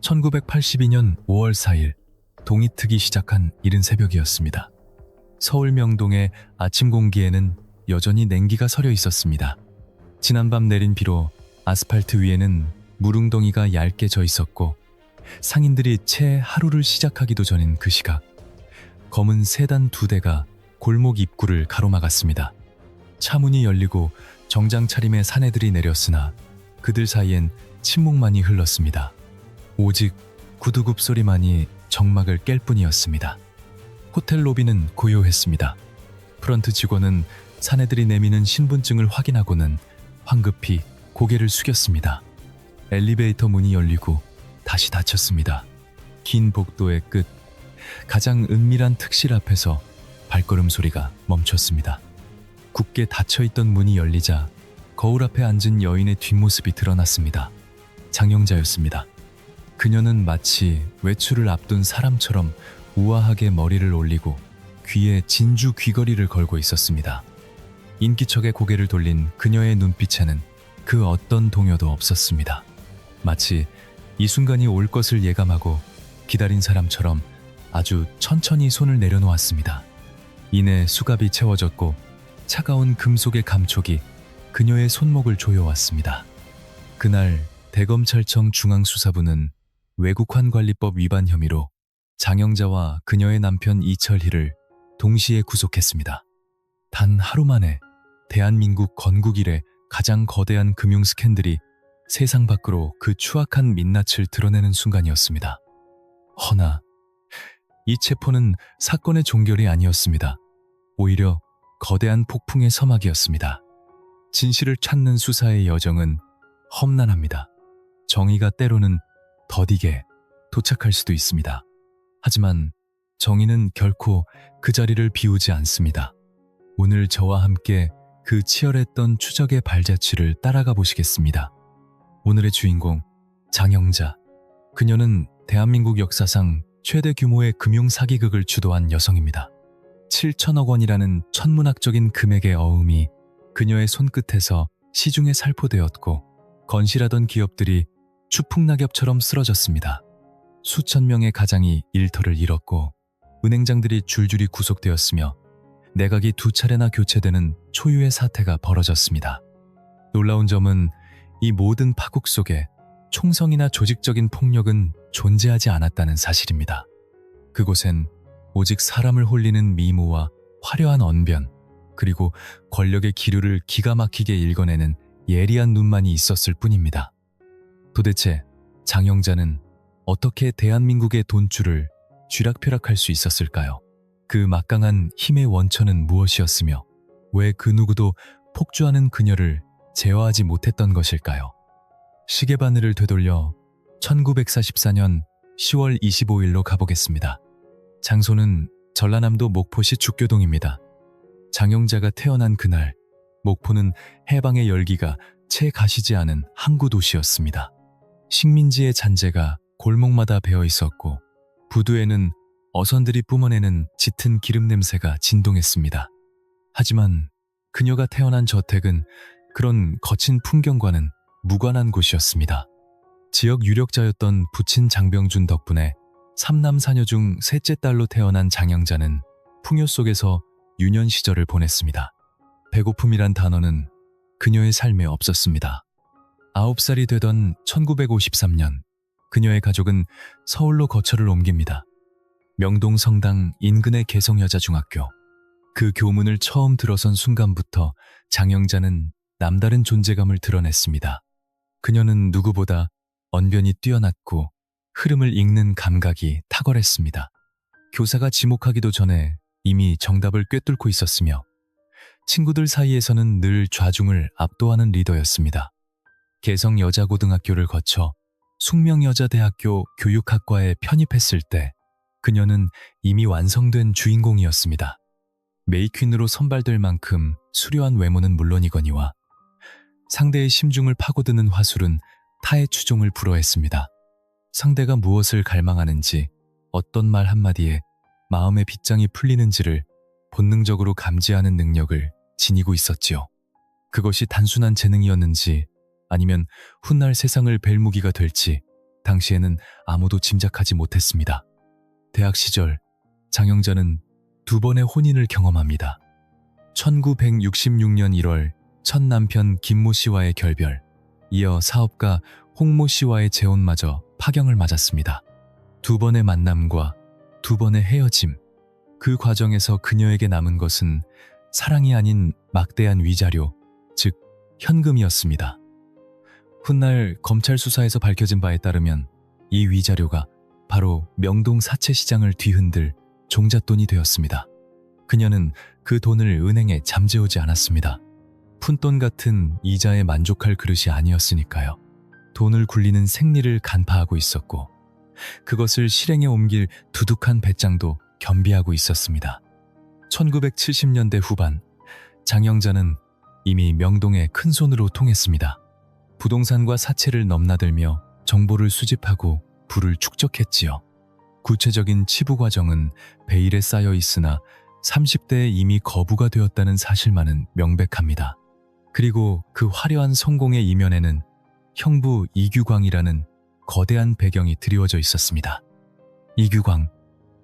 1982년 5월 4일 동이 트기 시작한 이른 새벽이었습니다. 서울 명동의 아침 공기에는 여전히 냉기가 서려 있었습니다. 지난밤 내린 비로 아스팔트 위에는 물웅덩이가 얇게 져 있었고 상인들이 채 하루를 시작하기도 전인 그 시각 검은 세단 2대가 골목 입구를 가로막았습니다. 차문이 열리고 정장 차림의 사내들이 내렸으나 그들 사이엔 침묵만이 흘렀습니다. 오직 구두굽 소리만이 정막을 깰 뿐이었습니다. 호텔 로비는 고요했습니다. 프런트 직원은 사내들이 내미는 신분증을 확인하고는 황급히 고개를 숙였습니다. 엘리베이터 문이 열리고 다시 닫혔습니다. 긴 복도의 끝, 가장 은밀한 특실 앞에서 발걸음 소리가 멈췄습니다. 굳게 닫혀있던 문이 열리자 거울 앞에 앉은 여인의 뒷모습이 드러났습니다. 장영자였습니다. 그녀는 마치 외출을 앞둔 사람처럼 우아하게 머리를 올리고 귀에 진주 귀걸이를 걸고 있었습니다. 인기척에 고개를 돌린 그녀의 눈빛에는 그 어떤 동요도 없었습니다. 마치 이 순간이 올 것을 예감하고 기다린 사람처럼 아주 천천히 손을 내려놓았습니다. 이내 수갑이 채워졌고 차가운 금속의 감촉이 그녀의 손목을 조여왔습니다. 그날 대검찰청 중앙수사부는 외국환관리법 위반 혐의로 장영자와 그녀의 남편 이철희를 동시에 구속했습니다. 단 하루 만에 대한민국 건국 이래 가장 거대한 금융 스캔들이 세상 밖으로 그 추악한 민낯을 드러내는 순간이었습니다. 허나 이 체포는 사건의 종결이 아니었습니다. 오히려 거대한 폭풍의 서막이었습니다. 진실을 찾는 수사의 여정은 험난합니다. 정의가 때로는 더디게 도착할 수도 있습니다. 하지만 정의는 결코 그 자리를 비우지 않습니다. 오늘 저와 함께 그 치열했던 추적의 발자취를 따라가 보시겠습니다. 오늘의 주인공 장영자. 그녀는 대한민국 역사상 최대 규모의 금융 사기극을 주도한 여성입니다. 7천억 원이라는 천문학적인 금액의 어음이 그녀의 손끝에서 시중에 살포되었고 건실하던 기업들이 추풍낙엽처럼 쓰러졌습니다. 수천 명의 가장이 일터를 잃었고 은행장들이 줄줄이 구속되었으며 내각이 2차례나 교체되는 초유의 사태가 벌어졌습니다. 놀라운 점은 이 모든 파국 속에 총성이나 조직적인 폭력은 존재하지 않았다는 사실입니다. 그곳엔 오직 사람을 홀리는 미모와 화려한 언변, 그리고 권력의 기류를 기가 막히게 읽어내는 예리한 눈만이 있었을 뿐입니다. 도대체 장영자는 어떻게 대한민국의 돈줄을 쥐락펴락할 수 있었을까요? 그 막강한 힘의 원천은 무엇이었으며 왜 그 누구도 폭주하는 그녀를 제어하지 못했던 것일까요? 시계바늘을 되돌려 1944년 10월 25일로 가보겠습니다. 장소는 전라남도 목포시 죽교동입니다. 장영자가 태어난 그날, 목포는 해방의 열기가 채 가시지 않은 항구 도시였습니다. 식민지의 잔재가 골목마다 배어 있었고 부두에는 어선들이 뿜어내는 짙은 기름 냄새가 진동했습니다. 하지만 그녀가 태어난 저택은 그런 거친 풍경과는 무관한 곳이었습니다. 지역 유력자였던 부친 장병준 덕분에 3남 4녀 중 셋째 딸로 태어난 장영자는 풍요 속에서 유년 시절을 보냈습니다. 배고픔이란 단어는 그녀의 삶에 없었습니다. 9살이 되던 1953년 그녀의 가족은 서울로 거처를 옮깁니다. 명동 성당 인근의 개성여자중학교. 그 교문을 처음 들어선 순간부터 장영자는 남다른 존재감을 드러냈습니다. 그녀는 누구보다 언변이 뛰어났고 흐름을 읽는 감각이 탁월했습니다. 교사가 지목하기도 전에 이미 정답을 꿰뚫고 있었으며 친구들 사이에서는 늘 좌중을 압도하는 리더였습니다. 개성여자고등학교를 거쳐 숙명여자대학교 교육학과에 편입했을 때 그녀는 이미 완성된 주인공이었습니다. 메이퀸으로 선발될 만큼 수려한 외모는 물론이거니와 상대의 심중을 파고드는 화술은 타의 추종을 불허했습니다. 상대가 무엇을 갈망하는지, 어떤 말 한마디에 마음의 빗장이 풀리는지를 본능적으로 감지하는 능력을 지니고 있었지요. 그것이 단순한 재능이었는지 아니면 훗날 세상을 벨 무기가 될지 당시에는 아무도 짐작하지 못했습니다. 대학 시절 장영자는 두 번의 혼인을 경험합니다. 1966년 1월 첫 남편 김모 씨와의 결별, 이어 사업가 홍모 씨와의 재혼마저 파경을 맞았습니다. 두 번의 만남과 두 번의 헤어짐, 그 과정에서 그녀에게 남은 것은 사랑이 아닌 막대한 위자료, 즉 현금이었습니다. 훗날 검찰 수사에서 밝혀진 바에 따르면 이 위자료가 바로 명동 사채 시장을 뒤흔들 종잣돈이 되었습니다. 그녀는 그 돈을 은행에 잠재우지 않았습니다. 푼돈 같은 이자에 만족할 그릇이 아니었으니까요. 돈을 굴리는 생리를 간파하고 있었고 그것을 실행에 옮길 두둑한 배짱도 겸비하고 있었습니다. 1970년대 후반 장영자는 이미 명동에 큰 손으로 통했습니다. 부동산과 사채를 넘나들며 정보를 수집하고 부를 축적했지요. 구체적인 치부 과정은 베일에 쌓여 있으나 30대에 이미 거부가 되었다는 사실만은 명백합니다. 그리고 그 화려한 성공의 이면에는 형부 이규광이라는 거대한 배경이 드리워져 있었습니다. 이규광,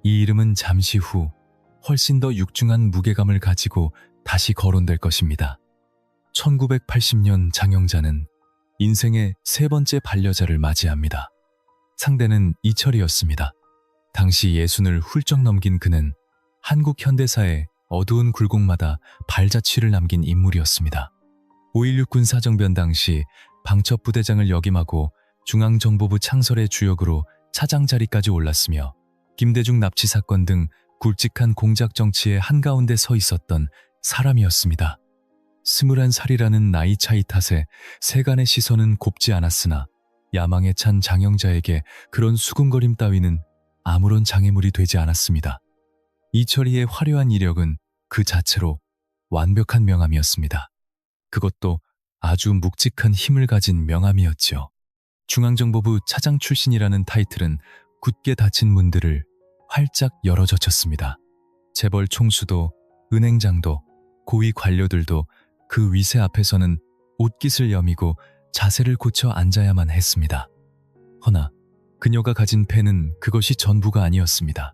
이 이름은 잠시 후 훨씬 더 육중한 무게감을 가지고 다시 거론될 것입니다. 1980년 장영자는 인생의 세 번째 반려자를 맞이합니다. 상대는 이철이었습니다. 당시 60을 훌쩍 넘긴 그는 한국 현대사의 어두운 굴곡마다 발자취를 남긴 인물이었습니다. 5.16 군사정변 당시 방첩부대장을 역임하고 중앙정보부 창설의 주역으로 차장 자리까지 올랐으며 김대중 납치 사건 등 굵직한 공작 정치의 한가운데 서 있었던 사람이었습니다. 21살이라는 나이 차이 탓에 세간의 시선은 곱지 않았으나 야망에 찬 장영자에게 그런 수군거림 따위는 아무런 장애물이 되지 않았습니다. 이철이의 화려한 이력은 그 자체로 완벽한 명함이었습니다. 그것도 아주 묵직한 힘을 가진 명함이었죠. 중앙정보부 차장 출신이라는 타이틀은 굳게 닫힌 문들을 활짝 열어젖혔습니다. 재벌 총수도 은행장도 고위 관료들도 그 위세 앞에서는 옷깃을 여미고 자세를 고쳐 앉아야만 했습니다. 허나 그녀가 가진 패는 그것이 전부가 아니었습니다.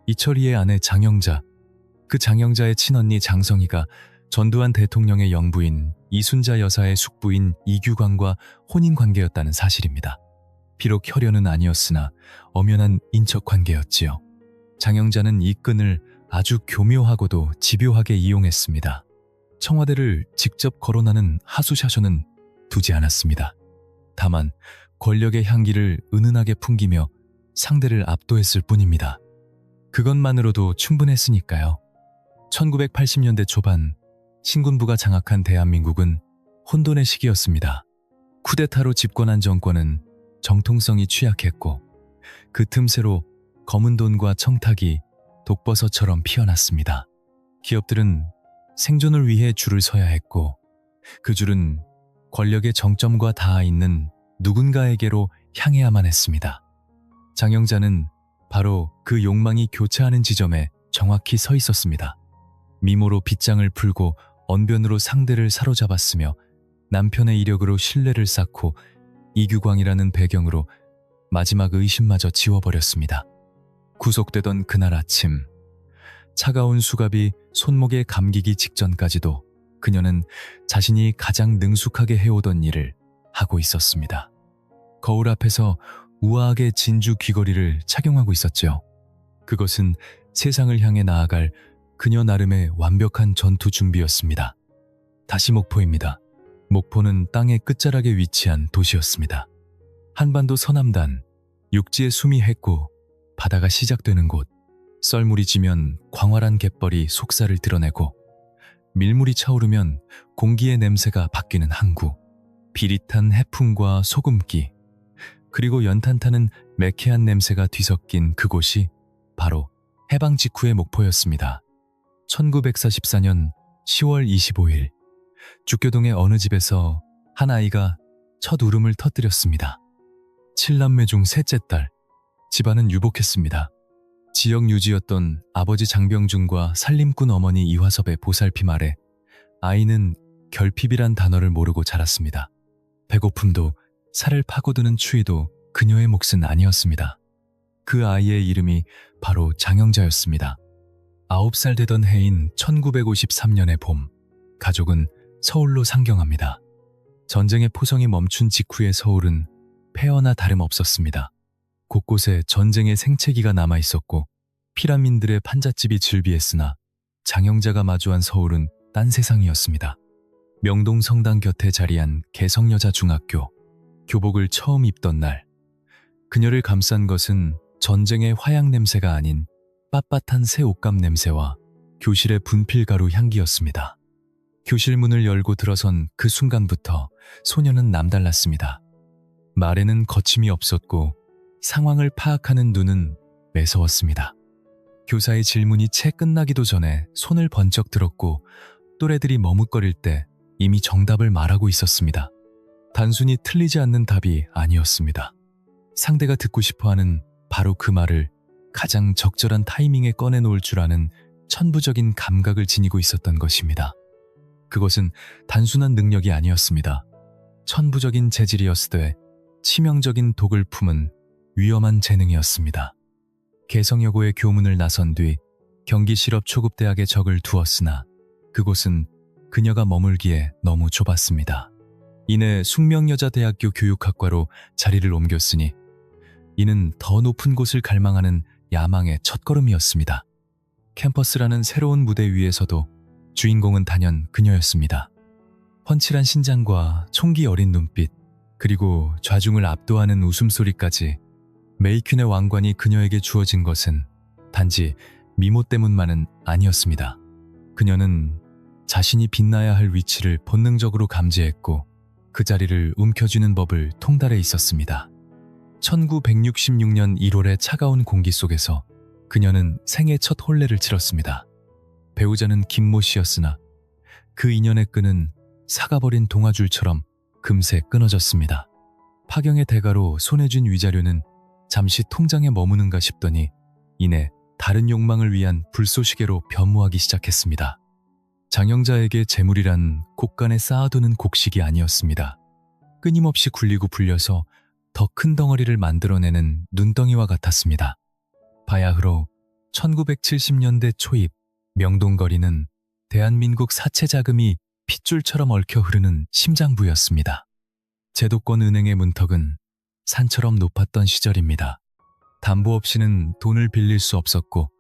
이철이의 아내 장영자, 그 장영자의 친언니 장성희가 전두환 대통령의 영부인 이순자 여사의 숙부인 이규광과 혼인관계였다는 사실입니다. 비록 혈연은 아니었으나 엄연한 인척관계였지요. 장영자는 이 끈을 아주 교묘하고도 집요하게 이용했습니다. 청와대를 직접 거론하는 하수샤쇼는 두지 않았습니다. 다만 권력의 향기를 은은하게 풍기며 상대를 압도했을 뿐입니다. 그것만으로도 충분했으니까요. 1980년대 초반 신군부가 장악한 대한민국은 혼돈의 시기였습니다. 쿠데타로 집권한 정권은 정통성이 취약했고 그 틈새로 검은 돈과 청탁이 독버섯처럼 피어났습니다. 기업들은 생존을 위해 줄을 서야 했고 그 줄은 권력의 정점과 닿아 있는 누군가에게로 향해야만 했습니다. 장영자는 바로 그 욕망이 교차하는 지점에 정확히 서 있었습니다. 미모로 빗장을 풀고 언변으로 상대를 사로잡았으며 남편의 이력으로 신뢰를 쌓고 이규광이라는 배경으로 마지막 의심마저 지워버렸습니다. 구속되던 그날 아침, 차가운 수갑이 손목에 감기기 직전까지도 그녀는 자신이 가장 능숙하게 해오던 일을 하고 있었습니다. 거울 앞에서 우아하게 진주 귀걸이를 착용하고 있었죠. 그것은 세상을 향해 나아갈 그녀 나름의 완벽한 전투 준비였습니다. 다시 목포입니다. 목포는 땅의 끝자락에 위치한 도시였습니다. 한반도 서남단, 육지의 숨이 했고 바다가 시작되는 곳, 썰물이 지면 광활한 갯벌이 속살을 드러내고 밀물이 차오르면 공기의 냄새가 바뀌는 항구, 비릿한 해풍과 소금기, 그리고 연탄타는 매캐한 냄새가 뒤섞인 그곳이 바로 해방 직후의 목포였습니다. 1944년 10월 25일 죽교동의 어느 집에서 한 아이가 첫 울음을 터뜨렸습니다. 7남매 중 셋째 딸, 집안은 유복했습니다. 지역 유지였던 아버지 장병준과 살림꾼 어머니 이화섭의 보살핌 아래 아이는 결핍이란 단어를 모르고 자랐습니다. 배고픔도 살을 파고드는 추위도 그녀의 몫은 아니었습니다. 그 아이의 이름이 바로 장영자였습니다. 9살 되던 해인 1953년의 봄, 가족은 서울로 상경합니다. 전쟁의 포성이 멈춘 직후의 서울은 폐허나 다름없었습니다. 곳곳에 전쟁의 생채기가 남아있었고 피라민들의 판잣집이 즐비했으나 장영자가 마주한 서울은 딴 세상이었습니다. 명동 성당 곁에 자리한 개성여자중학교, 교복을 처음 입던 날, 그녀를 감싼 것은 전쟁의 화약 냄새가 아닌 빳빳한 새 옷감 냄새와 교실의 분필가루 향기였습니다. 교실 문을 열고 들어선 그 순간부터 소녀는 남달랐습니다. 말에는 거침이 없었고 상황을 파악하는 눈은 매서웠습니다. 교사의 질문이 채 끝나기도 전에 손을 번쩍 들었고 또래들이 머뭇거릴 때 이미 정답을 말하고 있었습니다. 단순히 틀리지 않는 답이 아니었습니다. 상대가 듣고 싶어하는 바로 그 말을 가장 적절한 타이밍에 꺼내놓을 줄 아는 천부적인 감각을 지니고 있었던 것입니다. 그것은 단순한 능력이 아니었습니다. 천부적인 재질이었으되 치명적인 독을 품은 위험한 재능이었습니다. 개성여고의 교문을 나선 뒤 경기실업초급대학에 적을 두었으나 그곳은 그녀가 머물기에 너무 좁았습니다. 이내 숙명여자대학교 교육학과로 자리를 옮겼으니 이는 더 높은 곳을 갈망하는 야망의 첫걸음이었습니다. 캠퍼스라는 새로운 무대 위에서도 주인공은 단연 그녀였습니다. 훤칠한 신장과 총기 어린 눈빛, 그리고 좌중을 압도하는 웃음소리까지 메이퀸의 왕관이 그녀에게 주어진 것은 단지 미모 때문만은 아니었습니다. 그녀는 자신이 빛나야 할 위치를 본능적으로 감지했고 그 자리를 움켜쥐는 법을 통달해 있었습니다. 1966년 1월의 차가운 공기 속에서 그녀는 생애 첫 혼례를 치렀습니다. 배우자는 김모 씨였으나 그 인연의 끈은 사가버린 동아줄처럼 금세 끊어졌습니다. 파경의 대가로 손에 쥔 위자료는 잠시 통장에 머무는가 싶더니 이내 다른 욕망을 위한 불쏘시개로 변모하기 시작했습니다. 장영자에게 재물이란 곳간에 쌓아두는 곡식이 아니었습니다. 끊임없이 굴리고 불려서 더 큰 덩어리를 만들어내는 눈덩이와 같았습니다. 바야흐로 1970년대 초입 명동거리는 대한민국 사채 자금이 핏줄처럼 얽혀 흐르는 심장부였습니다. 제도권 은행의 문턱은 산처럼 높았던 시절입니다. 담보 없이는 돈을 빌릴 수 없었고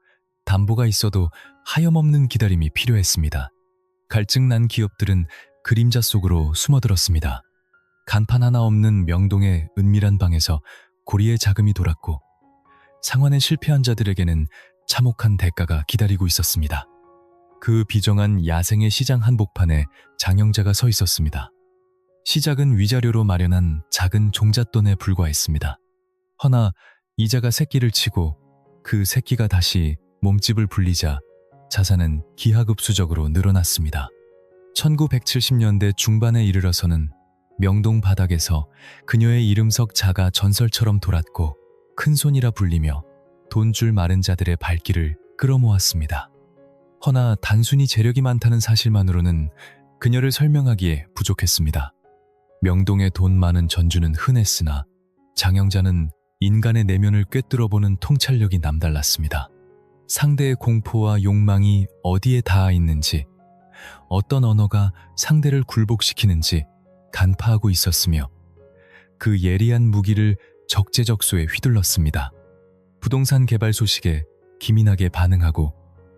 담보가 있어도 하염없는 기다림이 필요했습니다. 갈증난 기업들은 그림자 속으로 숨어들었습니다. 간판 하나 없는 명동의 은밀한 방에서 고리의 자금이 돌았고 상환에 실패한 자들에게는 참혹한 대가가 기다리고 있었습니다. 그 비정한 야생의 시장 한복판에 장영자가 서 있었습니다. 시작은 위자료로 마련한 작은 종잣돈에 불과했습니다. 허나 이자가 새끼를 치고 그 새끼가 다시 몸집을 불리자 자산은 기하급수적으로 늘어났습니다. 1970년대 중반에 이르러서는 명동 바닥에서 그녀의 이름석 자가 전설처럼 돌았고 큰손이라 불리며 돈줄 마른 자들의 발길을 끌어모았습니다. 허나 단순히 재력이 많다는 사실만으로는 그녀를 설명하기에 부족했습니다. 명동의 돈 많은 전주는 흔했으나 장영자는 인간의 내면을 꿰뚫어보는 통찰력이 남달랐습니다. 상대의 공포와 욕망이 어디에 닿아 있는지, 어떤 언어가 상대를 굴복시키는지 간파하고 있었으며 그 예리한 무기를 적재적소에 휘둘렀습니다. 부동산 개발 소식에 기민하게 반응하고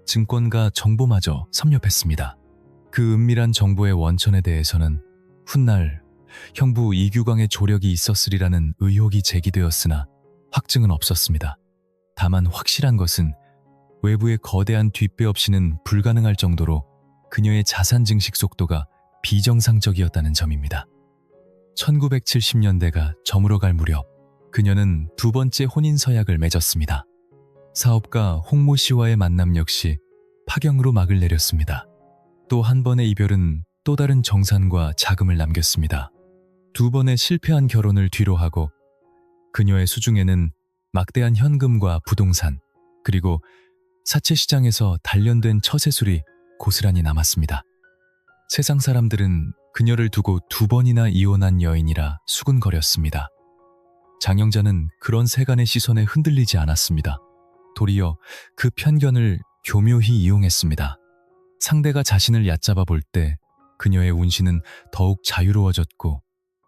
증권가 정보마저 섭렵했습니다. 그 은밀한 정보의 원천에 대해서는 훗날 형부 이규광의 조력이 있었으리라는 의혹이 제기되었으나 확증은 없었습니다. 다만 확실한 것은 외부의 거대한 뒷배 없이는 불가능할 정도로 그녀의 자산 증식 속도가 비정상적이었다는 점입니다. 1970년대가 저물어갈 무렵 그녀는 두 번째 혼인 서약을 맺었습니다. 사업가 홍모 씨와의 만남 역시 파경으로 막을 내렸습니다. 또 한 번의 이별은 또 다른 정산과 자금을 남겼습니다. 두 번의 실패한 결혼을 뒤로하고 그녀의 수중에는 막대한 현금과 부동산, 그리고 사채시장에서 단련된 처세술이 고스란히 남았습니다. 세상 사람들은 그녀를 두고 두 번이나 이혼한 여인이라 수군거렸습니다. 장영자는 그런 세간의 시선에 흔들리지 않았습니다. 도리어 그 편견을 교묘히 이용했습니다. 상대가 자신을 얕잡아 볼 때 그녀의 운신은 더욱 자유로워졌고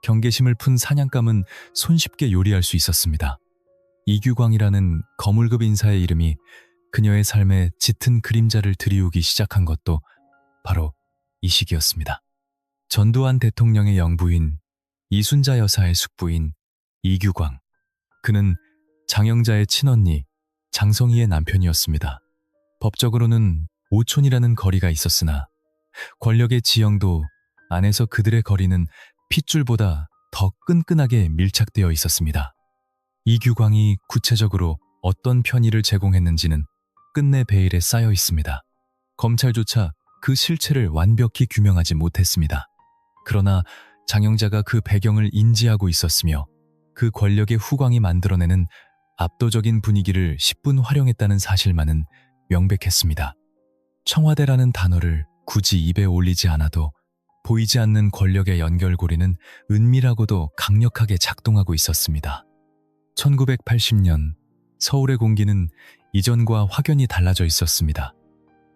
경계심을 푼 사냥감은 손쉽게 요리할 수 있었습니다. 이규광이라는 거물급 인사의 이름이 그녀의 삶에 짙은 그림자를 들이우기 시작한 것도 바로 이 시기였습니다. 전두환 대통령의 영부인, 이순자 여사의 숙부인 이규광. 그는 장영자의 친언니 장성희의 남편이었습니다. 법적으로는 오촌이라는 거리가 있었으나 권력의 지형도 안에서 그들의 거리는 핏줄보다 더 끈끈하게 밀착되어 있었습니다. 이규광이 구체적으로 어떤 편의를 제공했는지는 끝내 베일에 쌓여 있습니다. 검찰조차 그 실체를 완벽히 규명하지 못했습니다. 그러나 장영자가 그 배경을 인지하고 있었으며 그 권력의 후광이 만들어내는 압도적인 분위기를 10분 활용했다는 사실만은 명백했습니다. 청와대라는 단어를 굳이 입에 올리지 않아도 보이지 않는 권력의 연결고리는 은밀하고도 강력하게 작동하고 있었습니다. 1980년 서울의 공기는 이전과 확연히 달라져 있었습니다.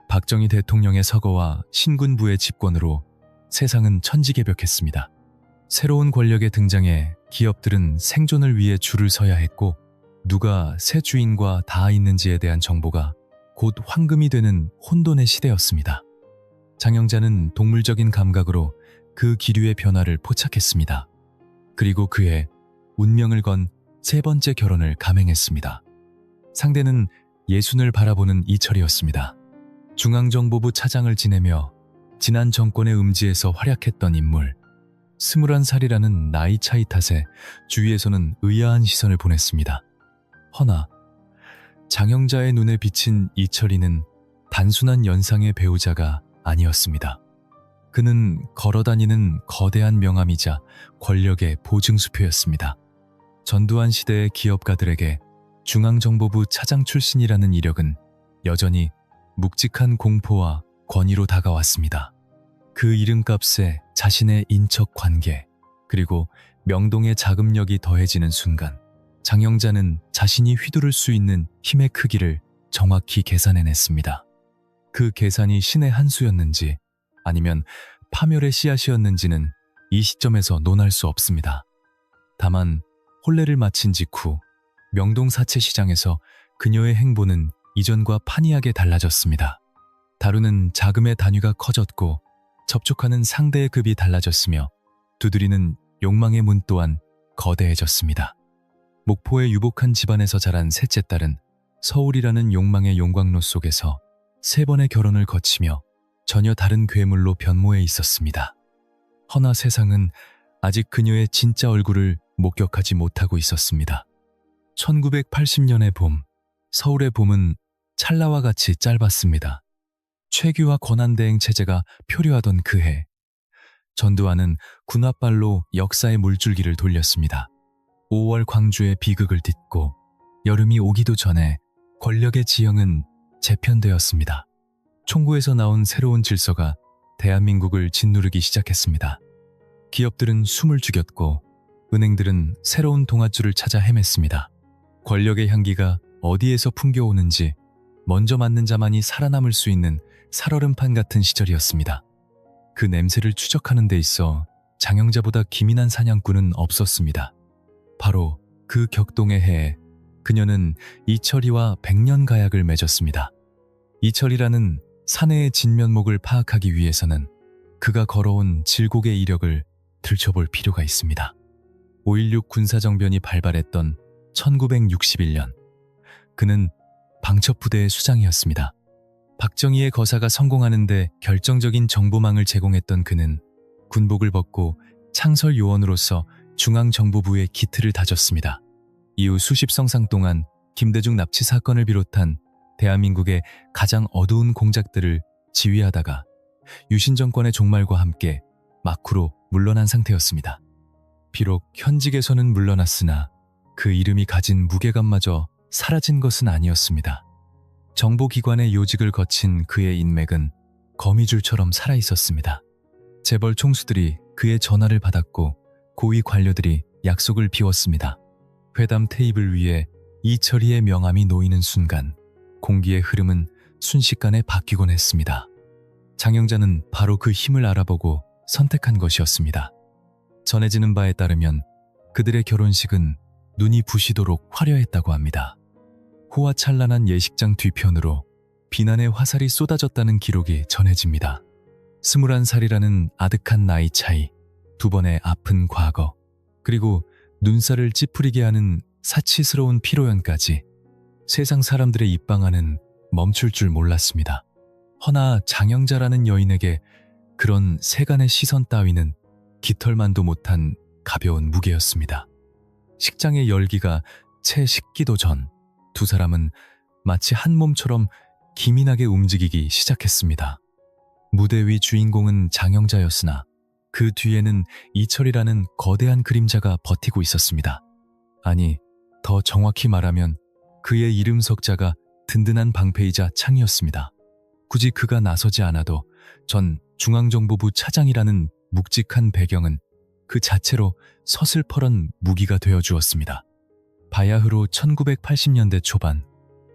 박정희 대통령의 서거와 신군부의 집권으로 세상은 천지개벽했습니다. 새로운 권력의 등장에 기업들은 생존을 위해 줄을 서야 했고 누가 새 주인과 닿아 있는지에 대한 정보가 곧 황금이 되는 혼돈의 시대였습니다. 장영자는 동물적인 감각으로 그 기류의 변화를 포착했습니다. 그리고 그의 운명을 건 세 번째 결혼을 감행했습니다. 상대는 예순을 바라보는 이철이었습니다. 중앙정보부 차장을 지내며 지난 정권의 음지에서 활약했던 인물. 21살이라는 나이 차이 탓에 주위에서는 의아한 시선을 보냈습니다. 허나 장영자의 눈에 비친 이철이는 단순한 연상의 배우자가 아니었습니다. 그는 걸어다니는 거대한 명함이자 권력의 보증수표였습니다. 전두환 시대의 기업가들에게 중앙정보부 차장 출신이라는 이력은 여전히 묵직한 공포와 권위로 다가왔습니다. 그 이름값에 자신의 인척 관계, 그리고 명동의 자금력이 더해지는 순간 장영자는 자신이 휘두를 수 있는 힘의 크기를 정확히 계산해냈습니다. 그 계산이 신의 한 수였는지 아니면 파멸의 씨앗이었는지는 이 시점에서 논할 수 없습니다. 다만 혼례를 마친 직후 명동 사채시장에서 그녀의 행보는 이전과 판이하게 달라졌습니다. 다루는 자금의 단위가 커졌고 접촉하는 상대의 급이 달라졌으며 두드리는 욕망의 문 또한 거대해졌습니다. 목포의 유복한 집안에서 자란 셋째 딸은 서울이라는 욕망의 용광로 속에서 3번의 결혼을 거치며 전혀 다른 괴물로 변모해 있었습니다. 허나 세상은 아직 그녀의 진짜 얼굴을 목격하지 못하고 있었습니다. 1980년의 봄, 서울의 봄은 찰나와 같이 짧았습니다. 최규와 권한대행 체제가 표류하던 그해, 전두환은 군홧발로 역사의 물줄기를 돌렸습니다. 5월 광주의 비극을 딛고 여름이 오기도 전에 권력의 지형은 재편되었습니다. 총구에서 나온 새로운 질서가 대한민국을 짓누르기 시작했습니다. 기업들은 숨을 죽였고 은행들은 새로운 동아줄을 찾아 헤맸습니다. 권력의 향기가 어디에서 풍겨오는지 먼저 맞는 자만이 살아남을 수 있는 살얼음판 같은 시절이었습니다. 그 냄새를 추적하는 데 있어 장영자보다 기민한 사냥꾼은 없었습니다. 바로 그 격동의 해에 그녀는 이철이와 100년 가약을 맺었습니다. 이철이라는 사내의 진면목을 파악하기 위해서는 그가 걸어온 질곡의 이력을 들춰볼 필요가 있습니다. 5.16 군사정변이 발발했던 1961년, 그는 방첩부대의 수장이었습니다. 박정희의 거사가 성공하는데 결정적인 정보망을 제공했던 그는 군복을 벗고 창설 요원으로서 중앙정보부의 기틀을 다졌습니다. 이후 수십 성상 동안 김대중 납치 사건을 비롯한 대한민국의 가장 어두운 공작들을 지휘하다가 유신 정권의 종말과 함께 막후로 물러난 상태였습니다. 비록 현직에서는 물러났으나 그 이름이 가진 무게감마저 사라진 것은 아니었습니다. 정보기관의 요직을 거친 그의 인맥은 거미줄처럼 살아있었습니다. 재벌 총수들이 그의 전화를 받았고 고위 관료들이 약속을 비웠습니다. 회담 테이블 위에 이철이의 명함이 놓이는 순간 공기의 흐름은 순식간에 바뀌곤 했습니다. 장영자는 바로 그 힘을 알아보고 선택한 것이었습니다. 전해지는 바에 따르면 그들의 결혼식은 눈이 부시도록 화려했다고 합니다. 호화찬란한 예식장 뒤편으로 비난의 화살이 쏟아졌다는 기록이 전해집니다. 21살이라는 아득한 나이 차이, 2번의 아픈 과거, 그리고 눈살을 찌푸리게 하는 사치스러운 피로연까지 세상 사람들의 입방아는 멈출 줄 몰랐습니다. 허나 장영자라는 여인에게 그런 세간의 시선 따위는 깃털만도 못한 가벼운 무게였습니다. 식장의 열기가 채 식기도 전 두 사람은 마치 한 몸처럼 기민하게 움직이기 시작했습니다. 무대 위 주인공은 장영자였으나 그 뒤에는 이철이라는 거대한 그림자가 버티고 있었습니다. 아니, 더 정확히 말하면 그의 이름 석자가 든든한 방패이자 창이었습니다. 굳이 그가 나서지 않아도 전 중앙정보부 차장이라는 묵직한 배경은 그 자체로 서슬퍼런 무기가 되어 주었습니다. 바야흐로 1980년대 초반,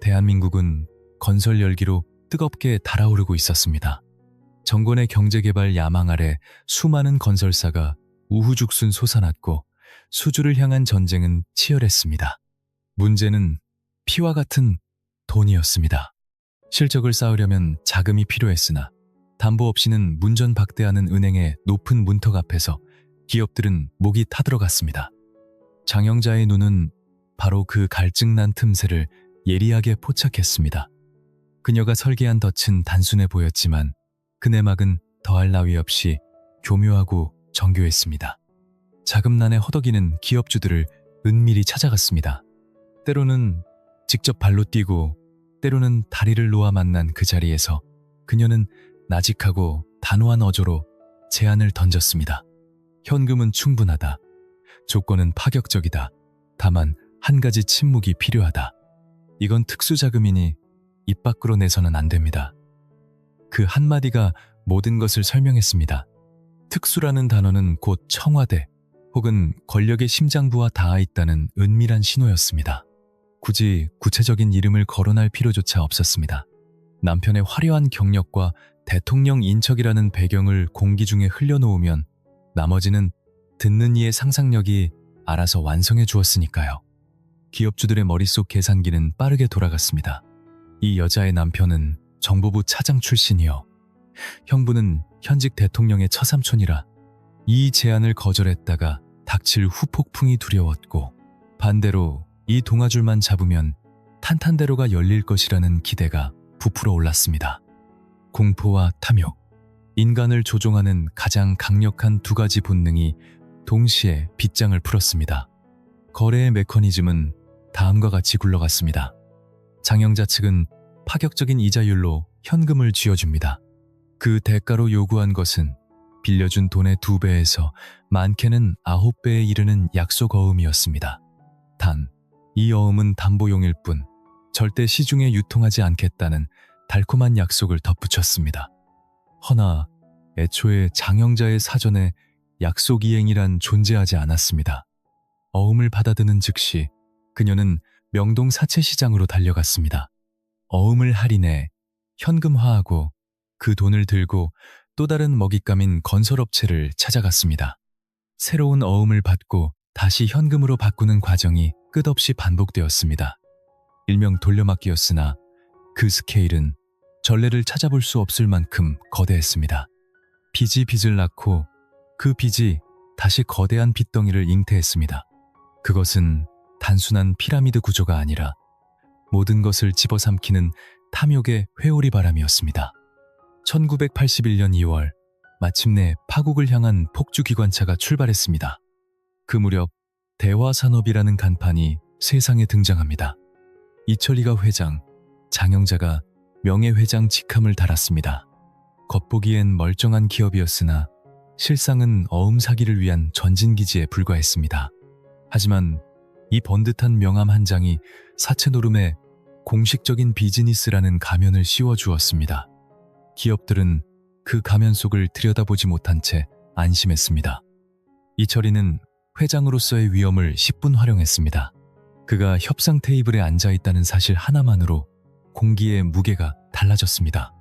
대한민국은 건설 열기로 뜨겁게 달아오르고 있었습니다. 정권의 경제개발 야망 아래 수많은 건설사가 우후죽순 솟아났고 수주를 향한 전쟁은 치열했습니다. 문제는 피와 같은 돈이었습니다. 실적을 쌓으려면 자금이 필요했으나 담보 없이는 문전박대하는 은행의 높은 문턱 앞에서 기업들은 목이 타들어갔습니다. 장영자의 눈은 바로 그 갈증난 틈새를 예리하게 포착했습니다. 그녀가 설계한 덫은 단순해 보였지만 그 내막은 더할 나위 없이 교묘하고 정교했습니다. 자금난에 허덕이는 기업주들을 은밀히 찾아갔습니다. 때로는 직접 발로 뛰고 때로는 다리를 놓아 만난 그 자리에서 그녀는 나직하고 단호한 어조로 제안을 던졌습니다. 현금은 충분하다. 조건은 파격적이다. 다만 한 가지 침묵이 필요하다. 이건 특수자금이니 입 밖으로 내서는 안 됩니다. 그 한마디가 모든 것을 설명했습니다. 특수라는 단어는 곧 청와대 혹은 권력의 심장부와 닿아 있다는 은밀한 신호였습니다. 굳이 구체적인 이름을 거론할 필요조차 없었습니다. 남편의 화려한 경력과 대통령 인척이라는 배경을 공기 중에 흘려놓으면 나머지는 듣는 이의 상상력이 알아서 완성해 주었으니까요. 기업주들의 머릿속 계산기는 빠르게 돌아갔습니다. 이 여자의 남편은 정보부 차장 출신이요. 형부는 현직 대통령의 처삼촌이라 이 제안을 거절했다가 닥칠 후폭풍이 두려웠고 반대로 이 동아줄만 잡으면 탄탄대로가 열릴 것이라는 기대가 부풀어 올랐습니다. 공포와 탐욕, 인간을 조종하는 가장 강력한 두 가지 본능이 동시에 빗장을 풀었습니다. 거래의 메커니즘은 다음과 같이 굴러갔습니다. 장영자 측은 파격적인 이자율로 현금을 쥐어줍니다. 그 대가로 요구한 것은 빌려준 돈의 2배에서 많게는 9배에 이르는 약속 어음이었습니다. 단, 이 어음은 담보용일 뿐 절대 시중에 유통하지 않겠다는 달콤한 약속을 덧붙였습니다. 허나 애초에 장영자의 사전에 약속 이행이란 존재하지 않았습니다. 어음을 받아드는 즉시 그녀는 명동 사채시장으로 달려갔습니다. 어음을 할인해 현금화하고 그 돈을 들고 또 다른 먹잇감인 건설업체를 찾아갔습니다. 새로운 어음을 받고 다시 현금으로 바꾸는 과정이 끝없이 반복되었습니다. 일명 돌려막기였으나 그 스케일은 전례를 찾아볼 수 없을 만큼 거대했습니다. 빚이 빚을 낳고 그 빚이 다시 거대한 빚덩이를 잉태했습니다. 그것은 단순한 피라미드 구조가 아니라 모든 것을 집어삼키는 탐욕의 회오리 바람이었습니다. 1981년 2월 마침내 파국을 향한 폭주기관차가 출발했습니다. 그 무렵 대화산업이라는 간판이 세상에 등장합니다. 이철이가 회장, 장영자가 명예회장 직함을 달았습니다. 겉보기엔 멀쩡한 기업이었으나 실상은 어음 사기를 위한 전진기지에 불과했습니다. 하지만 이 번듯한 명함 한 장이 사채 노름에 공식적인 비즈니스라는 가면을 씌워주었습니다. 기업들은 그 가면 속을 들여다보지 못한 채 안심했습니다. 이철이는 회장으로서의 위엄을 10분 활용했습니다. 그가 협상 테이블에 앉아 있다는 사실 하나만으로 공기의 무게가 달라졌습니다.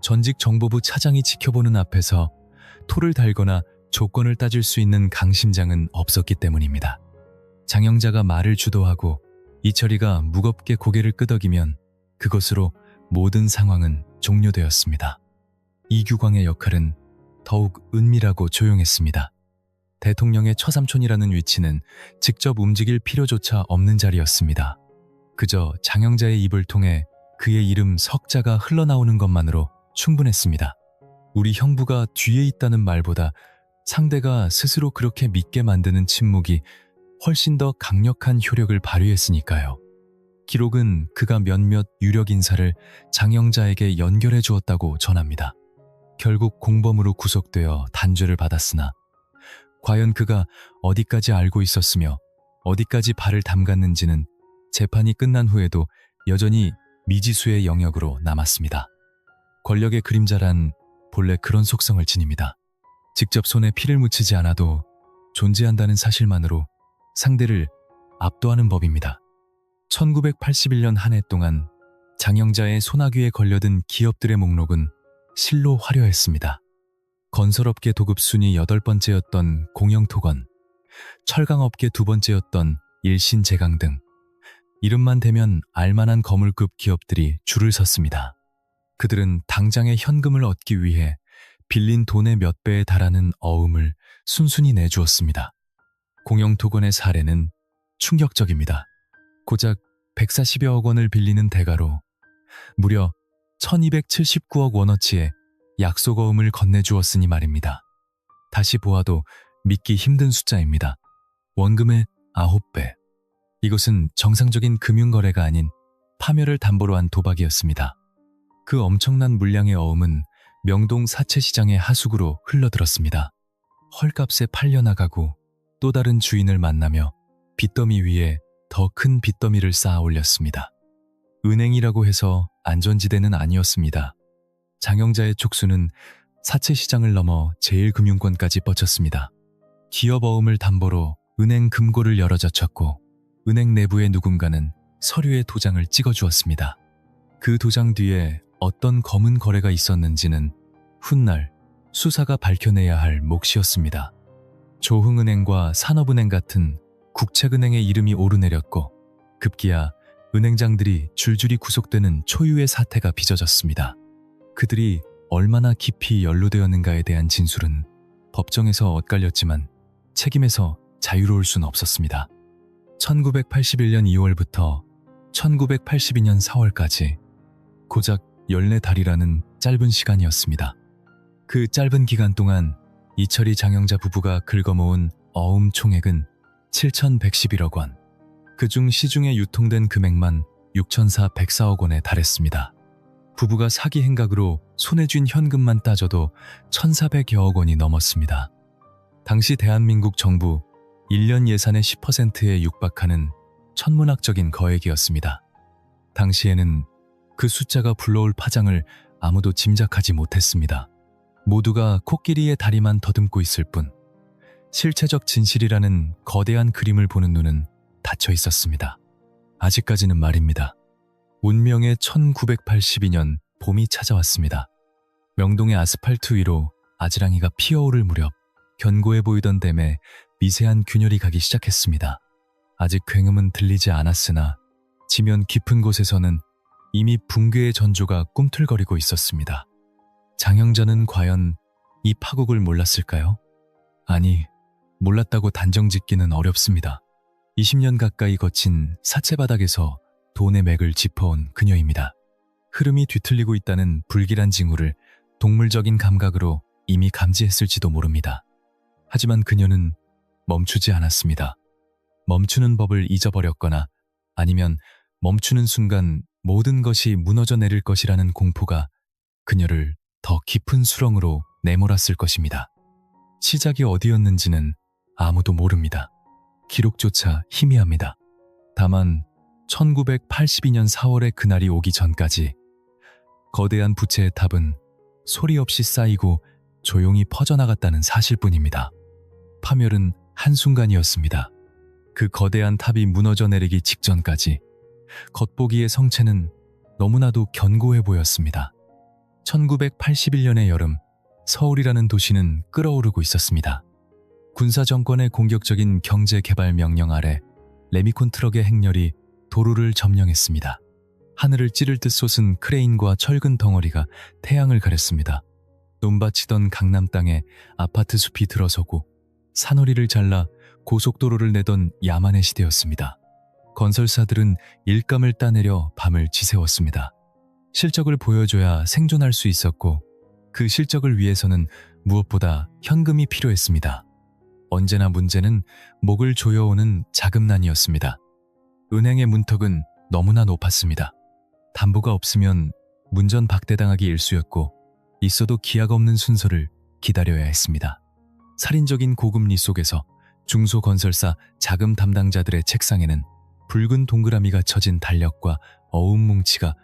전직 정보부 차장이 지켜보는 앞에서 토를 달거나 조건을 따질 수 있는 강심장은 없었기 때문입니다. 장영자가 말을 주도하고 이철이가 무겁게 고개를 끄덕이면 그것으로 모든 상황은 종료되었습니다. 이규광의 역할은 더욱 은밀하고 조용했습니다. 대통령의 처삼촌이라는 위치는 직접 움직일 필요조차 없는 자리였습니다. 그저 장영자의 입을 통해 그의 이름 석자가 흘러나오는 것만으로 충분했습니다. 우리 형부가 뒤에 있다는 말보다 상대가 스스로 그렇게 믿게 만드는 침묵이 훨씬 더 강력한 효력을 발휘했으니까요. 기록은 그가 몇몇 유력 인사를 장영자에게 연결해 주었다고 전합니다. 결국 공범으로 구속되어 단죄를 받았으나 과연 그가 어디까지 알고 있었으며 어디까지 발을 담갔는지는 재판이 끝난 후에도 여전히 미지수의 영역으로 남았습니다. 권력의 그림자란 본래 그런 속성을 지닙니다. 직접 손에 피를 묻히지 않아도 존재한다는 사실만으로 상대를 압도하는 법입니다. 1981년 한 해 동안 장영자의 소나귀에 걸려든 기업들의 목록은 실로 화려했습니다. 건설업계 도급 순위 8번째였던 공영토건, 철강업계 2번째였던 일신제강 등 이름만 대면 알만한 거물급 기업들이 줄을 섰습니다. 그들은 당장의 현금을 얻기 위해 빌린 돈의 몇 배에 달하는 어음을 순순히 내주었습니다. 공영토건의 사례는 충격적입니다. 고작 140여억 원을 빌리는 대가로 무려 1279억 원어치의 약속어음을 건네주었으니 말입니다. 다시 보아도 믿기 힘든 숫자입니다. 원금의 9배. 이것은 정상적인 금융거래가 아닌 파멸을 담보로 한 도박이었습니다. 그 엄청난 물량의 어음은 명동 사채시장의 하수구로 흘러들었습니다. 헐값에 팔려나가고 또 다른 주인을 만나며 빚더미 위에 더 큰 빚더미를 쌓아 올렸습니다. 은행이라고 해서 안전지대는 아니었습니다. 장영자의 촉수는 사채시장을 넘어 제1금융권까지 뻗쳤습니다. 기업 어음을 담보로 은행 금고를 열어젖혔고 은행 내부의 누군가는 서류에 도장을 찍어주었습니다. 그 도장 뒤에 어떤 검은 거래가 있었는지는 훗날 수사가 밝혀내야 할 몫이었습니다. 조흥은행과 산업은행 같은 국책은행의 이름이 오르내렸고 급기야 은행장들이 줄줄이 구속되는 초유의 사태가 빚어졌습니다. 그들이 얼마나 깊이 연루되었는가에 대한 진술은 법정에서 엇갈렸지만 책임에서 자유로울 수는 없었습니다. 1981년 2월부터 1982년 4월까지 고작 14달이라는 짧은 시간이었습니다. 그 짧은 기간 동안 이철이 장영자 부부가 긁어모은 어음 총액은 7,111억 원, 그중 시중에 유통된 금액만 6,404억 원에 달했습니다. 부부가 사기 행각으로 손에 쥔 현금만 따져도 1,400여억 원이 넘었습니다. 당시 대한민국 정부 1년 예산의 10%에 육박하는 천문학적인 거액이었습니다. 당시에는 그 숫자가 불러올 파장을 아무도 짐작하지 못했습니다. 모두가 코끼리의 다리만 더듬고 있을 뿐 실체적 진실이라는 거대한 그림을 보는 눈은 닫혀 있었습니다. 아직까지는 말입니다. 운명의 1982년 봄이 찾아왔습니다. 명동의 아스팔트 위로 아지랑이가 피어오를 무렵 견고해 보이던 댐에 미세한 균열이 가기 시작했습니다. 아직 굉음은 들리지 않았으나 지면 깊은 곳에서는 이미 붕괴의 전조가 꿈틀거리고 있었습니다. 장영자는 과연 이 파국을 몰랐을까요? 아니, 몰랐다고 단정짓기는 어렵습니다. 20년 가까이 거친 사채바닥에서 돈의 맥을 짚어온 그녀입니다. 흐름이 뒤틀리고 있다는 불길한 징후를 동물적인 감각으로 이미 감지했을지도 모릅니다. 하지만 그녀는 멈추지 않았습니다. 멈추는 법을 잊어버렸거나 아니면 멈추는 순간 모든 것이 무너져 내릴 것이라는 공포가 그녀를 더 깊은 수렁으로 내몰았을 것입니다. 시작이 어디였는지는 아무도 모릅니다. 기록조차 희미합니다. 다만 1982년 4월의 그날이 오기 전까지 거대한 부채의 탑은 소리 없이 쌓이고 조용히 퍼져나갔다는 사실뿐입니다. 파멸은 한순간이었습니다. 그 거대한 탑이 무너져 내리기 직전까지 겉보기의 성체는 너무나도 견고해 보였습니다. 1981년의 여름, 서울이라는 도시는 끓어오르고 있었습니다. 군사 정권의 공격적인 경제 개발 명령 아래 레미콘 트럭의 행렬이 도로를 점령했습니다. 하늘을 찌를 듯 솟은 크레인과 철근 덩어리가 태양을 가렸습니다. 논밭이던 강남 땅에 아파트 숲이 들어서고 산허리를 잘라 고속도로를 내던 야만의 시대였습니다. 건설사들은 일감을 따내려 밤을 지새웠습니다. 실적을 보여줘야 생존할 수 있었고 그 실적을 위해서는 무엇보다 현금이 필요했습니다. 언제나 문제는 목을 조여오는 자금난이었습니다. 은행의 문턱은 너무나 높았습니다. 담보가 없으면 문전박대당하기 일쑤였고 있어도 기약 없는 순서를 기다려야 했습니다. 살인적인 고금리 속에서 중소건설사 자금 담당자들의 책상에는 붉은 동그라미가 쳐진 달력과 어음뭉치가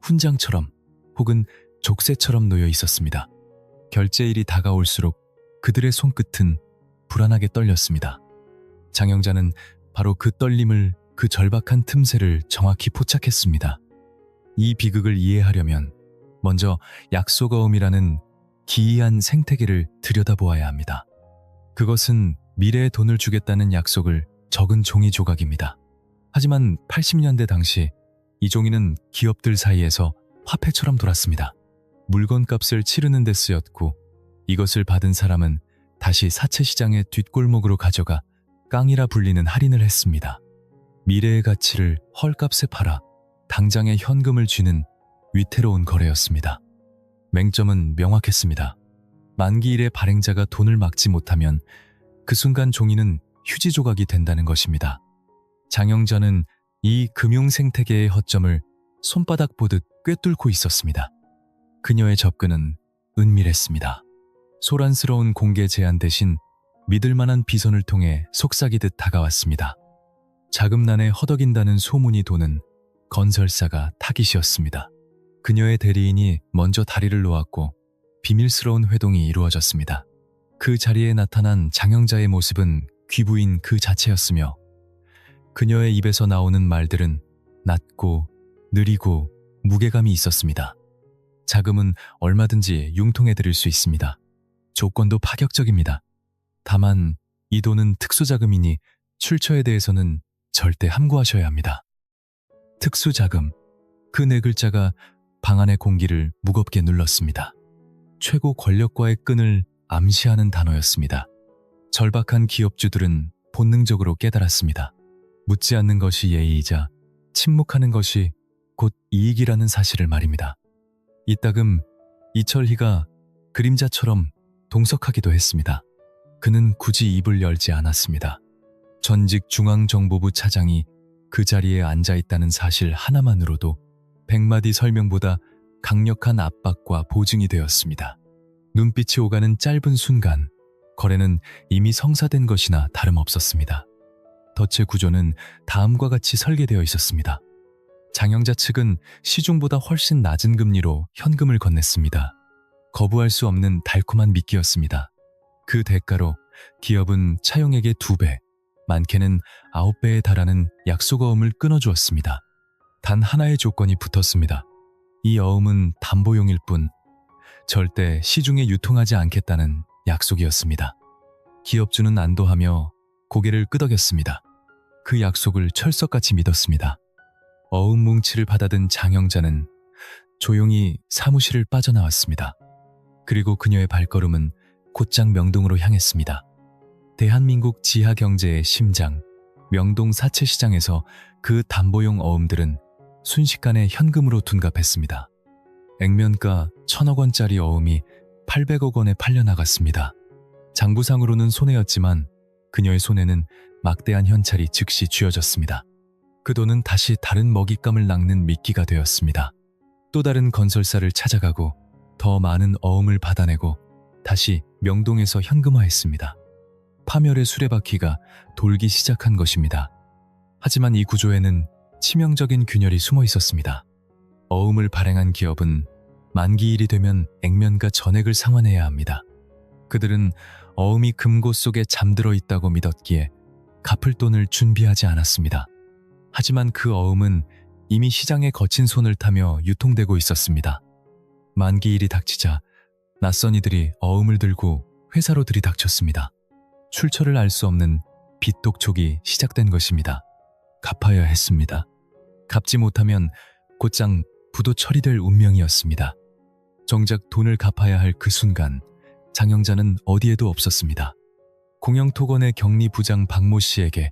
훈장처럼 혹은 족쇄처럼 놓여 있었습니다. 결제일이 다가올수록 그들의 손끝은 불안하게 떨렸습니다. 장영자는 바로 그 떨림을, 그 절박한 틈새를 정확히 포착했습니다. 이 비극을 이해하려면 먼저 약속어음이라는 기이한 생태계를 들여다보아야 합니다. 그것은 미래의 돈을 주겠다는 약속을 적은 종이 조각입니다. 하지만 80년대 당시 이 종이는 기업들 사이에서 화폐처럼 돌았습니다. 물건값을 치르는 데 쓰였고 이것을 받은 사람은 다시 사채시장의 뒷골목으로 가져가 깡이라 불리는 할인을 했습니다. 미래의 가치를 헐값에 팔아 당장의 현금을 쥐는 위태로운 거래였습니다. 맹점은 명확했습니다. 만기일에 발행자가 돈을 막지 못하면 그 순간 종이는 휴지 조각이 된다는 것입니다. 장영자는 이 금융 생태계의 허점을 손바닥 보듯 꿰뚫고 있었습니다. 그녀의 접근은 은밀했습니다. 소란스러운 공개 제안 대신 믿을 만한 비선을 통해 속삭이듯 다가왔습니다. 자금난에 허덕인다는 소문이 도는 건설사가 타깃이었습니다. 그녀의 대리인이 먼저 다리를 놓았고 비밀스러운 회동이 이루어졌습니다. 그 자리에 나타난 장영자의 모습은 귀부인 그 자체였으며 그녀의 입에서 나오는 말들은 낮고 느리고 무게감이 있었습니다. 자금은 얼마든지 융통해 드릴 수 있습니다. 조건도 파격적입니다. 다만 이 돈은 특수자금이니 출처에 대해서는 절대 함구하셔야 합니다. 특수자금, 그 네 글자가 방 안의 공기를 무겁게 눌렀습니다. 최고 권력과의 끈을 암시하는 단어였습니다. 절박한 기업주들은 본능적으로 깨달았습니다. 묻지 않는 것이 예의이자 침묵하는 것이 곧 이익이라는 사실을 말입니다. 이따금 이철희가 그림자처럼 동석하기도 했습니다. 그는 굳이 입을 열지 않았습니다. 전직 중앙정보부 차장이 그 자리에 앉아있다는 사실 하나만으로도 100마디 설명보다 강력한 압박과 보증이 되었습니다. 눈빛이 오가는 짧은 순간, 거래는 이미 성사된 것이나 다름없었습니다. 덫의 구조는 다음과 같이 설계되어 있었습니다. 장영자 측은 시중보다 훨씬 낮은 금리로 현금을 건넸습니다. 거부할 수 없는 달콤한 미끼였습니다. 그 대가로 기업은 차용에게 2배, 많게는 9배에 달하는 약속어음을 끊어주었습니다. 단 하나의 조건이 붙었습니다. 이 어음은 담보용일 뿐 절대 시중에 유통하지 않겠다는 약속이었습니다. 기업주는 안도하며 고개를 끄덕였습니다. 그 약속을 철석같이 믿었습니다. 어음 뭉치를 받아든 장영자는 조용히 사무실을 빠져나왔습니다. 그리고 그녀의 발걸음은 곧장 명동으로 향했습니다. 대한민국 지하 경제의 심장, 명동 사채시장에서 그 담보용 어음들은 순식간에 현금으로 둔갑했습니다. 액면가 1,000억 원짜리 어음이 800억 원에 팔려나갔습니다. 장부상으로는 손해였지만 그녀의 손에는 막대한 현찰이 즉시 쥐어졌습니다. 그 돈은 다시 다른 먹잇감을 낚는 미끼가 되었습니다. 또 다른 건설사를 찾아가고 더 많은 어음을 받아내고 다시 명동에서 현금화했습니다. 파멸의 수레바퀴가 돌기 시작한 것입니다. 하지만 이 구조에는 치명적인 균열이 숨어 있었습니다. 어음을 발행한 기업은 만기일이 되면 액면가 전액을 상환해야 합니다. 그들은 어음이 금고 속에 잠들어 있다고 믿었기에 갚을 돈을 준비하지 않았습니다. 하지만 그 어음은 이미 시장에 거친 손을 타며 유통되고 있었습니다. 만기일이 닥치자 낯선 이들이 어음을 들고 회사로 들이닥쳤습니다. 출처를 알 수 없는 빚 독촉이 시작된 것입니다. 갚아야 했습니다. 갚지 못하면 곧장 부도 처리될 운명이었습니다. 정작 돈을 갚아야 할 그 순간 장영자는 어디에도 없었습니다. 공영토건의 격리부장 박모 씨에게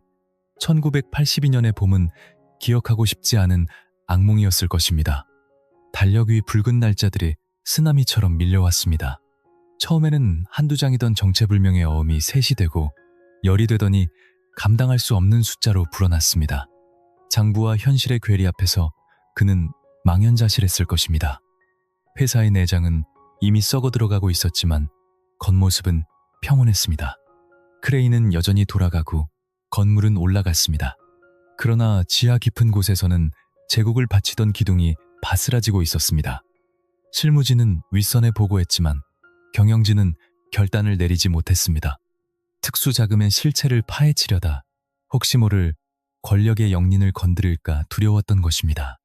1982년의 봄은 기억하고 싶지 않은 악몽이었을 것입니다. 달력 위 붉은 날짜들이 쓰나미처럼 밀려왔습니다. 처음에는 한두 장이던 정체불명의 어음이 셋이 되고 열이 되더니 감당할 수 없는 숫자로 불어났습니다. 장부와 현실의 괴리 앞에서 그는 망연자실했을 것입니다. 회사의 내장은 이미 썩어 들어가고 있었지만 겉모습은 평온했습니다. 크레인은 여전히 돌아가고 건물은 올라갔습니다. 그러나 지하 깊은 곳에서는 제국을 바치던 기둥이 바스라지고 있었습니다. 실무진은 윗선에 보고했지만 경영진은 결단을 내리지 못했습니다. 특수자금의 실체를 파헤치려다 혹시 모를 권력의 영린을 건드릴까 두려웠던 것입니다.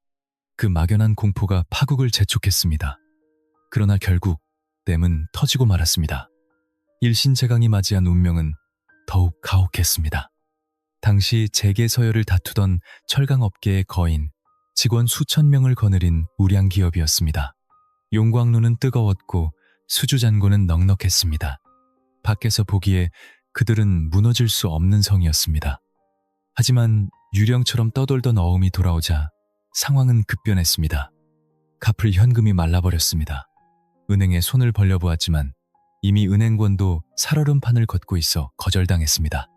그 막연한 공포가 파국을 재촉했습니다. 그러나 결국 댐은 터지고 말았습니다. 일신제강이 맞이한 운명은 더욱 가혹했습니다. 당시 재계 서열을 다투던 철강업계의 거인, 직원 수천 명을 거느린 우량 기업이었습니다. 용광로는 뜨거웠고 수주잔고는 넉넉했습니다. 밖에서 보기에 그들은 무너질 수 없는 성이었습니다. 하지만 유령처럼 떠돌던 어음이 돌아오자 상황은 급변했습니다. 갚을 현금이 말라버렸습니다. 은행에 손을 벌려보았지만 이미 은행권도 살얼음판을 걷고 있어 거절당했습니다.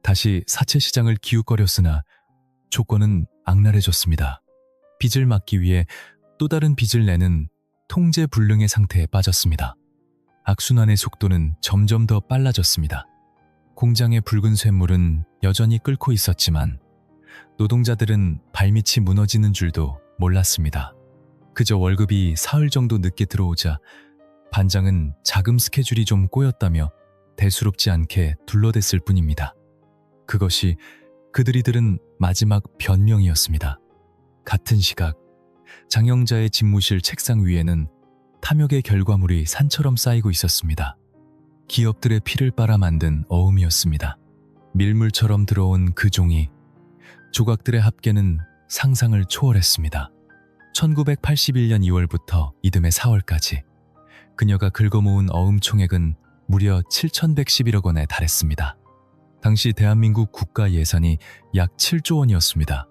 다시 사채시장을 기웃거렸으나 조건은 악랄해졌습니다. 빚을 막기 위해 또 다른 빚을 내는 통제불능의 상태에 빠졌습니다. 악순환의 속도는 점점 더 빨라졌습니다. 공장의 붉은 쇳물은 여전히 끓고 있었지만 노동자들은 발밑이 무너지는 줄도 몰랐습니다. 그저 월급이 사흘 정도 늦게 들어오자 반장은 자금 스케줄이 좀 꼬였다며 대수롭지 않게 둘러댔을 뿐입니다. 그것이 그들이 들은 마지막 변명이었습니다. 같은 시각 장영자의 집무실 책상 위에는 탐욕의 결과물이 산처럼 쌓이고 있었습니다. 기업들의 피를 빨아 만든 어음이었습니다. 밀물처럼 들어온 그 종이 조각들의 합계는 상상을 초월했습니다. 1981년 2월부터 이듬해 4월까지 그녀가 긁어모은 어음 총액은 무려 7,111억 원에 달했습니다. 당시 대한민국 국가 예산이 약 7조 원이었습니다.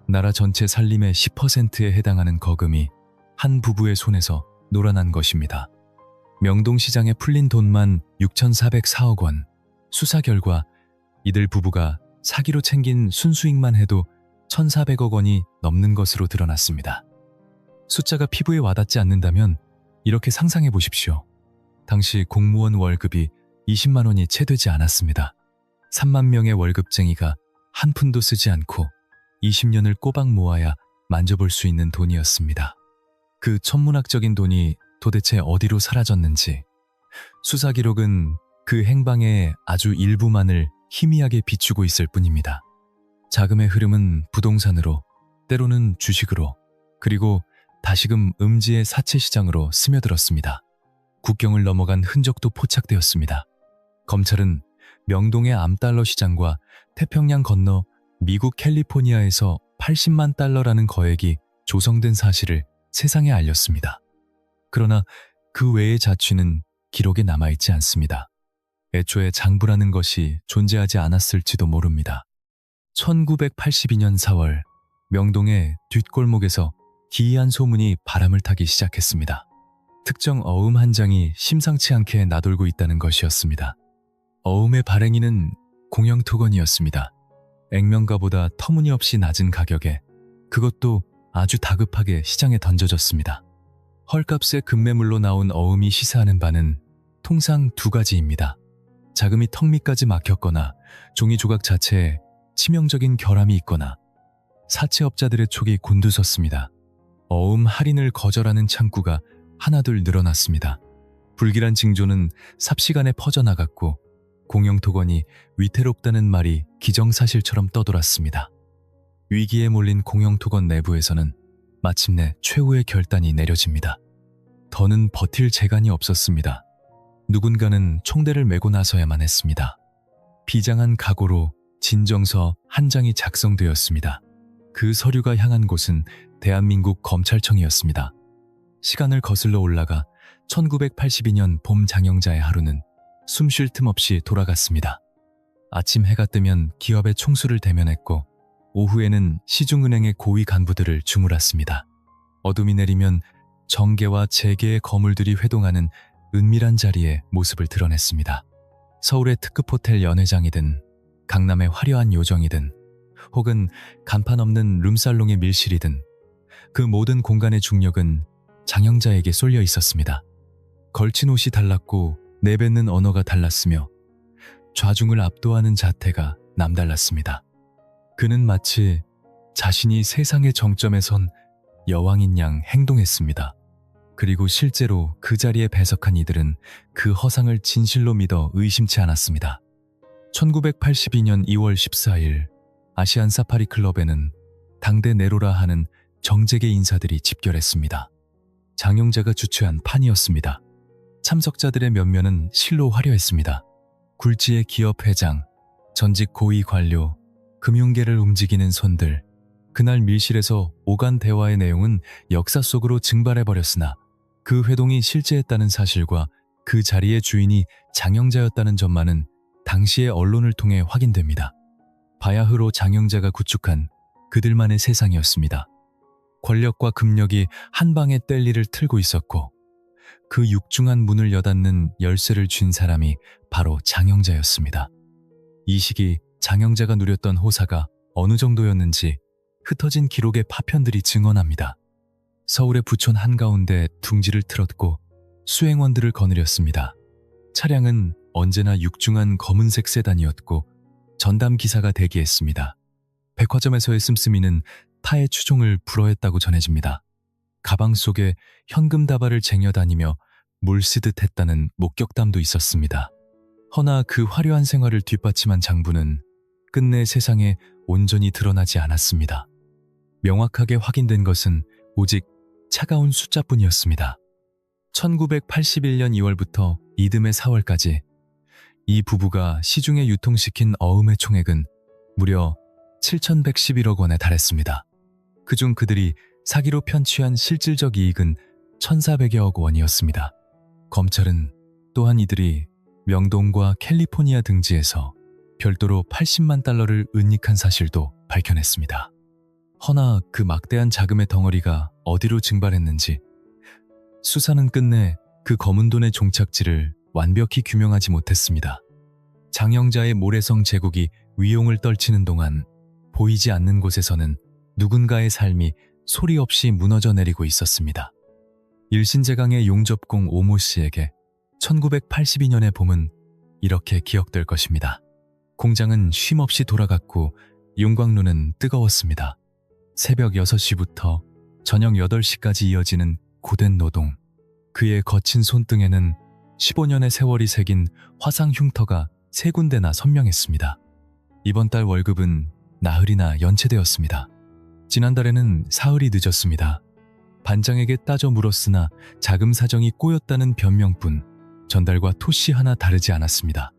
나라 전체 살림의 10%에 해당하는 거금이 한 부부의 손에서 놀아난 것입니다. 명동시장에 풀린 돈만 6,404억 원. 수사 결과 이들 부부가 사기로 챙긴 순수익만 해도 1,400억 원이 넘는 것으로 드러났습니다. 숫자가 피부에 와닿지 않는다면 이렇게 상상해 보십시오. 당시 공무원 월급이 20만 원이 채 되지 않았습니다. 3만 명의 월급쟁이가 한 푼도 쓰지 않고 20년을 꼬박 모아야 만져볼 수 있는 돈이었습니다. 그 천문학적인 돈이 도대체 어디로 사라졌는지 수사 기록은 그 행방의 아주 일부만을 희미하게 비추고 있을 뿐입니다. 자금의 흐름은 부동산으로, 때로는 주식으로, 그리고 다시금 음지의 사채시장으로 스며들었습니다. 국경을 넘어간 흔적도 포착되었습니다. 검찰은 명동의 암달러 시장과 태평양 건너 미국 캘리포니아에서 80만 달러라는 거액이 조성된 사실을 세상에 알렸습니다. 그러나 그 외의 자취는 기록에 남아있지 않습니다. 애초에 장부라는 것이 존재하지 않았을지도 모릅니다. 1982년 4월 명동의 뒷골목에서 기이한 소문이 바람을 타기 시작했습니다. 특정 어음 한 장이 심상치 않게 나돌고 있다는 것이었습니다. 어음의 발행인은 공영토건이었습니다. 액면가보다 터무니없이 낮은 가격에 그것도 아주 다급하게 시장에 던져졌습니다. 헐값의 급매물로 나온 어음이 시사하는 바는 통상 두 가지입니다. 자금이 턱 밑까지 막혔거나 종이 조각 자체에 치명적인 결함이 있거나 사채업자들의 촉이 곤두섰습니다. 어음 할인을 거절하는 창구가 하나둘 늘어났습니다. 불길한 징조는 삽시간에 퍼져나갔고 공영토건이 위태롭다는 말이 기정사실처럼 떠돌았습니다. 위기에 몰린 공영토건 내부에서는 마침내 최후의 결단이 내려집니다. 더는 버틸 재간이 없었습니다. 누군가는 총대를 메고 나서야만 했습니다. 비장한 각오로 진정서 한 장이 작성되었습니다. 그 서류가 향한 곳은 대한민국 검찰청이었습니다. 시간을 거슬러 올라가 1982년 봄 장영자의 하루는 숨 쉴 틈 없이 돌아갔습니다. 아침 해가 뜨면 기업의 총수를 대면했고 오후에는 시중은행의 고위 간부들을 주물렀습니다. 어둠이 내리면 정계와 재계의 거물들이 회동하는 은밀한 자리에 모습을 드러냈습니다. 서울의 특급 호텔 연회장이든 강남의 화려한 요정이든 혹은 간판 없는 룸살롱의 밀실이든 그 모든 공간의 중력은 장영자에게 쏠려 있었습니다. 걸친 옷이 달랐고 내뱉는 언어가 달랐으며 좌중을 압도하는 자태가 남달랐습니다. 그는 마치 자신이 세상의 정점에 선 여왕인 양 행동했습니다. 그리고 실제로 그 자리에 배석한 이들은 그 허상을 진실로 믿어 의심치 않았습니다. 1982년 2월 14일 아시안 사파리 클럽에는 당대 네로라 하는 정재계 인사들이 집결했습니다. 장영자가 주최한 판이었습니다. 참석자들의 면면은 실로 화려했습니다. 굴지의 기업 회장, 전직 고위 관료, 금융계를 움직이는 손들. 그날 밀실에서 오간 대화의 내용은 역사 속으로 증발해버렸으나 그 회동이 실제했다는 사실과 그 자리의 주인이 장영자였다는 점만은 당시의 언론을 통해 확인됩니다. 바야흐로 장영자가 구축한 그들만의 세상이었습니다. 권력과 금력이 한 방에 뗄리를 틀고 있었고 그 육중한 문을 여닫는 열쇠를 쥔 사람이 바로 장영자였습니다. 이 시기 장영자가 누렸던 호사가 어느 정도였는지 흩어진 기록의 파편들이 증언합니다. 서울의 부촌 한가운데 둥지를 틀었고 수행원들을 거느렸습니다. 차량은 언제나 육중한 검은색 세단이었고 전담 기사가 대기했습니다. 백화점에서의 씀씀이는 타의 추종을 불허했다고 전해집니다. 가방 속에 현금 다발을 쟁여다니며 물 쓰듯 했다는 목격담도 있었습니다. 허나 그 화려한 생활을 뒷받침한 장부는 끝내 세상에 온전히 드러나지 않았습니다. 명확하게 확인된 것은 오직 차가운 숫자뿐이었습니다. 1981년 2월부터 이듬해 4월까지 이 부부가 시중에 유통시킨 어음의 총액은 무려 7,111억 원에 달했습니다. 그중 그들이 사기로 편취한 실질적 이익은 1,400여억 원이었습니다. 검찰은 또한 이들이 명동과 캘리포니아 등지에서 별도로 80만 달러를 은닉한 사실도 밝혀냈습니다. 허나 그 막대한 자금의 덩어리가 어디로 증발했는지 수사는 끝내 그 검은 돈의 종착지를 완벽히 규명하지 못했습니다. 장영자의 모래성 제국이 위용을 떨치는 동안 보이지 않는 곳에서는 누군가의 삶이 소리 없이 무너져 내리고 있었습니다. 일신제강의 용접공 오모 씨에게 1982년의 봄은 이렇게 기억될 것입니다. 공장은 쉼없이 돌아갔고 용광로는 뜨거웠습니다. 새벽 6시부터 저녁 8시까지 이어지는 고된 노동. 그의 거친 손등에는 15년의 세월이 새긴 화상 흉터가 3군데나 선명했습니다. 이번 달 월급은 나흘이나 연체되었습니다. 지난달에는 사흘이 늦었습니다. 반장에게 따져 물었으나 자금 사정이 꼬였다는 변명뿐 전달과 토시 하나 다르지 않았습니다.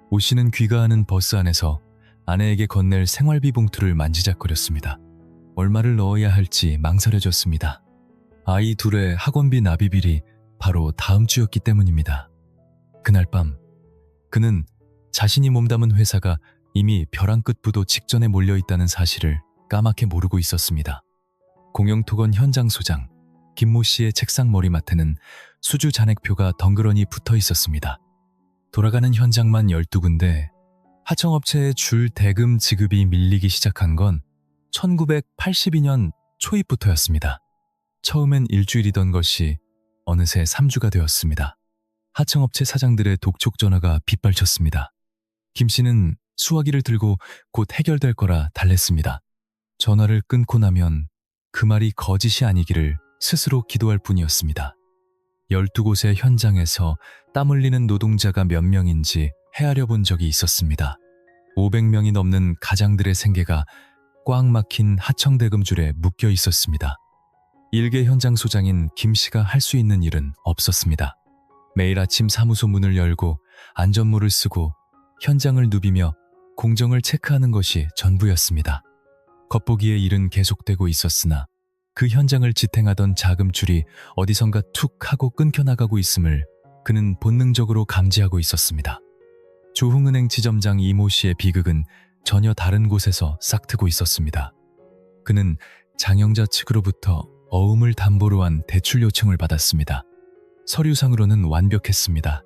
오 씨는 귀가하는 버스 안에서 아내에게 건넬 생활비 봉투를 만지작거렸습니다. 얼마를 넣어야 할지 망설여졌습니다. 아이 둘의 학원비 납입일이 바로 다음 주였기 때문입니다. 그날 밤 그는 자신이 몸담은 회사가 이미 벼랑 끝 부도 직전에 몰려있다는 사실을 까맣게 모르고 있었습니다. 공영토건 현장 소장 김모 씨의 책상 머리맡에는 수주 잔액표가 덩그러니 붙어 있었습니다. 돌아가는 현장만 12군데, 하청업체의 줄 대금 지급이 밀리기 시작한 건 1982년 초입부터였습니다. 처음엔 일주일이던 것이 어느새 3주가 되었습니다. 하청업체 사장들의 독촉 전화가 빗발쳤습니다. 김 씨는 수화기를 들고 곧 해결될 거라 달랬습니다. 전화를 끊고 나면 그 말이 거짓이 아니기를 스스로 기도할 뿐이었습니다. 12곳의 현장에서 땀 흘리는 노동자가 몇 명인지 헤아려 본 적이 있었습니다. 500명이 넘는 가장들의 생계가 꽉 막힌 하청대금줄에 묶여 있었습니다. 일개 현장 소장인 김 씨가 할 수 있는 일은 없었습니다. 매일 아침 사무소 문을 열고 안전모를 쓰고 현장을 누비며 공정을 체크하는 것이 전부였습니다. 겉보기에 일은 계속되고 있었으나 그 현장을 지탱하던 자금줄이 어디선가 툭 하고 끊겨나가고 있음을 그는 본능적으로 감지하고 있었습니다. 조흥은행 지점장 이모 씨의 비극은 전혀 다른 곳에서 싹트고 있었습니다. 그는 장영자 측으로부터 어음을 담보로 한 대출 요청을 받았습니다. 서류상으로는 완벽했습니다.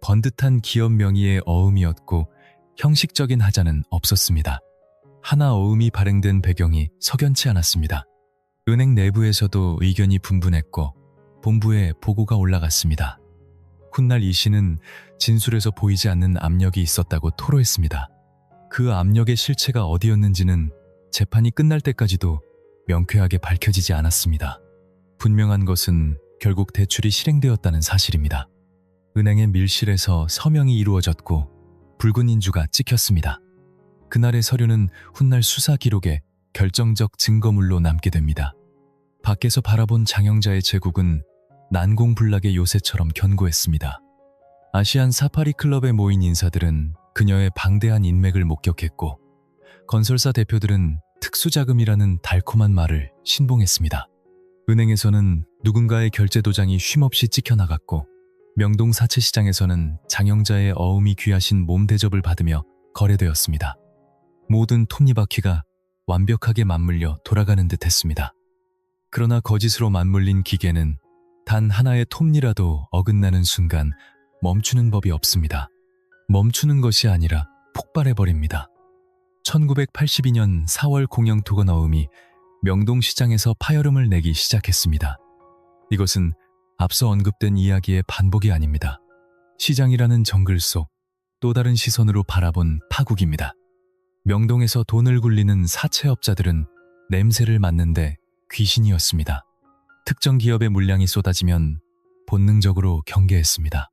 번듯한 기업 명의의 어음이었고 형식적인 하자는 없었습니다. 하나 어음이 발행된 배경이 석연치 않았습니다. 은행 내부에서도 의견이 분분했고 본부에 보고가 올라갔습니다. 훗날 이 씨는 진술에서 보이지 않는 압력이 있었다고 토로했습니다. 그 압력의 실체가 어디였는지는 재판이 끝날 때까지도 명쾌하게 밝혀지지 않았습니다. 분명한 것은 결국 대출이 실행되었다는 사실입니다. 은행의 밀실에서 서명이 이루어졌고 붉은 인주가 찍혔습니다. 그날의 서류는 훗날 수사 기록에 결정적 증거물로 남게 됩니다. 밖에서 바라본 장영자의 제국은 난공불락의 요새처럼 견고했습니다. 아시안 사파리 클럽에 모인 인사들은 그녀의 방대한 인맥을 목격했고 건설사 대표들은 특수자금이라는 달콤한 말을 신봉했습니다. 은행에서는 누군가의 결제 도장이 쉼없이 찍혀나갔고 명동 사채시장에서는 장영자의 어음이 귀하신 몸 대접을 받으며 거래되었습니다. 모든 톱니바퀴가 완벽하게 맞물려 돌아가는 듯 했습니다. 그러나 거짓으로 맞물린 기계는 단 하나의 톱니라도 어긋나는 순간 멈추는 법이 없습니다. 멈추는 것이 아니라 폭발해버립니다. 1982년 4월 공영토건 어음이 명동시장에서 파열음을 내기 시작했습니다. 이것은 앞서 언급된 이야기의 반복이 아닙니다. 시장이라는 정글 속 또 다른 시선으로 바라본 파국입니다. 명동에서 돈을 굴리는 사채업자들은 냄새를 맡는데 귀신이었습니다. 특정 기업의 물량이 쏟아지면 본능적으로 경계했습니다.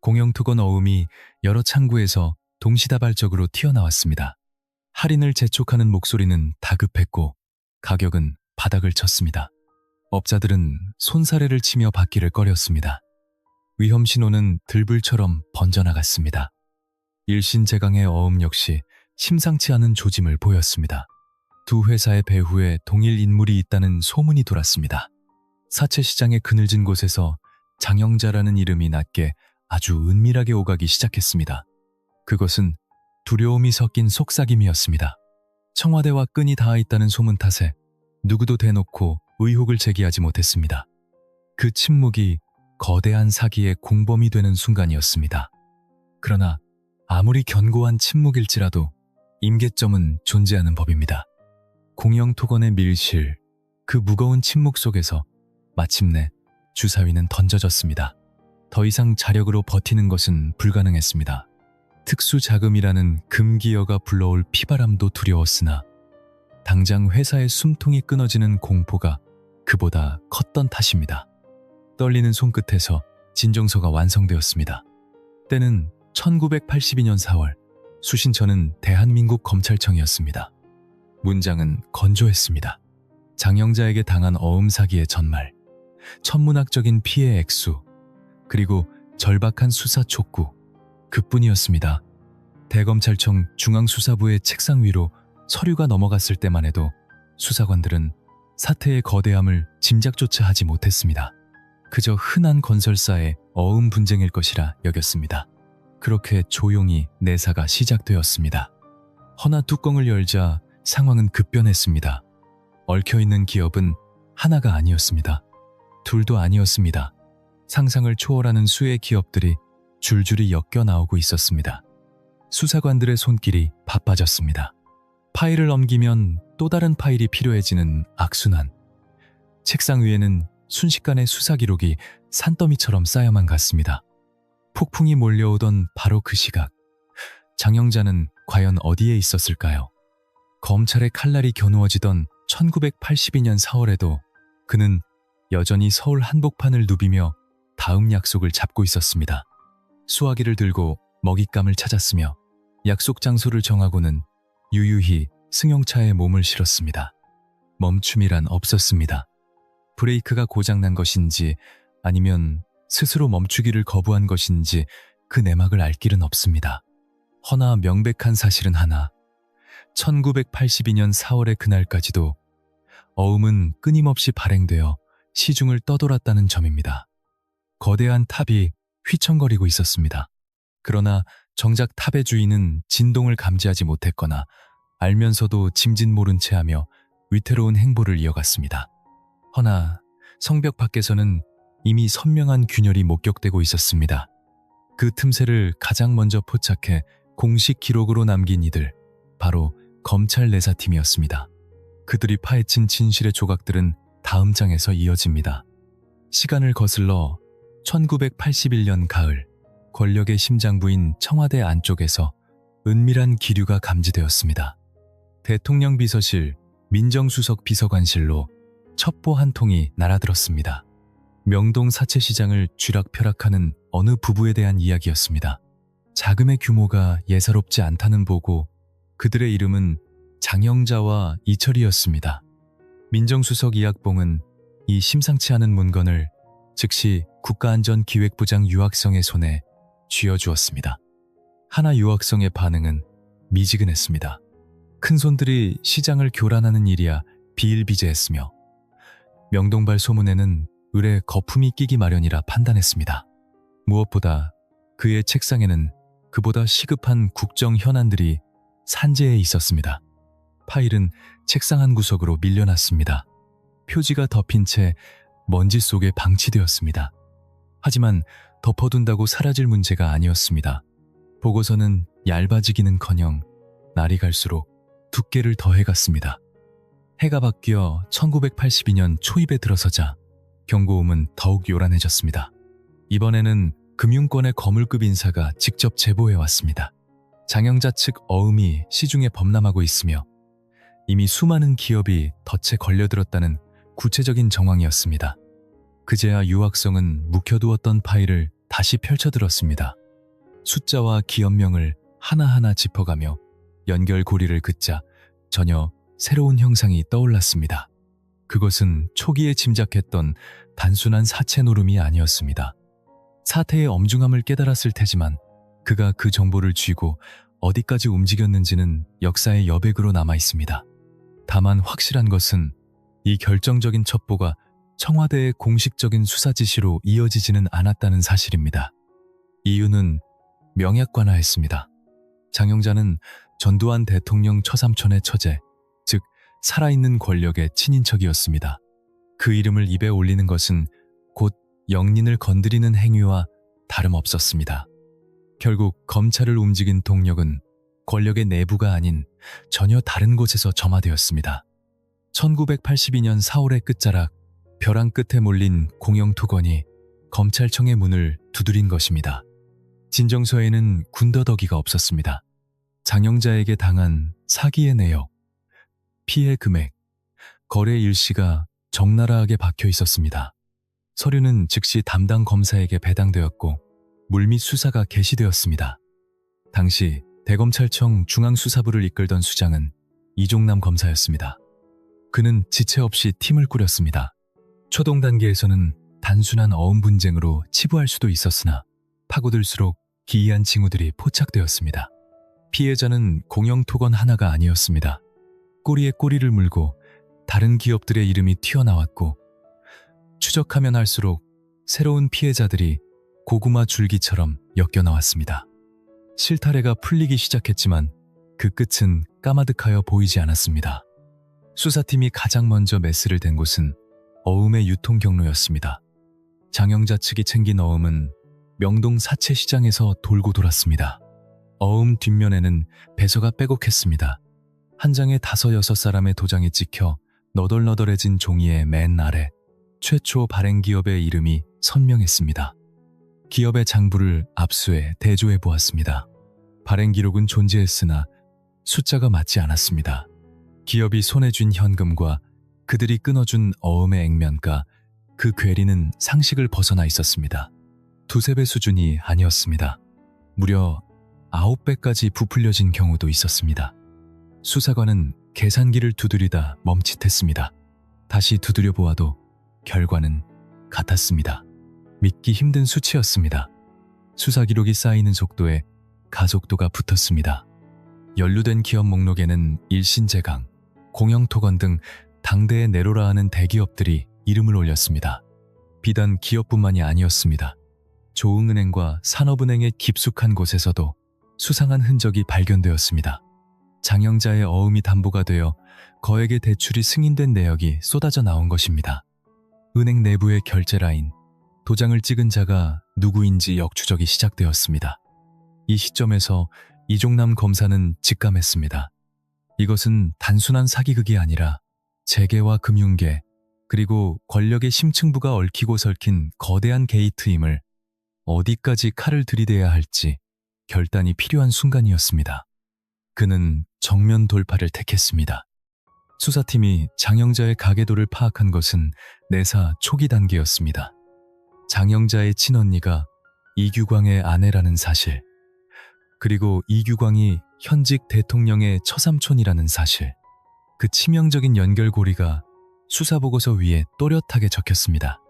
공영토건 어음이 여러 창구에서 동시다발적으로 튀어나왔습니다. 할인을 재촉하는 목소리는 다급했고 가격은 바닥을 쳤습니다. 업자들은 손사래를 치며 받기를 꺼렸습니다. 위험 신호는 들불처럼 번져나갔습니다. 일신제강의 어음 역시 심상치 않은 조짐을 보였습니다. 두 회사의 배후에 동일 인물이 있다는 소문이 돌았습니다. 사채시장의 그늘진 곳에서 장영자라는 이름이 낮게 아주 은밀하게 오가기 시작했습니다. 그것은 두려움이 섞인 속삭임이었습니다. 청와대와 끈이 닿아 있다는 소문 탓에 누구도 대놓고 의혹을 제기하지 못했습니다. 그 침묵이 거대한 사기의 공범이 되는 순간이었습니다. 그러나 아무리 견고한 침묵일지라도 임계점은 존재하는 법입니다. 공영토건의 밀실, 그 무거운 침묵 속에서 마침내 주사위는 던져졌습니다. 더 이상 자력으로 버티는 것은 불가능했습니다. 특수자금이라는 금기어가 불러올 피바람도 두려웠으나 당장 회사의 숨통이 끊어지는 공포가 그보다 컸던 탓입니다. 떨리는 손끝에서 진정서가 완성되었습니다. 때는 1982년 4월, 수신처는 대한민국 검찰청이었습니다. 문장은 건조했습니다. 장영자에게 당한 어음 사기의 전말, 천문학적인 피해 액수, 그리고 절박한 수사 촉구, 그뿐이었습니다. 대검찰청 중앙수사부의 책상 위로 서류가 넘어갔을 때만 해도 수사관들은 사태의 거대함을 짐작조차 하지 못했습니다. 그저 흔한 건설사의 어음 분쟁일 것이라 여겼습니다. 그렇게 조용히 내사가 시작되었습니다. 허나 뚜껑을 열자 상황은 급변했습니다. 얽혀있는 기업은 하나가 아니었습니다. 둘도 아니었습니다. 상상을 초월하는 수의 기업들이 줄줄이 엮여 나오고 있었습니다. 수사관들의 손길이 바빠졌습니다. 파일을 넘기면 또 다른 파일이 필요해지는 악순환. 책상 위에는 순식간에 수사 기록이 산더미처럼 쌓여만 갔습니다. 폭풍이 몰려오던 바로 그 시각, 장영자는 과연 어디에 있었을까요? 검찰의 칼날이 겨누어지던 1982년 4월에도 그는 여전히 서울 한복판을 누비며 다음 약속을 잡고 있었습니다. 수화기를 들고 먹잇감을 찾았으며 약속 장소를 정하고는 유유히 승용차에 몸을 실었습니다. 멈춤이란 없었습니다. 브레이크가 고장난 것인지 아니면 스스로 멈추기를 거부한 것인지 그 내막을 알 길은 없습니다. 허나 명백한 사실은 하나, 1982년 4월의 그날까지도 어음은 끊임없이 발행되어 시중을 떠돌았다는 점입니다. 거대한 탑이 휘청거리고 있었습니다. 그러나 정작 탑의 주인은 진동을 감지하지 못했거나 알면서도 짐짓 모른 채 하며 위태로운 행보를 이어갔습니다. 허나 성벽 밖에서는 이미 선명한 균열이 목격되고 있었습니다. 그 틈새를 가장 먼저 포착해 공식 기록으로 남긴 이들, 바로 검찰 내사팀이었습니다. 그들이 파헤친 진실의 조각들은 다음 장에서 이어집니다. 시간을 거슬러 1981년 가을, 권력의 심장부인 청와대 안쪽에서 은밀한 기류가 감지되었습니다. 대통령 비서실, 민정수석 비서관실로 첩보 한 통이 날아들었습니다. 명동 사채시장을 쥐락펴락하는 어느 부부에 대한 이야기였습니다. 자금의 규모가 예사롭지 않다는 보고 그들의 이름은 장영자와 이철이었습니다. 민정수석 이학봉은 이 심상치 않은 문건을 즉시 국가안전기획부장 유학성의 손에 쥐어주었습니다. 하나 유학성의 반응은 미지근했습니다. 큰손들이 시장을 교란하는 일이야 비일비재했으며 명동발 소문에는 을에 거품이 끼기 마련이라 판단했습니다. 무엇보다 그의 책상에는 그보다 시급한 국정 현안들이 산재해 있었습니다. 파일은 책상 한 구석으로 밀려났습니다. 표지가 덮인 채 먼지 속에 방치되었습니다. 하지만 덮어둔다고 사라질 문제가 아니었습니다. 보고서는 얇아지기는커녕 날이 갈수록 두께를 더해갔습니다. 해가 바뀌어 1982년 초입에 들어서자 경고음은 더욱 요란해졌습니다. 이번에는 금융권의 거물급 인사가 직접 제보해왔습니다. 장영자 측 어음이 시중에 범람하고 있으며 이미 수많은 기업이 덫에 걸려들었다는 구체적인 정황이었습니다. 그제야 유학성은 묵혀두었던 파일을 다시 펼쳐들었습니다. 숫자와 기업명을 하나하나 짚어가며 연결고리를 긋자 전혀 새로운 형상이 떠올랐습니다. 그것은 초기에 짐작했던 단순한 사채 노름이 아니었습니다. 사태의 엄중함을 깨달았을 테지만 그가 그 정보를 쥐고 어디까지 움직였는지는 역사의 여백으로 남아 있습니다. 다만 확실한 것은 이 결정적인 첩보가 청와대의 공식적인 수사 지시로 이어지지는 않았다는 사실입니다. 이유는 명약관하였습니다. 장영자는 전두환 대통령 처삼촌의 처제, 즉 살아있는 권력의 친인척이었습니다. 그 이름을 입에 올리는 것은 곧 영린을 건드리는 행위와 다름없었습니다. 결국 검찰을 움직인 동력은 권력의 내부가 아닌 전혀 다른 곳에서 점화되었습니다. 1982년 4월의 끝자락, 벼랑 끝에 몰린 공영토건이 검찰청의 문을 두드린 것입니다. 진정서에는 군더더기가 없었습니다. 장영자에게 당한 사기의 내역, 피해 금액, 거래 일시가 적나라하게 박혀 있었습니다. 서류는 즉시 담당 검사에게 배당되었고 물밑 수사가 개시되었습니다. 당시 대검찰청 중앙수사부를 이끌던 수장은 이종남 검사였습니다. 그는 지체 없이 팀을 꾸렸습니다. 초동 단계에서는 단순한 어음 분쟁으로 치부할 수도 있었으나 파고들수록 기이한 징후들이 포착되었습니다. 피해자는 공영토건 하나가 아니었습니다. 꼬리에 꼬리를 물고 다른 기업들의 이름이 튀어나왔고 추적하면 할수록 새로운 피해자들이 고구마 줄기처럼 엮여나왔습니다. 실타래가 풀리기 시작했지만 그 끝은 까마득하여 보이지 않았습니다. 수사팀이 가장 먼저 메스를 댄 곳은 어음의 유통 경로였습니다. 장영자 측이 챙긴 어음은 명동 사채시장에서 돌고 돌았습니다. 어음 뒷면에는 배서가 빼곡했습니다. 한 장에 5-6사람의 도장이 찍혀 너덜너덜해진 종이의 맨 아래 최초 발행 기업의 이름이 선명했습니다. 기업의 장부를 압수해 대조해 보았습니다. 발행 기록은 존재했으나 숫자가 맞지 않았습니다. 기업이 손에 쥔 현금과 그들이 끊어준 어음의 액면가, 그 괴리는 상식을 벗어나 있었습니다. 두세 배 수준이 아니었습니다. 무려 9배까지 부풀려진 경우도 있었습니다. 수사관은 계산기를 두드리다 멈칫했습니다. 다시 두드려 보아도 결과는 같았습니다. 믿기 힘든 수치였습니다. 수사 기록이 쌓이는 속도에 가속도가 붙었습니다. 연루된 기업 목록에는 일신제강, 공영토건 등 당대에 내로라 하는 대기업들이 이름을 올렸습니다. 비단 기업뿐만이 아니었습니다. 조흥은행과 산업은행의 깊숙한 곳에서도 수상한 흔적이 발견되었습니다. 장영자의 어음이 담보가 되어 거액의 대출이 승인된 내역이 쏟아져 나온 것입니다. 은행 내부의 결제 라인, 도장을 찍은 자가 누구인지 역추적이 시작되었습니다. 이 시점에서 이종남 검사는 직감했습니다. 이것은 단순한 사기극이 아니라 재계와 금융계, 그리고 권력의 심층부가 얽히고 설킨 거대한 게이트임을 어디까지 칼을 들이대야 할지 결단이 필요한 순간이었습니다. 그는 정면 돌파를 택했습니다. 수사팀이 장영자의 가계도를 파악한 것은 내사 초기 단계였습니다. 장영자의 친언니가 이규광의 아내라는 사실, 그리고 이규광이 현직 대통령의 처삼촌이라는 사실, 그 치명적인 연결고리가 수사보고서 위에 또렷하게 적혔습니다.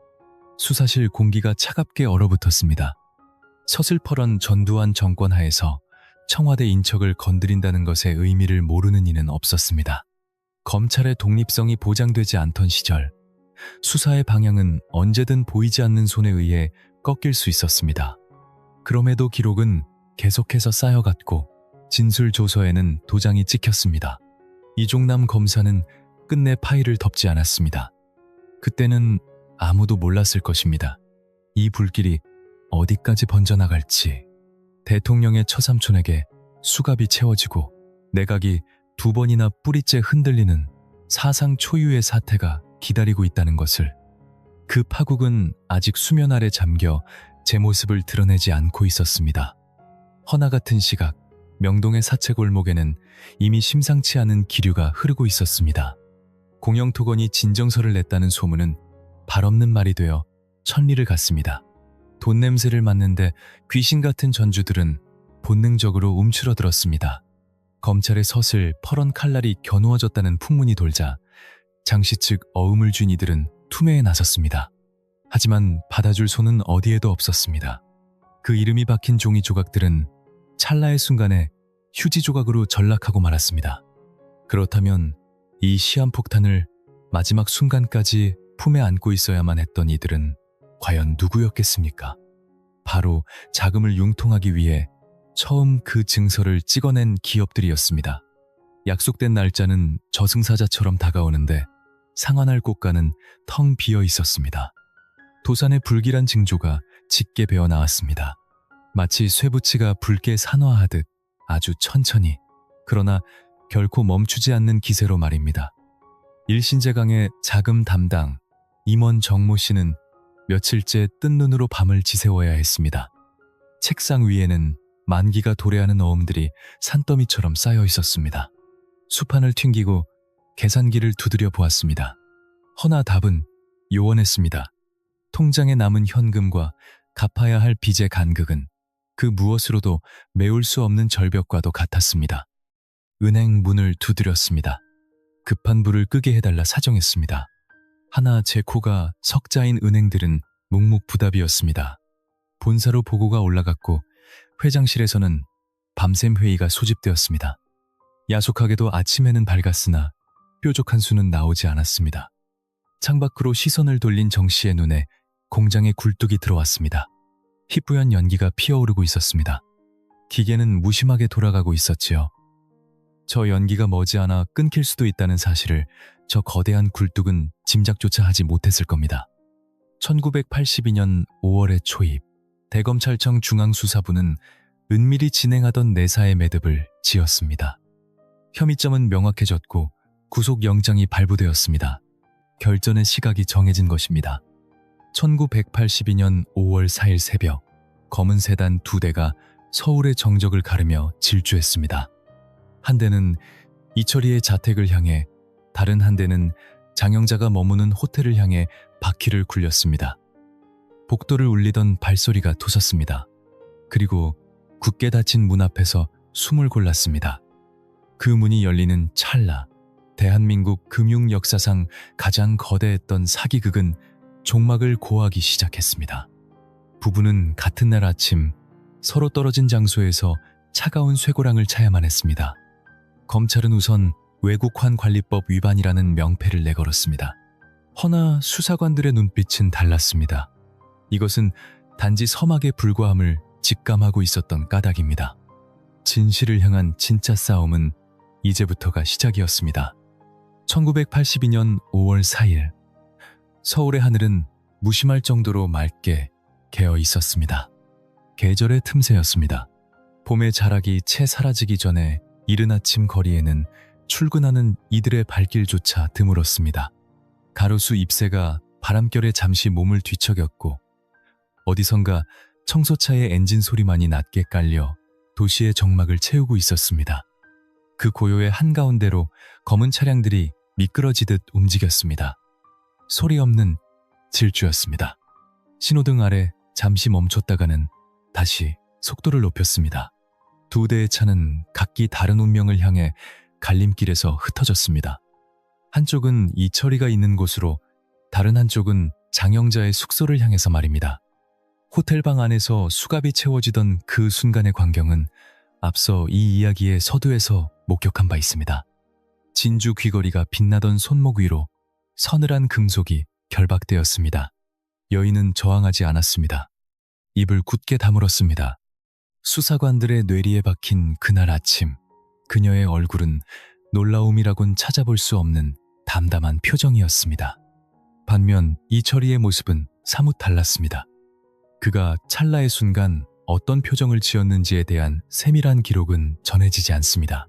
수사실 공기가 차갑게 얼어붙었습니다. 서슬퍼런 전두환 정권 하에서 청와대 인척을 건드린다는 것의 의미를 모르는 이는 없었습니다. 검찰의 독립성이 보장되지 않던 시절, 수사의 방향은 언제든 보이지 않는 손에 의해 꺾일 수 있었습니다. 그럼에도 기록은 계속해서 쌓여갔고 진술조서에는 도장이 찍혔습니다. 이종남 검사는 끝내 파일을 덮지 않았습니다. 그때는 아무도 몰랐을 것입니다. 이 불길이 어디까지 번져나갈지. 대통령의 처삼촌에게 수갑이 채워지고 내각이 2번이나 뿌리째 흔들리는 사상 초유의 사태가 기다리고 있다는 것을. 그 파국은 아직 수면 아래 잠겨 제 모습을 드러내지 않고 있었습니다. 허나 같은 시각, 명동의 사채 골목에는 이미 심상치 않은 기류가 흐르고 있었습니다. 공영토건이 진정서를 냈다는 소문은 발없는 말이 되어 천리를 갔습니다. 돈 냄새를 맡는데 귀신 같은 전주들은 본능적으로 움츠러들었습니다. 검찰의 서슬 퍼런 칼날이 겨누어졌다는 풍문이 돌자 장씨 측 어음을 쥔 이들은 투매에 나섰습니다. 하지만 받아줄 손은 어디에도 없었습니다. 그 이름이 박힌 종이 조각들은 찰나의 순간에 휴지 조각으로 전락하고 말았습니다. 그렇다면 이 시한폭탄을 마지막 순간까지 품에 안고 있어야만 했던 이들은 과연 누구였겠습니까? 바로 자금을 융통하기 위해 처음 그 증서를 찍어낸 기업들이었습니다. 약속된 날짜는 저승사자처럼 다가오는데 상환할 곳가는 텅 비어 있었습니다. 도산의 불길한 징조가 짙게 배어 나왔습니다. 마치 쇠붙이가 붉게 산화하듯 아주 천천히, 그러나 결코 멈추지 않는 기세로 말입니다. 일신제강의 자금 담당 임원 정모 씨는 며칠째 뜬 눈으로 밤을 지새워야 했습니다. 책상 위에는 만기가 도래하는 어음들이 산더미처럼 쌓여 있었습니다. 수판을 튕기고 계산기를 두드려 보았습니다. 허나 답은 요원했습니다. 통장에 남은 현금과 갚아야 할 빚의 간극은 그 무엇으로도 메울 수 없는 절벽과도 같았습니다. 은행 문을 두드렸습니다. 급한 불을 끄게 해달라 사정했습니다. 하나 제 코가 석자인 은행들은 묵묵부답이었습니다. 본사로 보고가 올라갔고 회장실에서는 밤샘 회의가 소집되었습니다. 야속하게도 아침에는 밝았으나 뾰족한 수는 나오지 않았습니다. 창밖으로 시선을 돌린 정씨의 눈에 공장의 굴뚝이 들어왔습니다. 희뿌연 연기가 피어오르고 있었습니다. 기계는 무심하게 돌아가고 있었지요. 저 연기가 머지않아 끊길 수도 있다는 사실을 저 거대한 굴뚝은 짐작조차 하지 못했을 겁니다. 1982년 5월의 초입, 대검찰청 중앙수사부는 은밀히 진행하던 내사의 매듭을 지었습니다. 혐의점은 명확해졌고 구속영장이 발부되었습니다. 결전의 시각이 정해진 것입니다. 1982년 5월 4일 새벽, 검은 세단 2대가 서울의 정적을 가르며 질주했습니다. 한 대는 이철희의 자택을 향해, 다른 한 대는 장영자가 머무는 호텔을 향해 바퀴를 굴렸습니다. 복도를 울리던 발소리가 토섰습니다. 그리고 굳게 닫힌 문 앞에서 숨을 골랐습니다. 그 문이 열리는 찰나 대한민국 금융 역사상 가장 거대했던 사기극은 종막을 고하기 시작했습니다. 부부는 같은 날 아침 서로 떨어진 장소에서 차가운 쇠고랑을 차야만 했습니다. 검찰은 우선 외국환 관리법 위반이라는 명패를 내걸었습니다. 허나 수사관들의 눈빛은 달랐습니다. 이것은 단지 서막에 불과함을 직감하고 있었던 까닭입니다. 진실을 향한 진짜 싸움은 이제부터가 시작이었습니다. 1982년 5월 4일 서울의 하늘은 무심할 정도로 맑게 개어 있었습니다. 계절의 틈새였습니다. 봄의 자락이 채 사라지기 전에 이른 아침 거리에는 출근하는 이들의 발길조차 드물었습니다. 가로수 잎새가 바람결에 잠시 몸을 뒤척였고 어디선가 청소차의 엔진 소리만이 낮게 깔려 도시의 정막을 채우고 있었습니다. 그 고요의 한가운데로 검은 차량들이 미끄러지듯 움직였습니다. 소리 없는 질주였습니다. 신호등 아래 잠시 멈췄다가는 다시 속도를 높였습니다. 두 대의 차는 각기 다른 운명을 향해 갈림길에서 흩어졌습니다. 한쪽은 이철이가 있는 곳으로, 다른 한쪽은 장영자의 숙소를 향해서 말입니다. 호텔방 안에서 수갑이 채워지던 그 순간의 광경은 앞서 이 이야기의 서두에서 목격한 바 있습니다. 진주 귀걸이가 빛나던 손목 위로 서늘한 금속이 결박되었습니다. 여인은 저항하지 않았습니다. 입을 굳게 다물었습니다. 수사관들의 뇌리에 박힌 그날 아침, 그녀의 얼굴은 놀라움이라곤 찾아볼 수 없는 담담한 표정이었습니다. 반면 이철이의 모습은 사뭇 달랐습니다. 그가 찰나의 순간 어떤 표정을 지었는지에 대한 세밀한 기록은 전해지지 않습니다.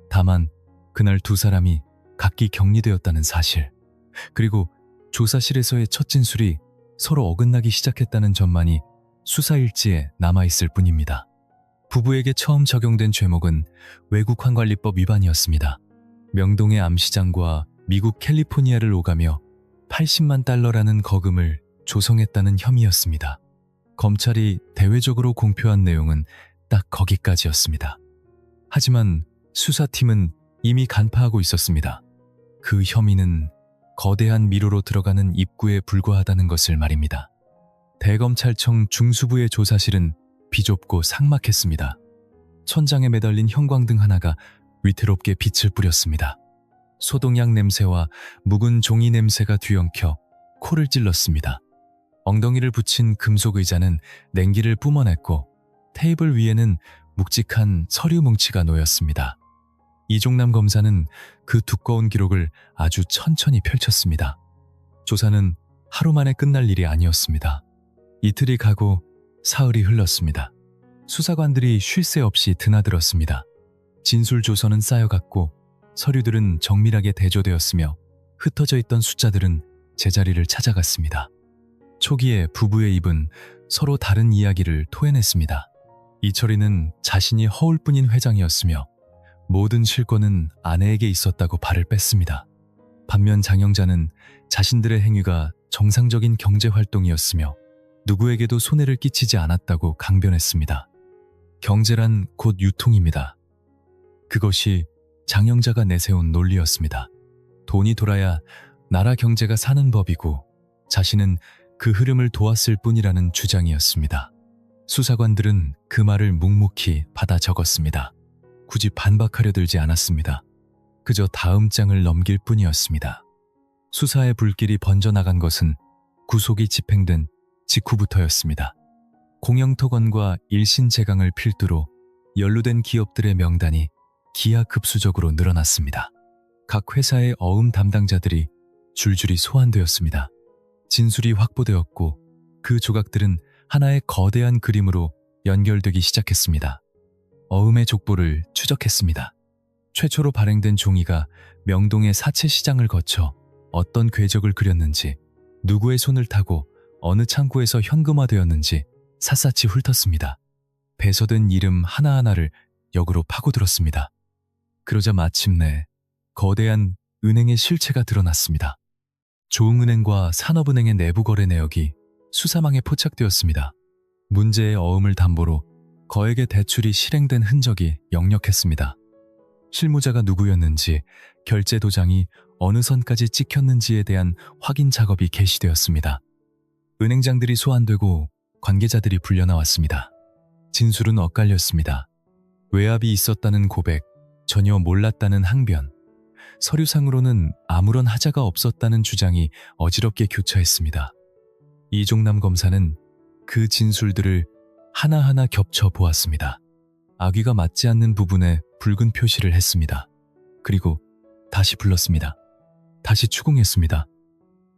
다만 그날 두 사람이 각기 격리되었다는 사실, 그리고 조사실에서의 첫 진술이 서로 어긋나기 시작했다는 점만이 수사일지에 남아있을 뿐입니다. 부부에게 처음 적용된 죄목은 외국환관리법 위반이었습니다. 명동의 암시장과 미국 캘리포니아를 오가며 80만 달러라는 거금을 조성했다는 혐의였습니다. 검찰이 대외적으로 공표한 내용은 딱 거기까지였습니다. 하지만 수사팀은 이미 간파하고 있었습니다. 그 혐의는 거대한 미로로 들어가는 입구에 불과하다는 것을 말입니다. 대검찰청 중수부의 조사실은 비좁고 삭막했습니다. 천장에 매달린 형광등 하나가 위태롭게 빛을 뿌렸습니다. 소독약 냄새와 묵은 종이 냄새가 뒤엉켜 코를 찔렀습니다. 엉덩이를 붙인 금속 의자는 냉기를 뿜어냈고 테이블 위에는 묵직한 서류 뭉치가 놓였습니다. 이종남 검사는 그 두꺼운 기록을 아주 천천히 펼쳤습니다. 조사는 하루 만에 끝날 일이 아니었습니다. 이틀이 가고 사흘이 흘렀습니다. 수사관들이 쉴 새 없이 드나들었습니다. 진술조서는 쌓여갔고 서류들은 정밀하게 대조되었으며 흩어져 있던 숫자들은 제자리를 찾아갔습니다. 초기에 부부의 입은 서로 다른 이야기를 토해냈습니다. 이철이는 자신이 허울뿐인 회장이었으며 모든 실권은 아내에게 있었다고 발을 뺐습니다. 반면 장영자는 자신들의 행위가 정상적인 경제활동이었으며 누구에게도 손해를 끼치지 않았다고 강변했습니다. 경제란 곧 유통입니다. 그것이 장영자가 내세운 논리였습니다. 돈이 돌아야 나라 경제가 사는 법이고 자신은 그 흐름을 도왔을 뿐이라는 주장이었습니다. 수사관들은 그 말을 묵묵히 받아 적었습니다. 굳이 반박하려 들지 않았습니다. 그저 다음 장을 넘길 뿐이었습니다. 수사의 불길이 번져나간 것은 구속이 집행된 직후부터였습니다. 공영토건과 일신제강을 필두로 연루된 기업들의 명단이 기하급수적으로 늘어났습니다. 각 회사의 어음 담당자들이 줄줄이 소환되었습니다. 진술이 확보되었고 그 조각들은 하나의 거대한 그림으로 연결되기 시작했습니다. 어음의 족보를 추적했습니다. 최초로 발행된 종이가 명동의 사채시장을 거쳐 어떤 궤적을 그렸는지, 누구의 손을 타고 어느 창고에서 현금화되었는지 샅샅이 훑었습니다. 배서된 이름 하나하나를 역으로 파고들었습니다. 그러자 마침내 거대한 은행의 실체가 드러났습니다. 조흥은행과 산업은행의 내부 거래 내역이 수사망에 포착되었습니다. 문제의 어음을 담보로 거액의 대출이 실행된 흔적이 역력했습니다. 실무자가 누구였는지, 결제 도장이 어느 선까지 찍혔는지에 대한 확인 작업이 개시되었습니다. 은행장들이 소환되고 관계자들이 불려나왔습니다. 진술은 엇갈렸습니다. 외압이 있었다는 고백, 전혀 몰랐다는 항변, 서류상으로는 아무런 하자가 없었다는 주장이 어지럽게 교차했습니다. 이종남 검사는 그 진술들을 하나하나 겹쳐 보았습니다. 악의가 맞지 않는 부분에 붉은 표시를 했습니다. 그리고 다시 불렀습니다. 다시 추궁했습니다.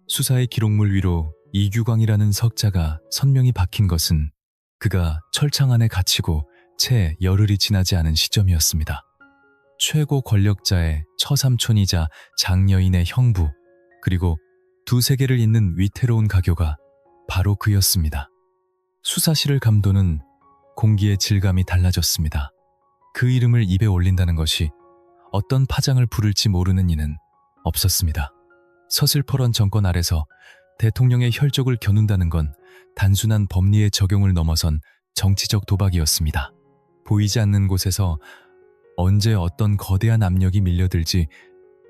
수사의 기록물 위로 이규광이라는 석자가 선명히 박힌 것은 그가 철창 안에 갇히고 채 열흘이 지나지 않은 시점이었습니다. 최고 권력자의 처삼촌이자 장여인의 형부, 그리고 두 세계를 잇는 위태로운 가교가 바로 그였습니다. 수사실을 감도는 공기의 질감이 달라졌습니다. 그 이름을 입에 올린다는 것이 어떤 파장을 부를지 모르는 이는 없었습니다. 서슬퍼런 정권 아래서 대통령의 혈족을 겨눈다는 건 단순한 법리의 적용을 넘어선 정치적 도박이었습니다. 보이지 않는 곳에서 언제 어떤 거대한 압력이 밀려들지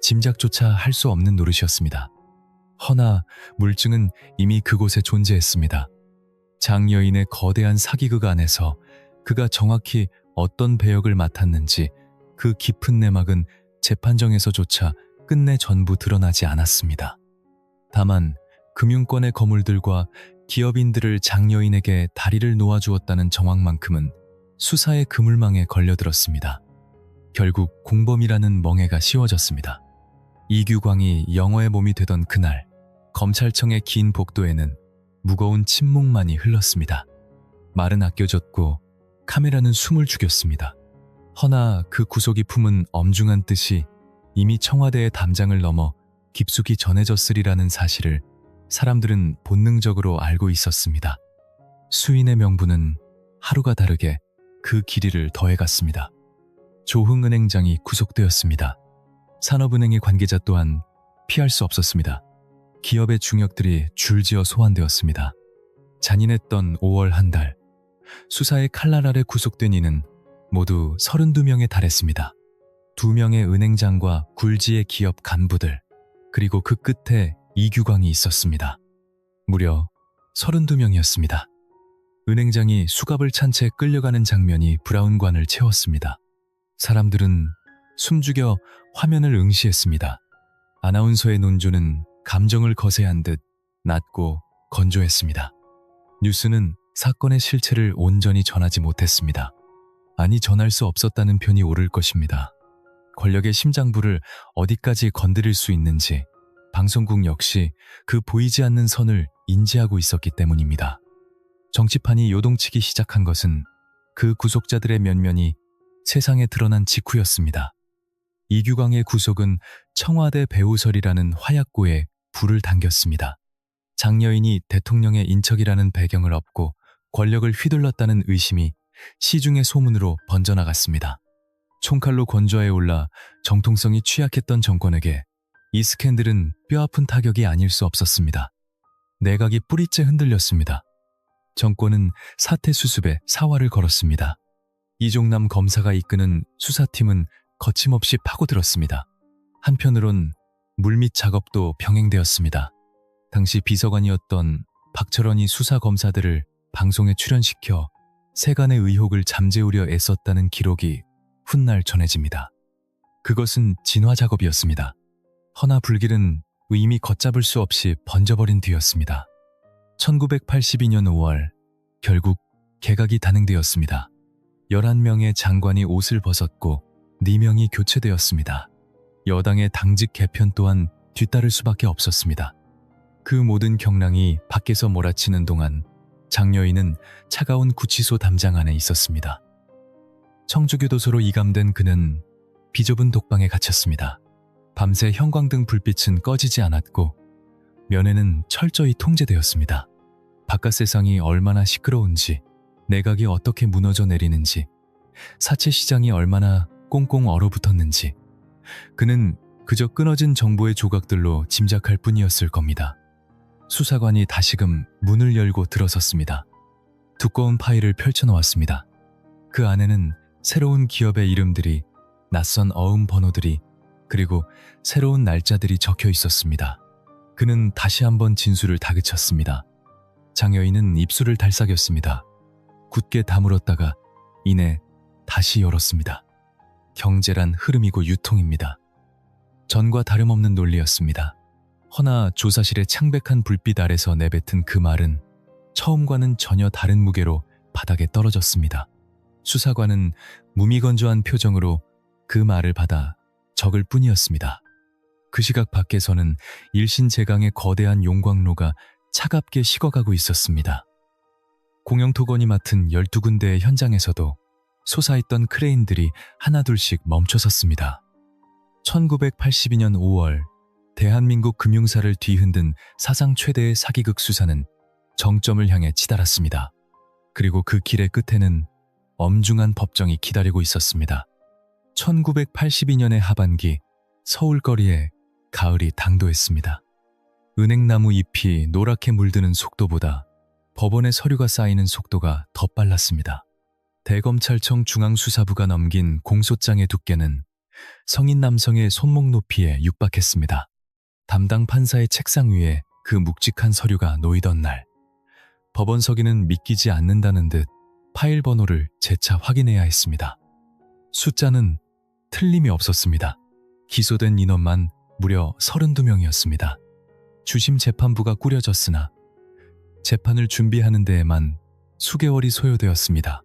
짐작조차 할 수 없는 노릇이었습니다. 허나 물증은 이미 그곳에 존재했습니다. 장여인의 거대한 사기극 안에서 그가 정확히 어떤 배역을 맡았는지 그 깊은 내막은 재판정에서조차 끝내 전부 드러나지 않았습니다. 다만 금융권의 거물들과 기업인들을 장여인에게 다리를 놓아주었다는 정황만큼은 수사의 그물망에 걸려들었습니다. 결국 공범이라는 멍해가 씌워졌습니다. 이규광이 영어의 몸이 되던 그날, 검찰청의 긴 복도에는 무거운 침묵만이 흘렀습니다. 말은 아껴졌고 카메라는 숨을 죽였습니다. 허나 그 구속이 품은 엄중한 뜻이 이미 청와대의 담장을 넘어 깊숙이 전해졌으리라는 사실을 사람들은 본능적으로 알고 있었습니다. 수인의 명분은 하루가 다르게 그 길이를 더해갔습니다. 조흥은행장이 구속되었습니다. 산업은행의 관계자 또한 피할 수 없었습니다. 기업의 중역들이 줄지어 소환되었습니다. 잔인했던 5월 한 달, 수사의 칼날 아래 구속된 이는 모두 32명에 달했습니다. 2명의 은행장과 굴지의 기업 간부들, 그리고 그 끝에 이규광이 있었습니다. 무려 32명이었습니다. 은행장이 수갑을 찬 채 끌려가는 장면이 브라운관을 채웠습니다. 사람들은 숨죽여 화면을 응시했습니다. 아나운서의 논조는 감정을 거세한 듯 낮고 건조했습니다. 뉴스는 사건의 실체를 온전히 전하지 못했습니다. 아니, 전할 수 없었다는 편이 옳을 것입니다. 권력의 심장부를 어디까지 건드릴 수 있는지 방송국 역시 그 보이지 않는 선을 인지하고 있었기 때문입니다. 정치판이 요동치기 시작한 것은 그 구속자들의 면면이 세상에 드러난 직후였습니다. 이규광의 구속은 청와대 배우설이라는 화약고에 불을 당겼습니다. 장여인이 대통령의 인척이라는 배경을 업고 권력을 휘둘렀다는 의심이 시중의 소문으로 번져나갔습니다. 총칼로 건조하에 올라 정통성이 취약했던 정권에게 이 스캔들은 뼈아픈 타격이 아닐 수 없었습니다. 내각이 뿌리째 흔들렸습니다. 정권은 사태 수습에 사활을 걸었습니다. 이종남 검사가 이끄는 수사팀은 거침없이 파고들었습니다. 한편으론 물밑 작업도 병행되었습니다. 당시 비서관이었던 박철원이 수사검사들을 방송에 출연시켜 세간의 의혹을 잠재우려 애썼다는 기록이 훗날 전해집니다. 그것은 진화 작업이었습니다. 허나 불길은 의미 걷잡을 수 없이 번져버린 뒤였습니다. 1982년 5월 결국 개각이 단행되었습니다. 11명의 장관이 옷을 벗었고 4명이 교체되었습니다. 여당의 당직 개편 또한 뒤따를 수밖에 없었습니다. 그 모든 경랑이 밖에서 몰아치는 동안 장여인은 차가운 구치소 담장 안에 있었습니다. 청주교도소로 이감된 그는 비좁은 독방에 갇혔습니다. 밤새 형광등 불빛은 꺼지지 않았고 면회는 철저히 통제되었습니다. 바깥 세상이 얼마나 시끄러운지, 내각이 어떻게 무너져 내리는지, 사채 시장이 얼마나 꽁꽁 얼어붙었는지 그는 그저 끊어진 정보의 조각들로 짐작할 뿐이었을 겁니다. 수사관이 다시금 문을 열고 들어섰습니다. 두꺼운 파일을 펼쳐놓았습니다. 그 안에는 새로운 기업의 이름들이, 낯선 어음 번호들이, 그리고 새로운 날짜들이 적혀 있었습니다. 그는 다시 한번 진술을 다그쳤습니다. 장 여인은 입술을 달싹였습니다. 굳게 다물었다가 이내 다시 열었습니다. 경제란 흐름이고 유통입니다. 전과 다름없는 논리였습니다. 허나 조사실의 창백한 불빛 아래서 내뱉은 그 말은 처음과는 전혀 다른 무게로 바닥에 떨어졌습니다. 수사관은 무미건조한 표정으로 그 말을 받아 적을 뿐이었습니다. 그 시각 밖에서는 일신제강의 거대한 용광로가 차갑게 식어가고 있었습니다. 공영토건이 맡은 12군데의 현장에서도 솟아있던 크레인들이 하나둘씩 멈춰섰습니다. 1982년 5월 대한민국 금융사를 뒤흔든 사상 최대의 사기극 수사는 정점을 향해 치달았습니다. 그리고 그 길의 끝에는 엄중한 법정이 기다리고 있었습니다. 1982년의 하반기 서울거리에 가을이 당도했습니다. 은행나무 잎이 노랗게 물드는 속도보다 법원의 서류가 쌓이는 속도가 더 빨랐습니다. 대검찰청 중앙수사부가 넘긴 공소장의 두께는 성인 남성의 손목 높이에 육박했습니다. 담당 판사의 책상 위에 그 묵직한 서류가 놓이던 날, 법원 서기는 믿기지 않는다는 듯 파일 번호를 재차 확인해야 했습니다. 숫자는 틀림이 없었습니다. 기소된 인원만 무려 32명이었습니다. 주심 재판부가 꾸려졌으나 재판을 준비하는 데에만 수개월이 소요되었습니다.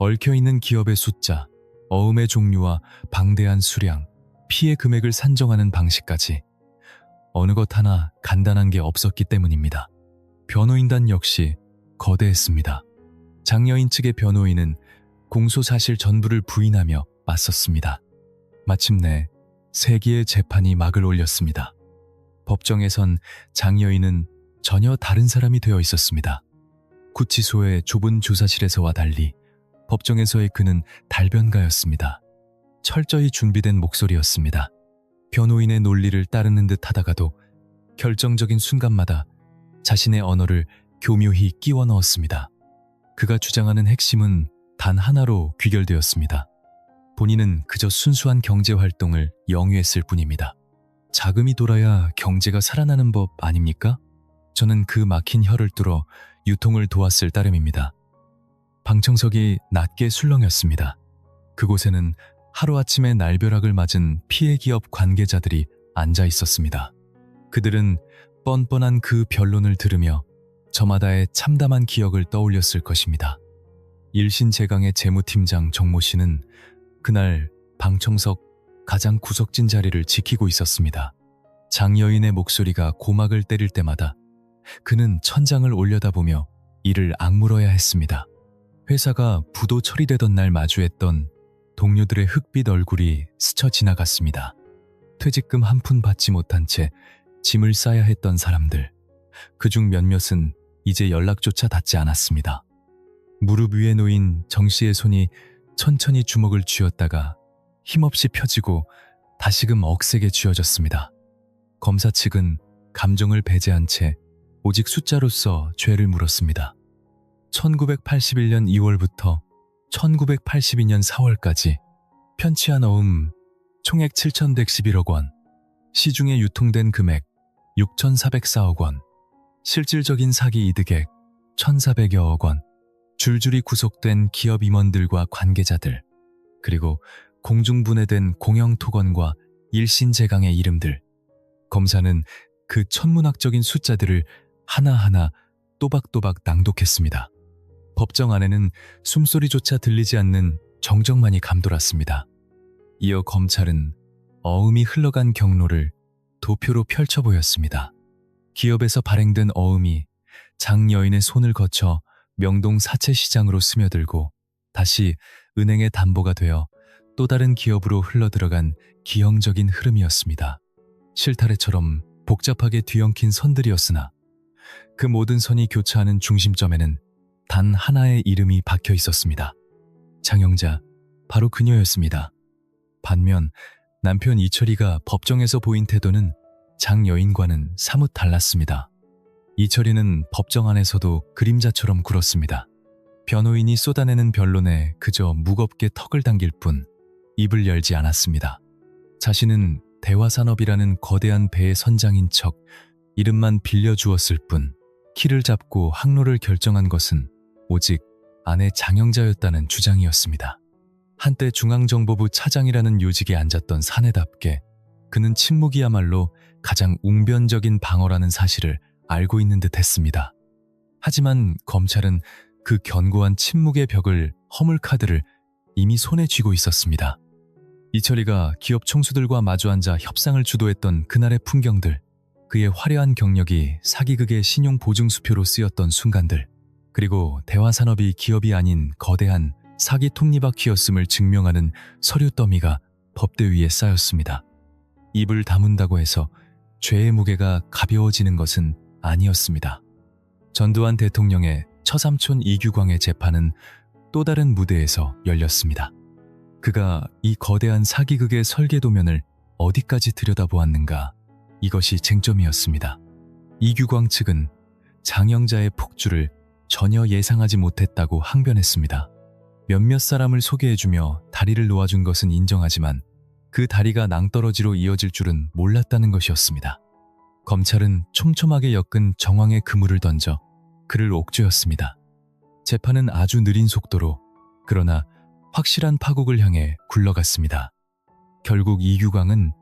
얽혀있는 기업의 숫자, 어음의 종류와 방대한 수량, 피해 금액을 산정하는 방식까지 어느 것 하나 간단한 게 없었기 때문입니다. 변호인단 역시 거대했습니다. 장 여인 측의 변호인은 공소사실 전부를 부인하며 맞섰습니다. 마침내 세기의 재판이 막을 올렸습니다. 법정에선 장 여인은 전혀 다른 사람이 되어 있었습니다. 구치소의 좁은 조사실에서와 달리 법정에서의 그는 달변가였습니다. 철저히 준비된 목소리였습니다. 변호인의 논리를 따르는 듯 하다가도 결정적인 순간마다 자신의 언어를 교묘히 끼워 넣었습니다. 그가 주장하는 핵심은 단 하나로 귀결되었습니다. 본인은 그저 순수한 경제활동을 영위했을 뿐입니다. 자금이 돌아야 경제가 살아나는 법 아닙니까? 저는 그 막힌 혀를 뚫어 유통을 도왔을 따름입니다. 방청석이 낮게 술렁였습니다. 그곳에는 하루아침에 날벼락을 맞은 피해 기업 관계자들이 앉아 있었습니다. 그들은 뻔뻔한 그 변론을 들으며 저마다의 참담한 기억을 떠올렸을 것입니다. 일신제강의 재무팀장 정모 씨는 그날 방청석 가장 구석진 자리를 지키고 있었습니다. 장 여인의 목소리가 고막을 때릴 때마다 그는 천장을 올려다보며 이를 악물어야 했습니다. 회사가 부도 처리되던 날 마주했던 동료들의 흑빛 얼굴이 스쳐 지나갔습니다. 퇴직금 한 푼 받지 못한 채 짐을 싸야 했던 사람들, 그중 몇몇은 이제 연락조차 닿지 않았습니다. 무릎 위에 놓인 정 씨의 손이 천천히 주먹을 쥐었다가 힘없이 펴지고 다시금 억세게 쥐어졌습니다. 검사 측은 감정을 배제한 채 오직 숫자로서 죄를 물었습니다. 1981년 2월부터 1982년 4월까지 편취한 어음 총액 7,111억 원, 시중에 유통된 금액 6,404억 원, 실질적인 사기 이득액 1,400여억 원, 줄줄이 구속된 기업 임원들과 관계자들, 그리고 공중분해된 공영토건과 일신제강의 이름들. 검사는 그 천문학적인 숫자들을 하나하나 또박또박 낭독했습니다. 법정 안에는 숨소리조차 들리지 않는 정적만이 감돌았습니다. 이어 검찰은 어음이 흘러간 경로를 도표로 펼쳐 보였습니다. 기업에서 발행된 어음이 장 여인의 손을 거쳐 명동 사채시장으로 스며들고 다시 은행의 담보가 되어 또 다른 기업으로 흘러들어간 기형적인 흐름이었습니다. 실타래처럼 복잡하게 뒤엉킨 선들이었으나 그 모든 선이 교차하는 중심점에는 단 하나의 이름이 박혀 있었습니다. 장영자, 바로 그녀였습니다. 반면 남편 이철이가 법정에서 보인 태도는 장 여인과는 사뭇 달랐습니다. 이철이는 법정 안에서도 그림자처럼 굴었습니다. 변호인이 쏟아내는 변론에 그저 무겁게 턱을 당길 뿐 입을 열지 않았습니다. 자신은 대화산업이라는 거대한 배의 선장인 척 이름만 빌려주었을 뿐 키를 잡고 항로를 결정한 것은 오직 아내 장영자였다는 주장이었습니다. 한때 중앙정보부 차장이라는 요직에 앉았던 사내답게 그는 침묵이야말로 가장 웅변적인 방어라는 사실을 알고 있는 듯 했습니다. 하지만 검찰은 그 견고한 침묵의 벽을 허물 카드를 이미 손에 쥐고 있었습니다. 이철이가 기업 총수들과 마주 앉아 협상을 주도했던 그날의 풍경들, 그의 화려한 경력이 사기극의 신용 보증수표로 쓰였던 순간들, 그리고 대화산업이 기업이 아닌 거대한 사기 톱니바퀴였음을 증명하는 서류 더미가 법대 위에 쌓였습니다. 입을 다문다고 해서 죄의 무게가 가벼워지는 것은 아니었습니다. 전두환 대통령의 처삼촌 이규광의 재판은 또 다른 무대에서 열렸습니다. 그가 이 거대한 사기극의 설계도면을 어디까지 들여다보았는가, 이것이 쟁점이었습니다. 이규광 측은 장영자의 폭주를 전혀 예상하지 못했다고 항변했습니다. 몇몇 사람을 소개해주며 다리를 놓아준 것은 인정하지만 그 다리가 낭떠러지로 이어질 줄은 몰랐다는 것이었습니다. 검찰은 촘촘하게 엮은 정황의 그물을 던져 그를 옥죄었습니다. 재판은 아주 느린 속도로, 그러나 확실한 파국을 향해 굴러갔습니다. 결국 이규광은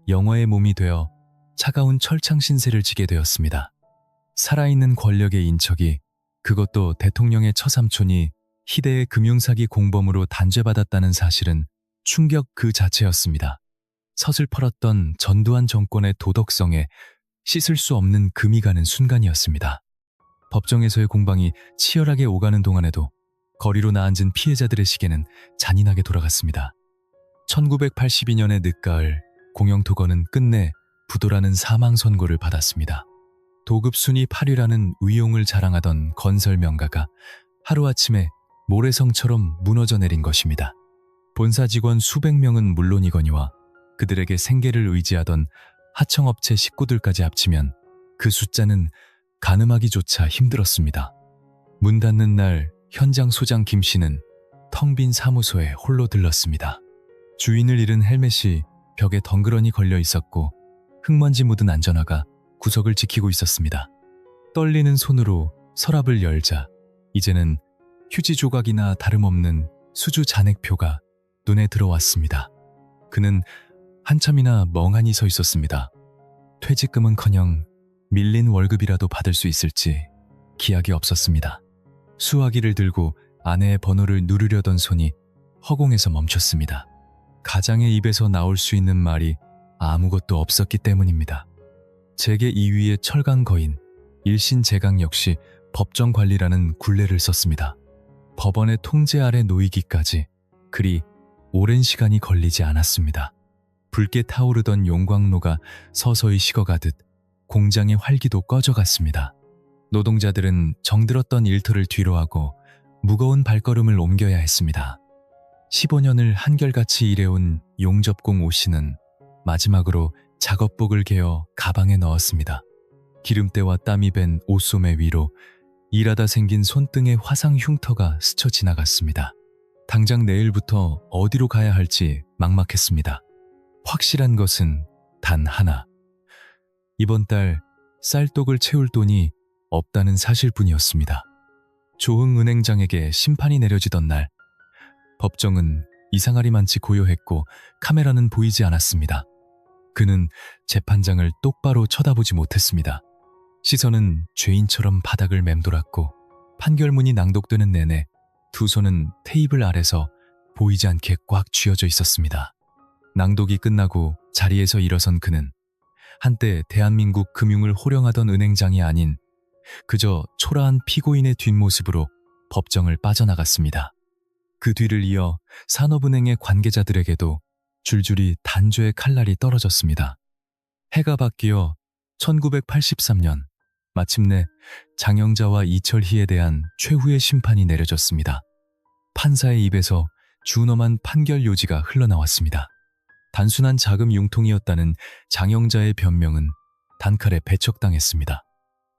영어의 몸이 되어 차가운 철창 신세를 지게 되었습니다. 살아있는 권력의 인척이, 그것도 대통령의 처삼촌이 희대의 금융사기 공범으로 단죄받았다는 사실은 충격 그 자체였습니다. 서슬퍼렀던 전두환 정권의 도덕성에 씻을 수 없는 금이 가는 순간이었습니다. 법정에서의 공방이 치열하게 오가는 동안에도 거리로 나앉은 피해자들의 시계는 잔인하게 돌아갔습니다. 1982년의 늦가을, 공영토건은 끝내 부도라는 사망 선고를 받았습니다. 도급 순위 8위라는 위용을 자랑하던 건설 명가가 하루아침에 모래성처럼 무너져 내린 것입니다. 본사 직원 수백 명은 물론이거니와 그들에게 생계를 의지하던 하청업체 식구들까지 합치면 그 숫자는 가늠하기조차 힘들었습니다. 문 닫는 날 현장 소장 김 씨는 텅 빈 사무소에 홀로 들렀습니다. 주인을 잃은 헬멧이 벽에 덩그러니 걸려 있었고 흙먼지 묻은 안전화가 구석을 지키고 있었습니다. 떨리는 손으로 서랍을 열자 이제는 휴지 조각이나 다름없는 수주 잔액표가 눈에 들어왔습니다. 그는 한참이나 멍하니 서 있었습니다. 퇴직금은커녕 밀린 월급이라도 받을 수 있을지 기약이 없었습니다. 수화기를 들고 아내의 번호를 누르려던 손이 허공에서 멈췄습니다. 가장의 입에서 나올 수 있는 말이 아무것도 없었기 때문입니다. 재계 2위의 철강 거인 일신제강 역시 법정 관리라는 굴레를 썼습니다. 법원의 통제 아래 놓이기까지 그리 오랜 시간이 걸리지 않았습니다. 붉게 타오르던 용광로가 서서히 식어가듯 공장의 활기도 꺼져갔습니다. 노동자들은 정들었던 일터를 뒤로하고 무거운 발걸음을 옮겨야 했습니다. 15년을 한결같이 일해온 용접공 오 씨는 마지막으로 작업복을 개어 가방에 넣었습니다. 기름때와 땀이 밴 옷소매 위로 일하다 생긴 손등의 화상 흉터가 스쳐 지나갔습니다. 당장 내일부터 어디로 가야 할지 막막했습니다. 확실한 것은 단 하나. 이번 달 쌀떡을 채울 돈이 없다는 사실뿐이었습니다. 조흥 은행장에게 심판이 내려지던 날, 법정은 이상하리만치 고요했고 카메라는 보이지 않았습니다. 그는 재판장을 똑바로 쳐다보지 못했습니다. 시선은 죄인처럼 바닥을 맴돌았고 판결문이 낭독되는 내내 두 손은 테이블 아래서 보이지 않게 꽉 쥐어져 있었습니다. 낭독이 끝나고 자리에서 일어선 그는 한때 대한민국 금융을 호령하던 은행장이 아닌 그저 초라한 피고인의 뒷모습으로 법정을 빠져나갔습니다. 그 뒤를 이어 산업은행의 관계자들에게도 줄줄이 단죄의 칼날이 떨어졌습니다. 해가 바뀌어 1983년 마침내 장영자와 이철희에 대한 최후의 심판이 내려졌습니다. 판사의 입에서 준엄한 판결 요지가 흘러나왔습니다. 단순한 자금 융통이었다는 장영자의 변명은 단칼에 배척당했습니다.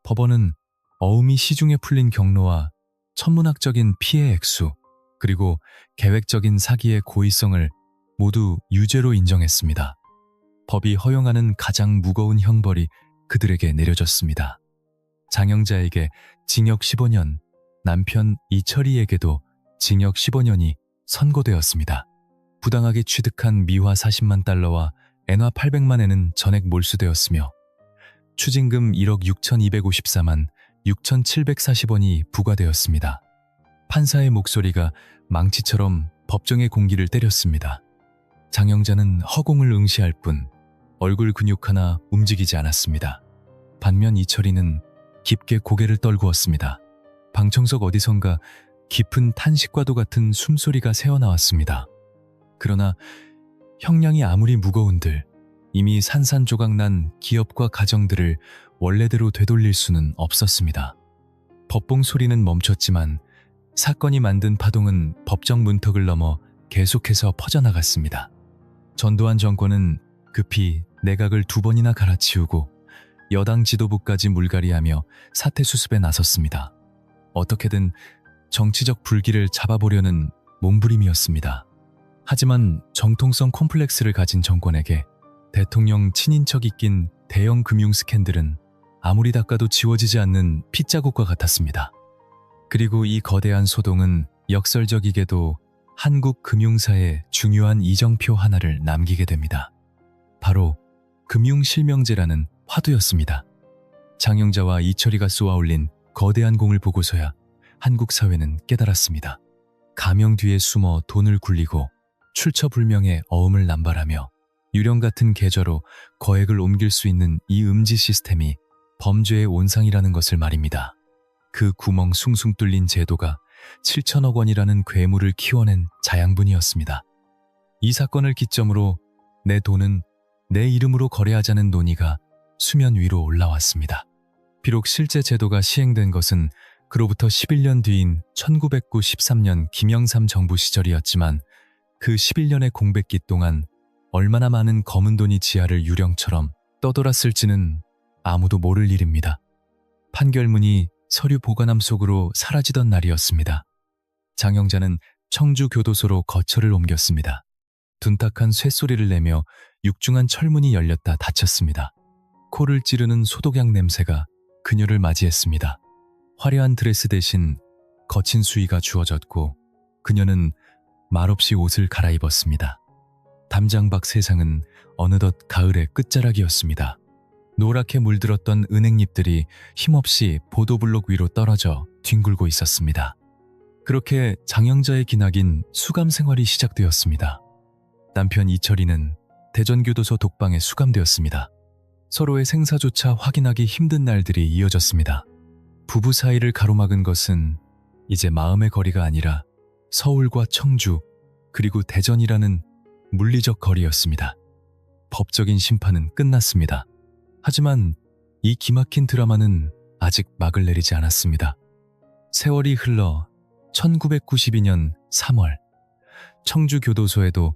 법원은 어음이 시중에 풀린 경로와 천문학적인 피해 액수, 그리고 계획적인 사기의 고의성을 모두 유죄로 인정했습니다. 법이 허용하는 가장 무거운 형벌이 그들에게 내려졌습니다. 장영자에게 징역 15년, 남편 이철희에게도 징역 15년이 선고되었습니다. 부당하게 취득한 미화 40만 달러와 엔화 800만 엔은 전액 몰수되었으며 추징금 1억 6,254만 6,740원이 부과되었습니다. 판사의 목소리가 망치처럼 법정의 공기를 때렸습니다. 장영자는 허공을 응시할 뿐 얼굴 근육 하나 움직이지 않았습니다. 반면 이철이는 깊게 고개를 떨구었습니다. 방청석 어디선가 깊은 탄식과도 같은 숨소리가 새어나왔습니다. 그러나 형량이 아무리 무거운들 이미 산산조각난 기업과 가정들을 원래대로 되돌릴 수는 없었습니다. 법봉 소리는 멈췄지만 사건이 만든 파동은 법정 문턱을 넘어 계속해서 퍼져나갔습니다. 전두환 정권은 급히 내각을 2번이나 갈아치우고 여당 지도부까지 물갈이하며 사태 수습에 나섰습니다. 어떻게든 정치적 불길을 잡아보려는 몸부림이었습니다. 하지만 정통성 콤플렉스를 가진 정권에게 대통령 친인척이 낀 대형 금융 스캔들은 아무리 닦아도 지워지지 않는 핏자국과 같았습니다. 그리고 이 거대한 소동은 역설적이게도 한국 금융사에 중요한 이정표 하나를 남기게 됩니다. 바로 금융실명제라는 화두였습니다. 장영자와 이철이가 쏘아올린 거대한 공을 보고서야 한국 사회는 깨달았습니다. 가명 뒤에 숨어 돈을 굴리고 출처불명의 어음을 남발하며 유령 같은 계좌로 거액을 옮길 수 있는 이 음지 시스템이 범죄의 온상이라는 것을 말입니다. 그 구멍 숭숭 뚫린 제도가 7천억 원이라는 괴물을 키워낸 자양분이었습니다. 이 사건을 기점으로 내 돈은 내 이름으로 거래하자는 논의가 수면 위로 올라왔습니다. 비록 실제 제도가 시행된 것은 그로부터 11년 뒤인 1993년 김영삼 정부 시절이었지만 그 11년의 공백기 동안 얼마나 많은 검은 돈이 지하를 유령처럼 떠돌았을지는 아무도 모를 일입니다. 판결문이 서류 보관함 속으로 사라지던 날이었습니다. 장영자는 청주교도소로 거처를 옮겼습니다. 둔탁한 쇳소리를 내며 육중한 철문이 열렸다 닫혔습니다. 코를 찌르는 소독약 냄새가 그녀를 맞이했습니다. 화려한 드레스 대신 거친 수의가 주어졌고 그녀는 말없이 옷을 갈아입었습니다. 담장 밖 세상은 어느덧 가을의 끝자락이었습니다. 노랗게 물들었던 은행잎들이 힘없이 보도블록 위로 떨어져 뒹굴고 있었습니다. 그렇게 장영자의 기나긴 수감 생활이 시작되었습니다. 남편 이철이는 대전교도소 독방에 수감되었습니다. 서로의 생사조차 확인하기 힘든 날들이 이어졌습니다. 부부 사이를 가로막은 것은 이제 마음의 거리가 아니라 서울과 청주 그리고 대전이라는 물리적 거리였습니다. 법적인 심판은 끝났습니다. 하지만 이 기막힌 드라마는 아직 막을 내리지 않았습니다. 세월이 흘러 1992년 3월 청주교도소에도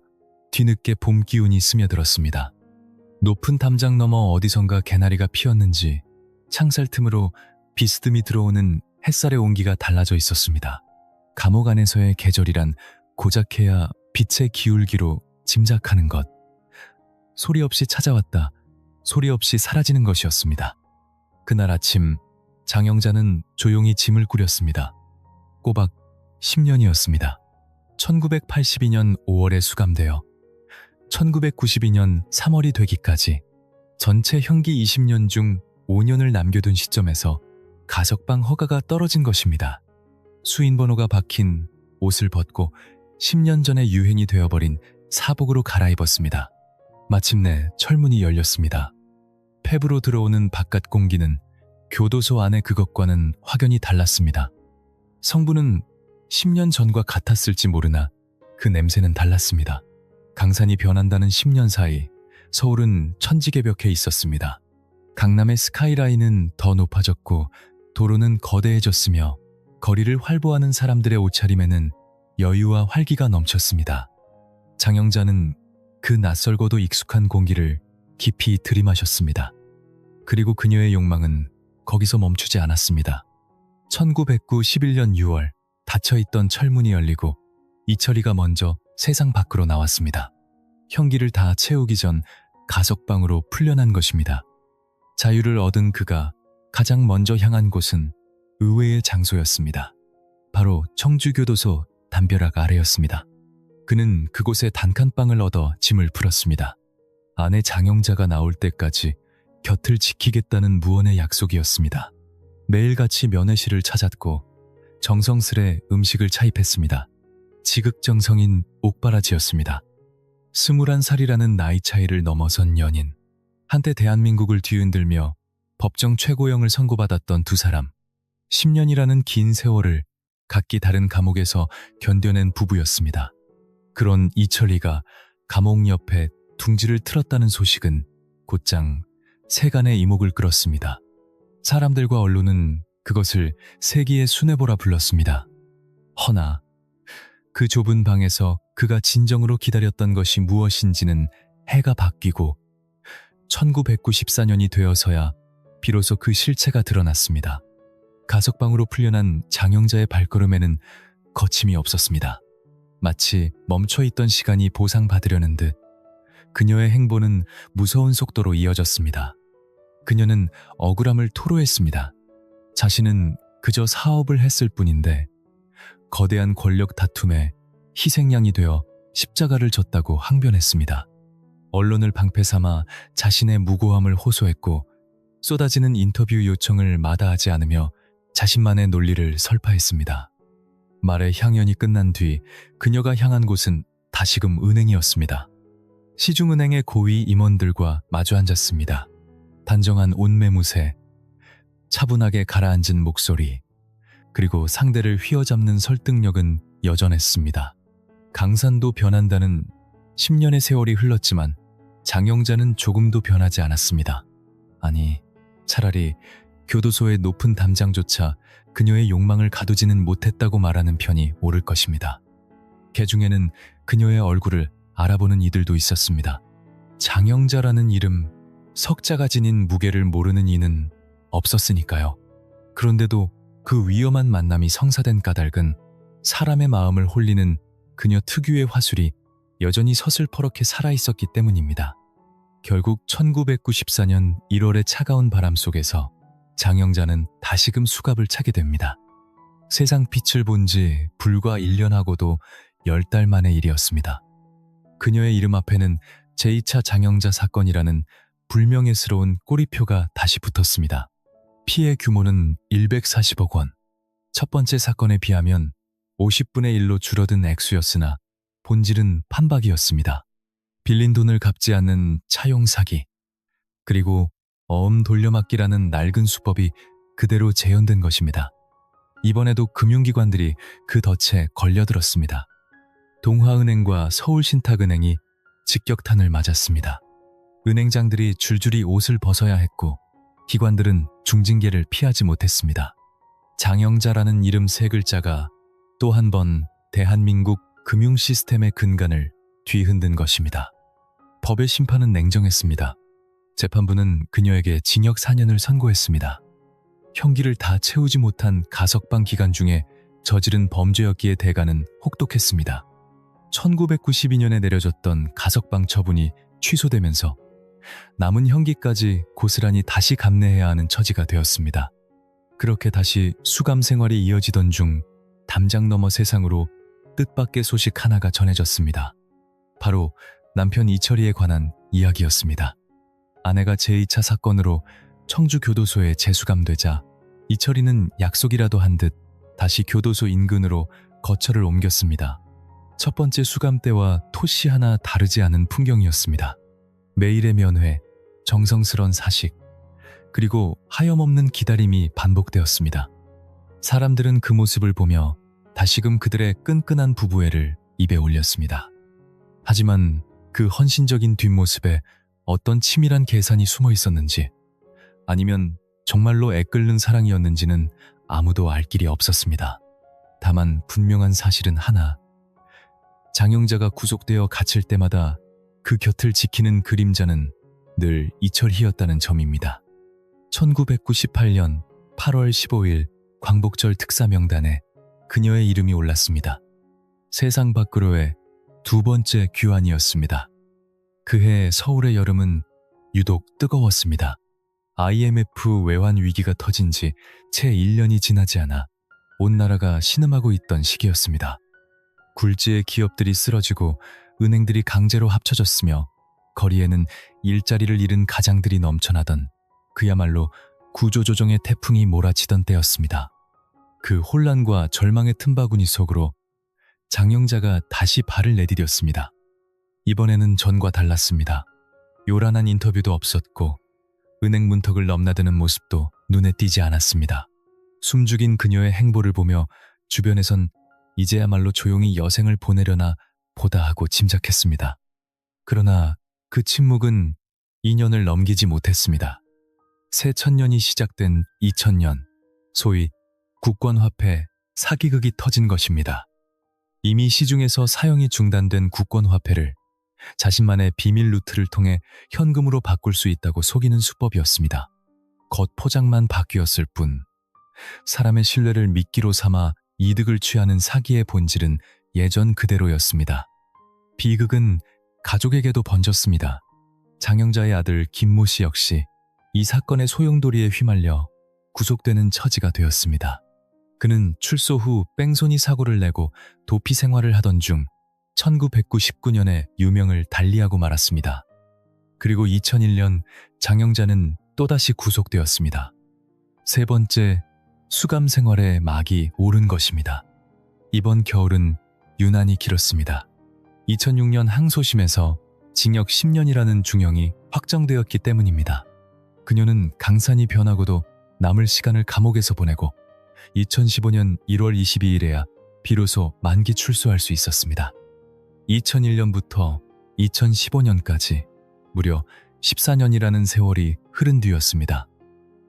뒤늦게 봄 기운이 스며들었습니다. 높은 담장 너머 어디선가 개나리가 피었는지 창살 틈으로 비스듬히 들어오는 햇살의 온기가 달라져 있었습니다. 감옥 안에서의 계절이란 고작해야 빛의 기울기로 짐작하는 것. 소리 없이 찾아왔다. 소리 없이 사라지는 것이었습니다. 그날 아침 장영자는 조용히 짐을 꾸렸습니다. 꼬박 10년이었습니다. 1982년 5월에 수감되어 1992년 3월이 되기까지 전체 형기 20년 중 5년을 남겨둔 시점에서 가석방 허가가 떨어진 것입니다. 수인번호가 박힌 옷을 벗고 10년 전에 유행이 되어버린 사복으로 갈아입었습니다. 마침내 철문이 열렸습니다. 폐부로 들어오는 바깥 공기는 교도소 안의 그것과는 확연히 달랐습니다. 성분은 10년 전과 같았을지 모르나 그 냄새는 달랐습니다. 강산이 변한다는 10년 사이 서울은 천지개벽해 있었습니다. 강남의 스카이라인은 더 높아졌고 도로는 거대해졌으며 거리를 활보하는 사람들의 옷차림에는 여유와 활기가 넘쳤습니다. 장영자는 그 낯설고도 익숙한 공기를 깊이 들이마셨습니다. 그리고 그녀의 욕망은 거기서 멈추지 않았습니다. 1991년 6월 닫혀있던 철문이 열리고 이철이가 먼저 세상 밖으로 나왔습니다. 형기를 다 채우기 전 가석방으로 풀려난 것입니다. 자유를 얻은 그가 가장 먼저 향한 곳은 의외의 장소였습니다. 바로 청주교도소 담벼락 아래였습니다. 그는 그곳에 단칸방을 얻어 짐을 풀었습니다. 아내 장영자가 나올 때까지 곁을 지키겠다는 무언의 약속이었습니다. 매일같이 면회실을 찾았고 정성스레 음식을 차입했습니다. 지극정성인 옥바라지였습니다. 21살이라는 나이 차이를 넘어선 연인, 한때 대한민국을 뒤흔들며 법정 최고형을 선고받았던 두 사람, 10년이라는 긴 세월을 각기 다른 감옥에서 견뎌낸 부부였습니다. 그런 이철이가 감옥 옆에 둥지를 틀었다는 소식은 곧장 세간의 이목을 끌었습니다. 사람들과 언론은 그것을 세기의 수뇌보라 불렀습니다. 허나 그 좁은 방에서 그가 진정으로 기다렸던 것이 무엇인지는 해가 바뀌고 1994년이 되어서야 비로소 그 실체가 드러났습니다. 가석방으로 풀려난 장영자의 발걸음에는 거침이 없었습니다. 마치 멈춰있던 시간이 보상받으려는 듯 그녀의 행보는 무서운 속도로 이어졌습니다. 그녀는 억울함을 토로했습니다. 자신은 그저 사업을 했을 뿐인데 거대한 권력 다툼에 희생양이 되어 십자가를 졌다고 항변했습니다. 언론을 방패 삼아 자신의 무고함을 호소했고 쏟아지는 인터뷰 요청을 마다하지 않으며 자신만의 논리를 설파했습니다. 말의 향연이 끝난 뒤 그녀가 향한 곳은 다시금 은행이었습니다. 시중은행의 고위 임원들과 마주 앉았습니다. 단정한 옷매무새, 차분하게 가라앉은 목소리, 그리고 상대를 휘어잡는 설득력은 여전했습니다. 강산도 변한다는 10년의 세월이 흘렀지만 장영자는 조금도 변하지 않았습니다. 아니, 차라리 교도소의 높은 담장조차 그녀의 욕망을 가두지는 못했다고 말하는 편이 옳을 것입니다. 개중에는 그녀의 얼굴을 알아보는 이들도 있었습니다. 장영자라는 이름, 석자가 지닌 무게를 모르는 이는 없었으니까요. 그런데도 그 위험한 만남이 성사된 까닭은 사람의 마음을 홀리는 그녀 특유의 화술이 여전히 서슬퍼렇게 살아있었기 때문입니다. 결국 1994년 1월의 차가운 바람 속에서 장영자는 다시금 수갑을 차게 됩니다. 세상 빛을 본 지 불과 1년하고도 10달 만의 일이었습니다. 그녀의 이름 앞에는 제2차 장영자 사건이라는 불명예스러운 꼬리표가 다시 붙었습니다. 피해 규모는 140억 원. 첫 번째 사건에 비하면 50분의 1로 줄어든 액수였으나 본질은 판박이었습니다. 빌린 돈을 갚지 않는 차용 사기, 그리고 어음 돌려막기라는 낡은 수법이 그대로 재현된 것입니다. 이번에도 금융기관들이 그 덫에 걸려들었습니다. 동화은행과 서울신탁은행이 직격탄을 맞았습니다. 은행장들이 줄줄이 옷을 벗어야 했고 기관들은 중징계를 피하지 못했습니다. 장영자라는 이름 세 글자가 또 한 번 대한민국 금융 시스템의 근간을 뒤흔든 것입니다. 법의 심판은 냉정했습니다. 재판부는 그녀에게 징역 4년을 선고했습니다. 형기를 다 채우지 못한 가석방 기간 중에 저지른 범죄였기에 대가는 혹독했습니다. 1992년에 내려졌던 가석방 처분이 취소되면서 남은 형기까지 고스란히 다시 감내해야 하는 처지가 되었습니다. 그렇게 다시 수감 생활이 이어지던 중 담장 너머 세상으로 뜻밖의 소식 하나가 전해졌습니다. 바로 남편 이철이에 관한 이야기였습니다. 아내가 제2차 사건으로 청주교도소에 재수감되자 이철이는 약속이라도 한 듯 다시 교도소 인근으로 거처를 옮겼습니다. 첫 번째 수감 때와 토시 하나 다르지 않은 풍경이었습니다. 매일의 면회, 정성스런 사식, 그리고 하염없는 기다림이 반복되었습니다. 사람들은 그 모습을 보며 다시금 그들의 끈끈한 부부애를 입에 올렸습니다. 하지만 그 헌신적인 뒷모습에 어떤 치밀한 계산이 숨어 있었는지, 아니면 정말로 애끓는 사랑이었는지는 아무도 알 길이 없었습니다. 다만 분명한 사실은 하나, 장영자가 구속되어 갇힐 때마다 그 곁을 지키는 그림자는 늘 이철희였다는 점입니다. 1998년 8월 15일 광복절 특사 명단에 그녀의 이름이 올랐습니다. 세상 밖으로의 두 번째 귀환이었습니다. 그해 서울의 여름은 유독 뜨거웠습니다. IMF 외환 위기가 터진 지 채 1년이 지나지 않아 온 나라가 신음하고 있던 시기였습니다. 굴지의 기업들이 쓰러지고 은행들이 강제로 합쳐졌으며 거리에는 일자리를 잃은 가장들이 넘쳐나던 그야말로 구조조정의 태풍이 몰아치던 때였습니다. 그 혼란과 절망의 틈바구니 속으로 장영자가 다시 발을 내디뎠습니다. 이번에는 전과 달랐습니다. 요란한 인터뷰도 없었고 은행 문턱을 넘나드는 모습도 눈에 띄지 않았습니다. 숨죽인 그녀의 행보를 보며 주변에선 이제야말로 조용히 여생을 보내려나 보다 하고 짐작했습니다. 그러나 그 침묵은 2년을 넘기지 못했습니다. 새 천년이 시작된 2000년, 소위 국권화폐 사기극이 터진 것입니다. 이미 시중에서 사용이 중단된 국권화폐를 자신만의 비밀 루트를 통해 현금으로 바꿀 수 있다고 속이는 수법이었습니다. 겉포장만 바뀌었을 뿐 사람의 신뢰를 미끼로 삼아 이득을 취하는 사기의 본질은 예전 그대로였습니다. 비극은 가족에게도 번졌습니다. 장영자의 아들 김모 씨 역시 이 사건의 소용돌이에 휘말려 구속되는 처지가 되었습니다. 그는 출소 후 뺑소니 사고를 내고 도피 생활을 하던 중 1999년에 유명을 달리하고 말았습니다. 그리고 2001년 장영자는 또다시 구속되었습니다. 세 번째 수감 생활의 막이 오른 것입니다. 이번 겨울은 유난히 길었습니다. 2006년 항소심에서 징역 10년이라는 중형이 확정되었기 때문입니다. 그녀는 강산이 변하고도 남을 시간을 감옥에서 보내고 2015년 1월 22일에야 비로소 만기 출소할 수 있었습니다. 2001년부터 2015년까지 무려 14년이라는 세월이 흐른 뒤였습니다.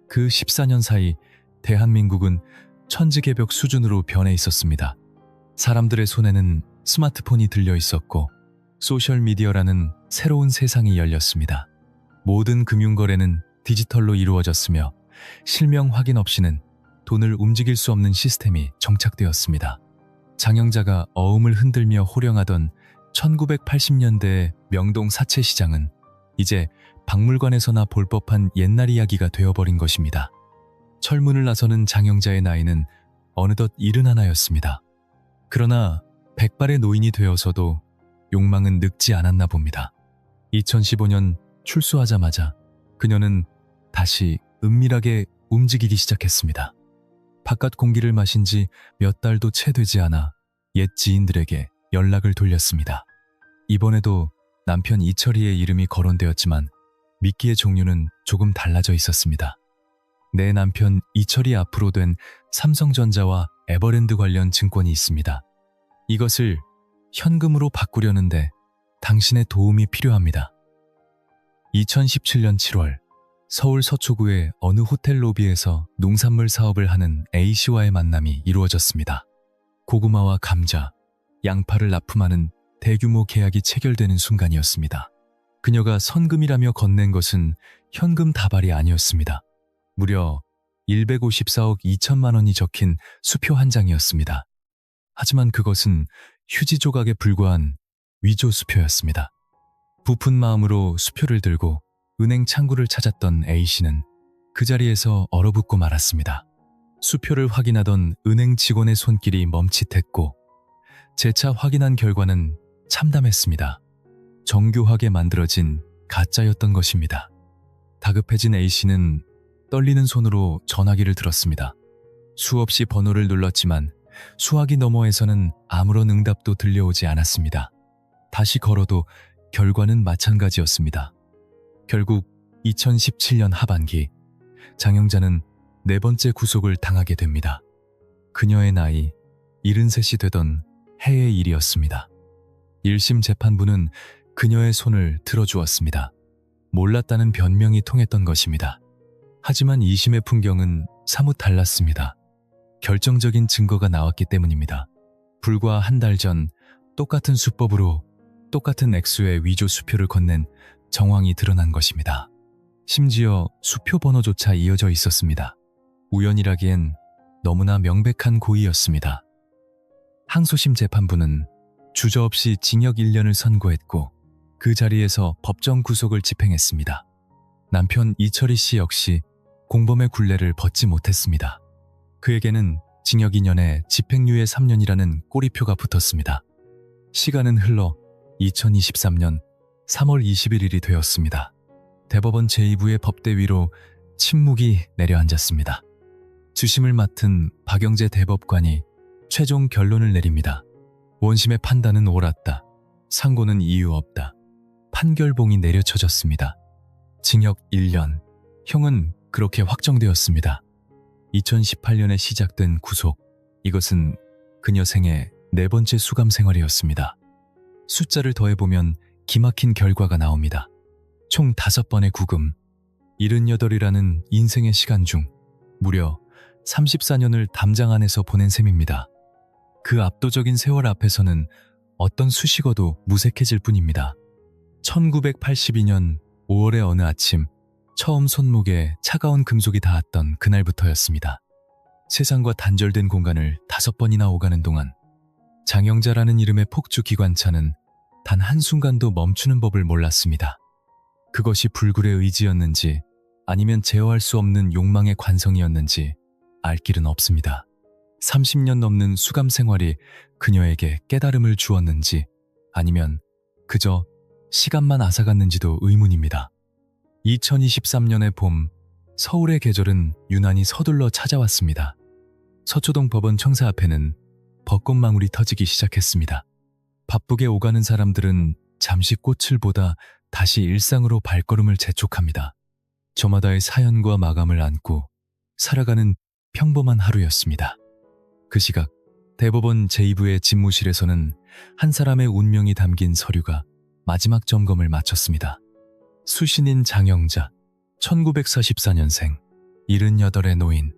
그 14년 사이 대한민국은 천지개벽 수준으로 변해 있었습니다. 사람들의 손에는 스마트폰이 들려 있었고 소셜미디어라는 새로운 세상이 열렸습니다. 모든 금융거래는 디지털로 이루어졌으며 실명 확인 없이는 돈을 움직일 수 없는 시스템이 정착되었습니다. 장영자가 어음을 흔들며 호령하던 1980년대의 명동 사채시장은 이제 박물관에서나 볼 법한 옛날 이야기가 되어버린 것입니다. 철문을 나서는 장영자의 나이는 어느덧 71였습니다. 그러나 백발의 노인이 되어서도 욕망은 늙지 않았나 봅니다. 2015년 출소하자마자 그녀는 다시 은밀하게 움직이기 시작했습니다. 바깥 공기를 마신 지 몇 달도 채 되지 않아 옛 지인들에게 연락을 돌렸습니다. 이번에도 남편 이철희의 이름이 거론되었지만 미끼의 종류는 조금 달라져 있었습니다. 내 남편 이철희 앞으로 된 삼성전자와 에버랜드 관련 증권이 있습니다. 이것을 현금으로 바꾸려는데 당신의 도움이 필요합니다. 2017년 7월 서울 서초구의 어느 호텔 로비에서 농산물 사업을 하는 A씨와의 만남이 이루어졌습니다. 고구마와 감자, 양파를 납품하는 대규모 계약이 체결되는 순간이었습니다. 그녀가 선금이라며 건넨 것은 현금 다발이 아니었습니다. 무려 154억 2천만 원이 적힌 수표 한 장이었습니다. 하지만 그것은 휴지 조각에 불과한 위조 수표였습니다. 부푼 마음으로 수표를 들고 은행 창구를 찾았던 A씨는 그 자리에서 얼어붙고 말았습니다. 수표를 확인하던 은행 직원의 손길이 멈칫했고 재차 확인한 결과는 참담했습니다. 정교하게 만들어진 가짜였던 것입니다. 다급해진 A씨는 떨리는 손으로 전화기를 들었습니다. 수없이 번호를 눌렀지만 수화기 너머에서는 아무런 응답도 들려오지 않았습니다. 다시 걸어도 결과는 마찬가지였습니다. 결국 2017년 하반기 장영자는 네 번째 구속을 당하게 됩니다. 그녀의 나이 73이 되던 해의 일이었습니다. 1심 재판부는 그녀의 손을 들어주었습니다. 몰랐다는 변명이 통했던 것입니다. 하지만 2심의 풍경은 사뭇 달랐습니다. 결정적인 증거가 나왔기 때문입니다. 불과 한 달 전 똑같은 수법으로 똑같은 액수의 위조 수표를 건넨 정황이 드러난 것입니다. 심지어 수표 번호조차 이어져 있었습니다. 우연이라기엔 너무나 명백한 고의였습니다. 항소심 재판부는 주저없이 징역 1년을 선고했고 그 자리에서 법정 구속을 집행했습니다. 남편 이철희 씨 역시 공범의 굴레를 벗지 못했습니다. 그에게는 징역 2년에 집행유예 3년이라는 꼬리표가 붙었습니다. 시간은 흘러 2023년 3월 21일이 되었습니다. 대법원 제2부의 법대위로 침묵이 내려앉았습니다. 주심을 맡은 박영재 대법관이 최종 결론을 내립니다. 원심의 판단은 옳았다. 상고는 이유 없다. 판결봉이 내려쳐졌습니다. 징역 1년. 형은 그렇게 확정되었습니다. 2018년에 시작된 구속. 이것은 그녀 생애 4번째 수감 생활이었습니다. 숫자를 더해보면 기막힌 결과가 나옵니다. 총 5번의 구금, 78이라는 인생의 시간 중 무려 34년을 담장 안에서 보낸 셈입니다. 그 압도적인 세월 앞에서는 어떤 수식어도 무색해질 뿐입니다. 1982년 5월의 어느 아침, 처음 손목에 차가운 금속이 닿았던 그날부터였습니다. 세상과 단절된 공간을 5번이나 오가는 동안 장영자라는 이름의 폭주 기관차는 단 한순간도 멈추는 법을 몰랐습니다. 그것이 불굴의 의지였는지 아니면 제어할 수 없는 욕망의 관성이었는지 알 길은 없습니다. 30년 넘는 수감 생활이 그녀에게 깨달음을 주었는지 아니면 그저 시간만 앗아갔는지도 의문입니다. 2023년의 봄, 서울의 계절은 유난히 서둘러 찾아왔습니다. 서초동 법원 청사 앞에는 벚꽃망울이 터지기 시작했습니다. 바쁘게 오가는 사람들은 잠시 꽃을 보다 다시 일상으로 발걸음을 재촉합니다. 저마다의 사연과 마감을 안고 살아가는 평범한 하루였습니다. 그 시각 대법원 제2부의 집무실에서는 한 사람의 운명이 담긴 서류가 마지막 점검을 마쳤습니다. 수신인 장영자, 1944년생, 78의 노인.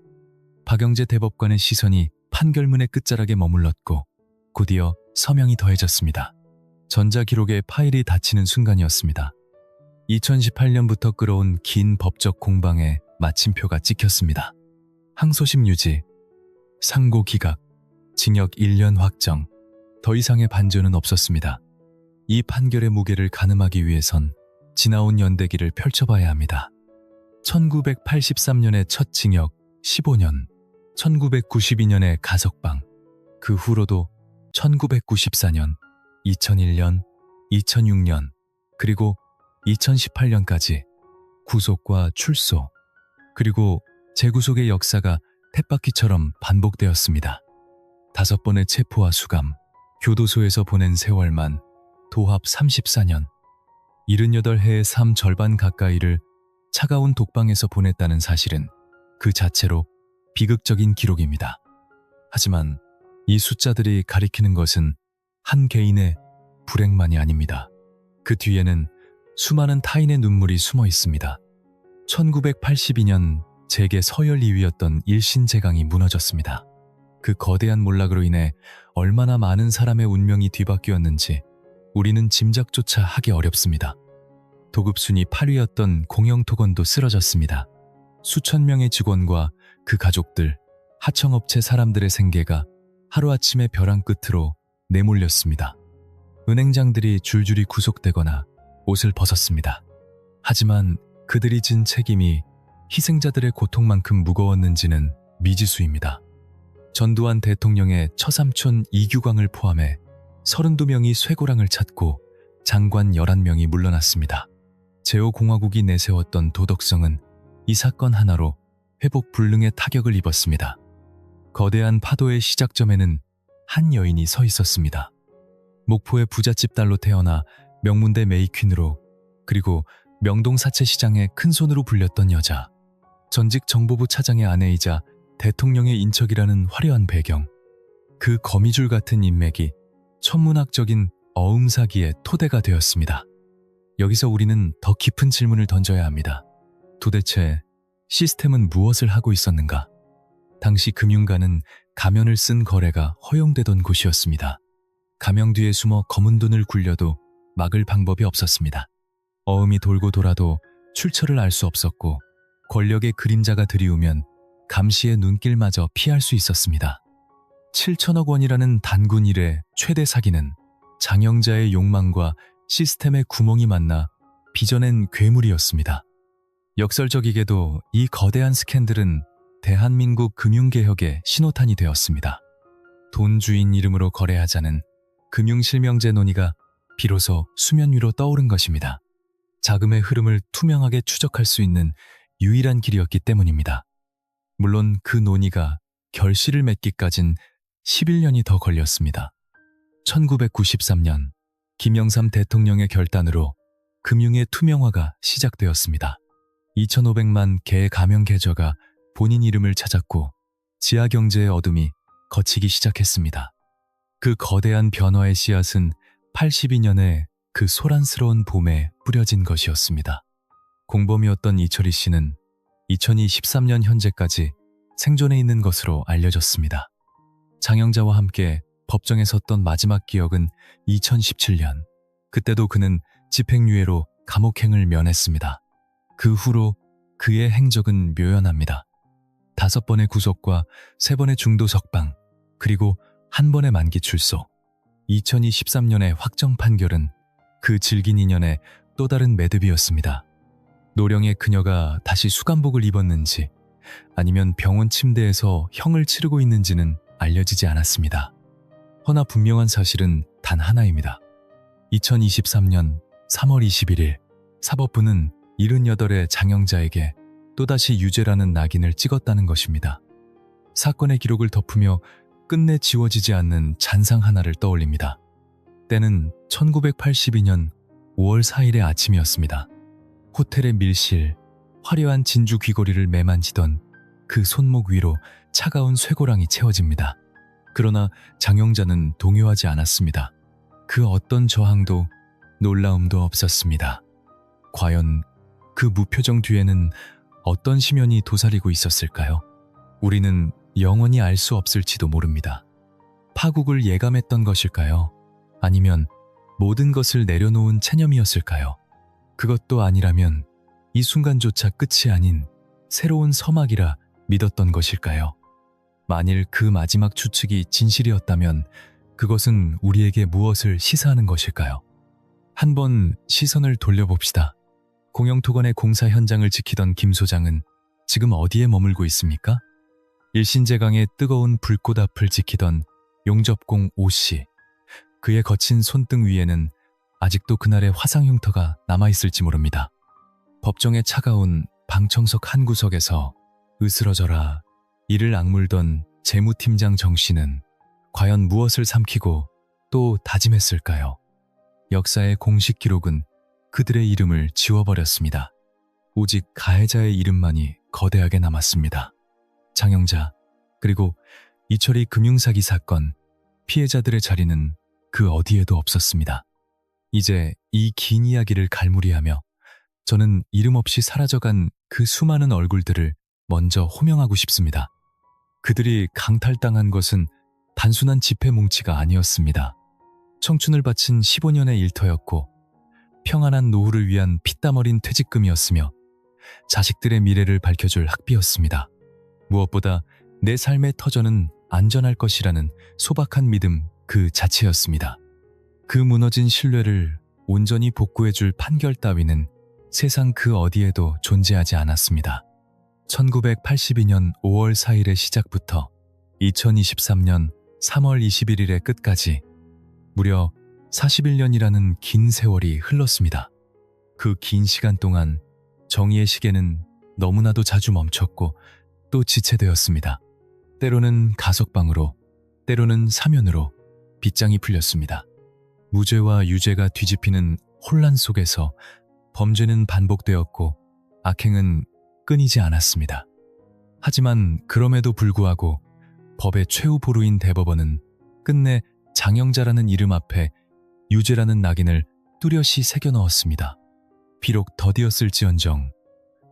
박영재 대법관의 시선이 판결문의 끝자락에 머물렀고 곧이어 서명이 더해졌습니다. 전자기록에 파일이 닫히는 순간이었습니다. 2018년부터 끌어온 긴 법적 공방에 마침표가 찍혔습니다. 항소심 유지, 상고 기각, 징역 1년 확정, 더 이상의 반전은 없었습니다. 이 판결의 무게를 가늠하기 위해선 지나온 연대기를 펼쳐봐야 합니다. 1983년의 첫 징역 15년, 1992년의 가석방, 그 후로도 1994년, 2001년, 2006년, 그리고 2018년까지 구속과 출소, 그리고 재구속의 역사가 쳇바퀴처럼 반복되었습니다. 5번의 체포와 수감, 교도소에서 보낸 세월만 도합 34년, 78해의 삶 절반 가까이를 차가운 독방에서 보냈다는 사실은 그 자체로 비극적인 기록입니다. 하지만 이 숫자들이 가리키는 것은 한 개인의 불행만이 아닙니다. 그 뒤에는 수많은 타인의 눈물이 숨어 있습니다. 1982년 재계 서열 2위였던 일신제강이 무너졌습니다. 그 거대한 몰락으로 인해 얼마나 많은 사람의 운명이 뒤바뀌었는지 우리는 짐작조차 하기 어렵습니다. 도급순위 8위였던 공영토건도 쓰러졌습니다. 수천 명의 직원과 그 가족들, 하청업체 사람들의 생계가 하루아침에 벼랑 끝으로 내몰렸습니다. 은행장들이 줄줄이 구속되거나 옷을 벗었습니다. 하지만 그들이 진 책임이 희생자들의 고통만큼 무거웠는지는 미지수입니다. 전두환 대통령의 처삼촌 이규광을 포함해 32명이 쇠고랑을 찾고 장관 11명이 물러났습니다. 제5공화국이 내세웠던 도덕성은 이 사건 하나로 회복 불능의 타격을 입었습니다. 거대한 파도의 시작점에는 한 여인이 서 있었습니다. 목포의 부잣집 딸로 태어나 명문대 메이퀸으로, 그리고 명동 사채시장의 큰손으로 불렸던 여자. 전직 정보부 차장의 아내이자 대통령의 인척이라는 화려한 배경. 그 거미줄 같은 인맥이 천문학적인 어음사기의 토대가 되었습니다. 여기서 우리는 더 깊은 질문을 던져야 합니다. 도대체 시스템은 무엇을 하고 있었는가? 당시 금융가는 가면을 쓴 거래가 허용되던 곳이었습니다. 가명 뒤에 숨어 검은 돈을 굴려도 막을 방법이 없었습니다. 어음이 돌고 돌아도 출처를 알 수 없었고, 권력의 그림자가 들이우면 감시의 눈길마저 피할 수 있었습니다. 7천억 원이라는 단군 일의 최대 사기는 장영자의 욕망과 시스템의 구멍이 만나 빚어낸 괴물이었습니다. 역설적이게도 이 거대한 스캔들은 대한민국 금융개혁의 신호탄이 되었습니다. 돈주인 이름으로 거래하자는 금융실명제 논의가 비로소 수면 위로 떠오른 것입니다. 자금의 흐름을 투명하게 추적할 수 있는 유일한 길이었기 때문입니다. 물론 그 논의가 결실을 맺기까진 11년이 더 걸렸습니다. 1993년 김영삼 대통령의 결단으로 금융의 투명화가 시작되었습니다. 2,500만 개의 가명 계좌가 본인 이름을 찾았고 지하경제의 어둠이 걷히기 시작했습니다. 그 거대한 변화의 씨앗은 82년의 그 소란스러운 봄에 뿌려진 것이었습니다. 공범이었던 이철희 씨는 2023년 현재까지 생존해 있는 것으로 알려졌습니다. 장영자와 함께 법정에 섰던 마지막 기억은 2017년. 그때도 그는 집행유예로 감옥행을 면했습니다. 그 후로 그의 행적은 묘연합니다. 5번의 구속과 3번의 중도 석방, 그리고 1번의 만기 출소. 2023년의 확정 판결은 그 질긴 인연의 또 다른 매듭이었습니다. 노령의 그녀가 다시 수감복을 입었는지 아니면 병원 침대에서 형을 치르고 있는지는 알려지지 않았습니다. 허나 분명한 사실은 단 하나입니다. 2023년 3월 21일 사법부는 78의 장영자에게 또다시 유죄라는 낙인을 찍었다는 것입니다. 사건의 기록을 덮으며 끝내 지워지지 않는 잔상 하나를 떠올립니다. 때는 1982년 5월 4일의 아침이었습니다. 호텔의 밀실, 화려한 진주 귀걸이를 매만지던 그 손목 위로 차가운 쇠고랑이 채워집니다. 그러나 장영자는 동요하지 않았습니다. 그 어떤 저항도 놀라움도 없었습니다. 과연 그 무표정 뒤에는 어떤 심연이 도사리고 있었을까요? 우리는 영원히 알 수 없을지도 모릅니다. 파국을 예감했던 것일까요? 아니면 모든 것을 내려놓은 체념이었을까요? 그것도 아니라면 이 순간조차 끝이 아닌 새로운 서막이라 믿었던 것일까요? 만일 그 마지막 추측이 진실이었다면 그것은 우리에게 무엇을 시사하는 것일까요? 한번 시선을 돌려봅시다. 공영토건의 공사 현장을 지키던 김 소장은 지금 어디에 머물고 있습니까? 일신제강의 뜨거운 불꽃 앞을 지키던 용접공 오 씨. 그의 거친 손등 위에는 아직도 그날의 화상 흉터가 남아있을지 모릅니다. 법정의 차가운 방청석 한 구석에서 으스러져라 이를 악물던 재무팀장 정 씨는 과연 무엇을 삼키고 또 다짐했을까요? 역사의 공식 기록은 그들의 이름을 지워버렸습니다. 오직 가해자의 이름만이 거대하게 남았습니다. 장영자, 그리고 이철희 금융사기 사건, 피해자들의 자리는 그 어디에도 없었습니다. 이제 이 긴 이야기를 갈무리하며 저는 이름 없이 사라져간 그 수많은 얼굴들을 먼저 호명하고 싶습니다. 그들이 강탈당한 것은 단순한 지폐 뭉치가 아니었습니다. 청춘을 바친 15년의 일터였고 평안한 노후를 위한 피땀 어린 퇴직금이었으며 자식들의 미래를 밝혀줄 학비였습니다. 무엇보다 내 삶의 터전은 안전할 것이라는 소박한 믿음 그 자체였습니다. 그 무너진 신뢰를 온전히 복구해줄 판결 따위는 세상 그 어디에도 존재하지 않았습니다. 1982년 5월 4일의 시작부터 2023년 3월 21일의 끝까지 무려 41년이라는 긴 세월이 흘렀습니다. 그 긴 시간 동안 정의의 시계는 너무나도 자주 멈췄고 또 지체되었습니다. 때로는 가석방으로, 때로는 사면으로 빗장이 풀렸습니다. 무죄와 유죄가 뒤집히는 혼란 속에서 범죄는 반복되었고 악행은 끊이지 않았습니다. 하지만 그럼에도 불구하고 법의 최후 보루인 대법원은 끝내 장영자라는 이름 앞에 유죄라는 낙인을 뚜렷이 새겨 넣었습니다. 비록 더디었을지언정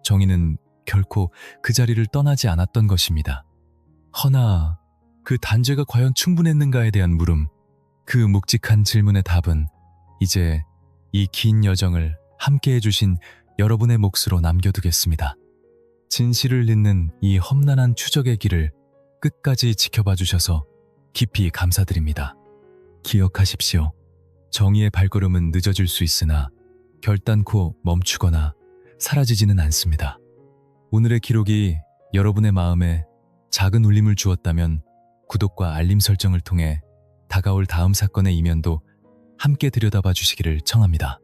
정의는 결코 그 자리를 떠나지 않았던 것입니다. 허나 그 단죄가 과연 충분했는가에 대한 물음, 그 묵직한 질문의 답은 이제 이 긴 여정을 함께 해주신 여러분의 몫으로 남겨두겠습니다. 진실을 잇는 이 험난한 추적의 길을 끝까지 지켜봐 주셔서 깊이 감사드립니다. 기억하십시오. 정의의 발걸음은 늦어질 수 있으나 결단코 멈추거나 사라지지는 않습니다. 오늘의 기록이 여러분의 마음에 작은 울림을 주었다면 구독과 알림 설정을 통해 다가올 다음 사건의 이면도 함께 들여다봐 주시기를 청합니다.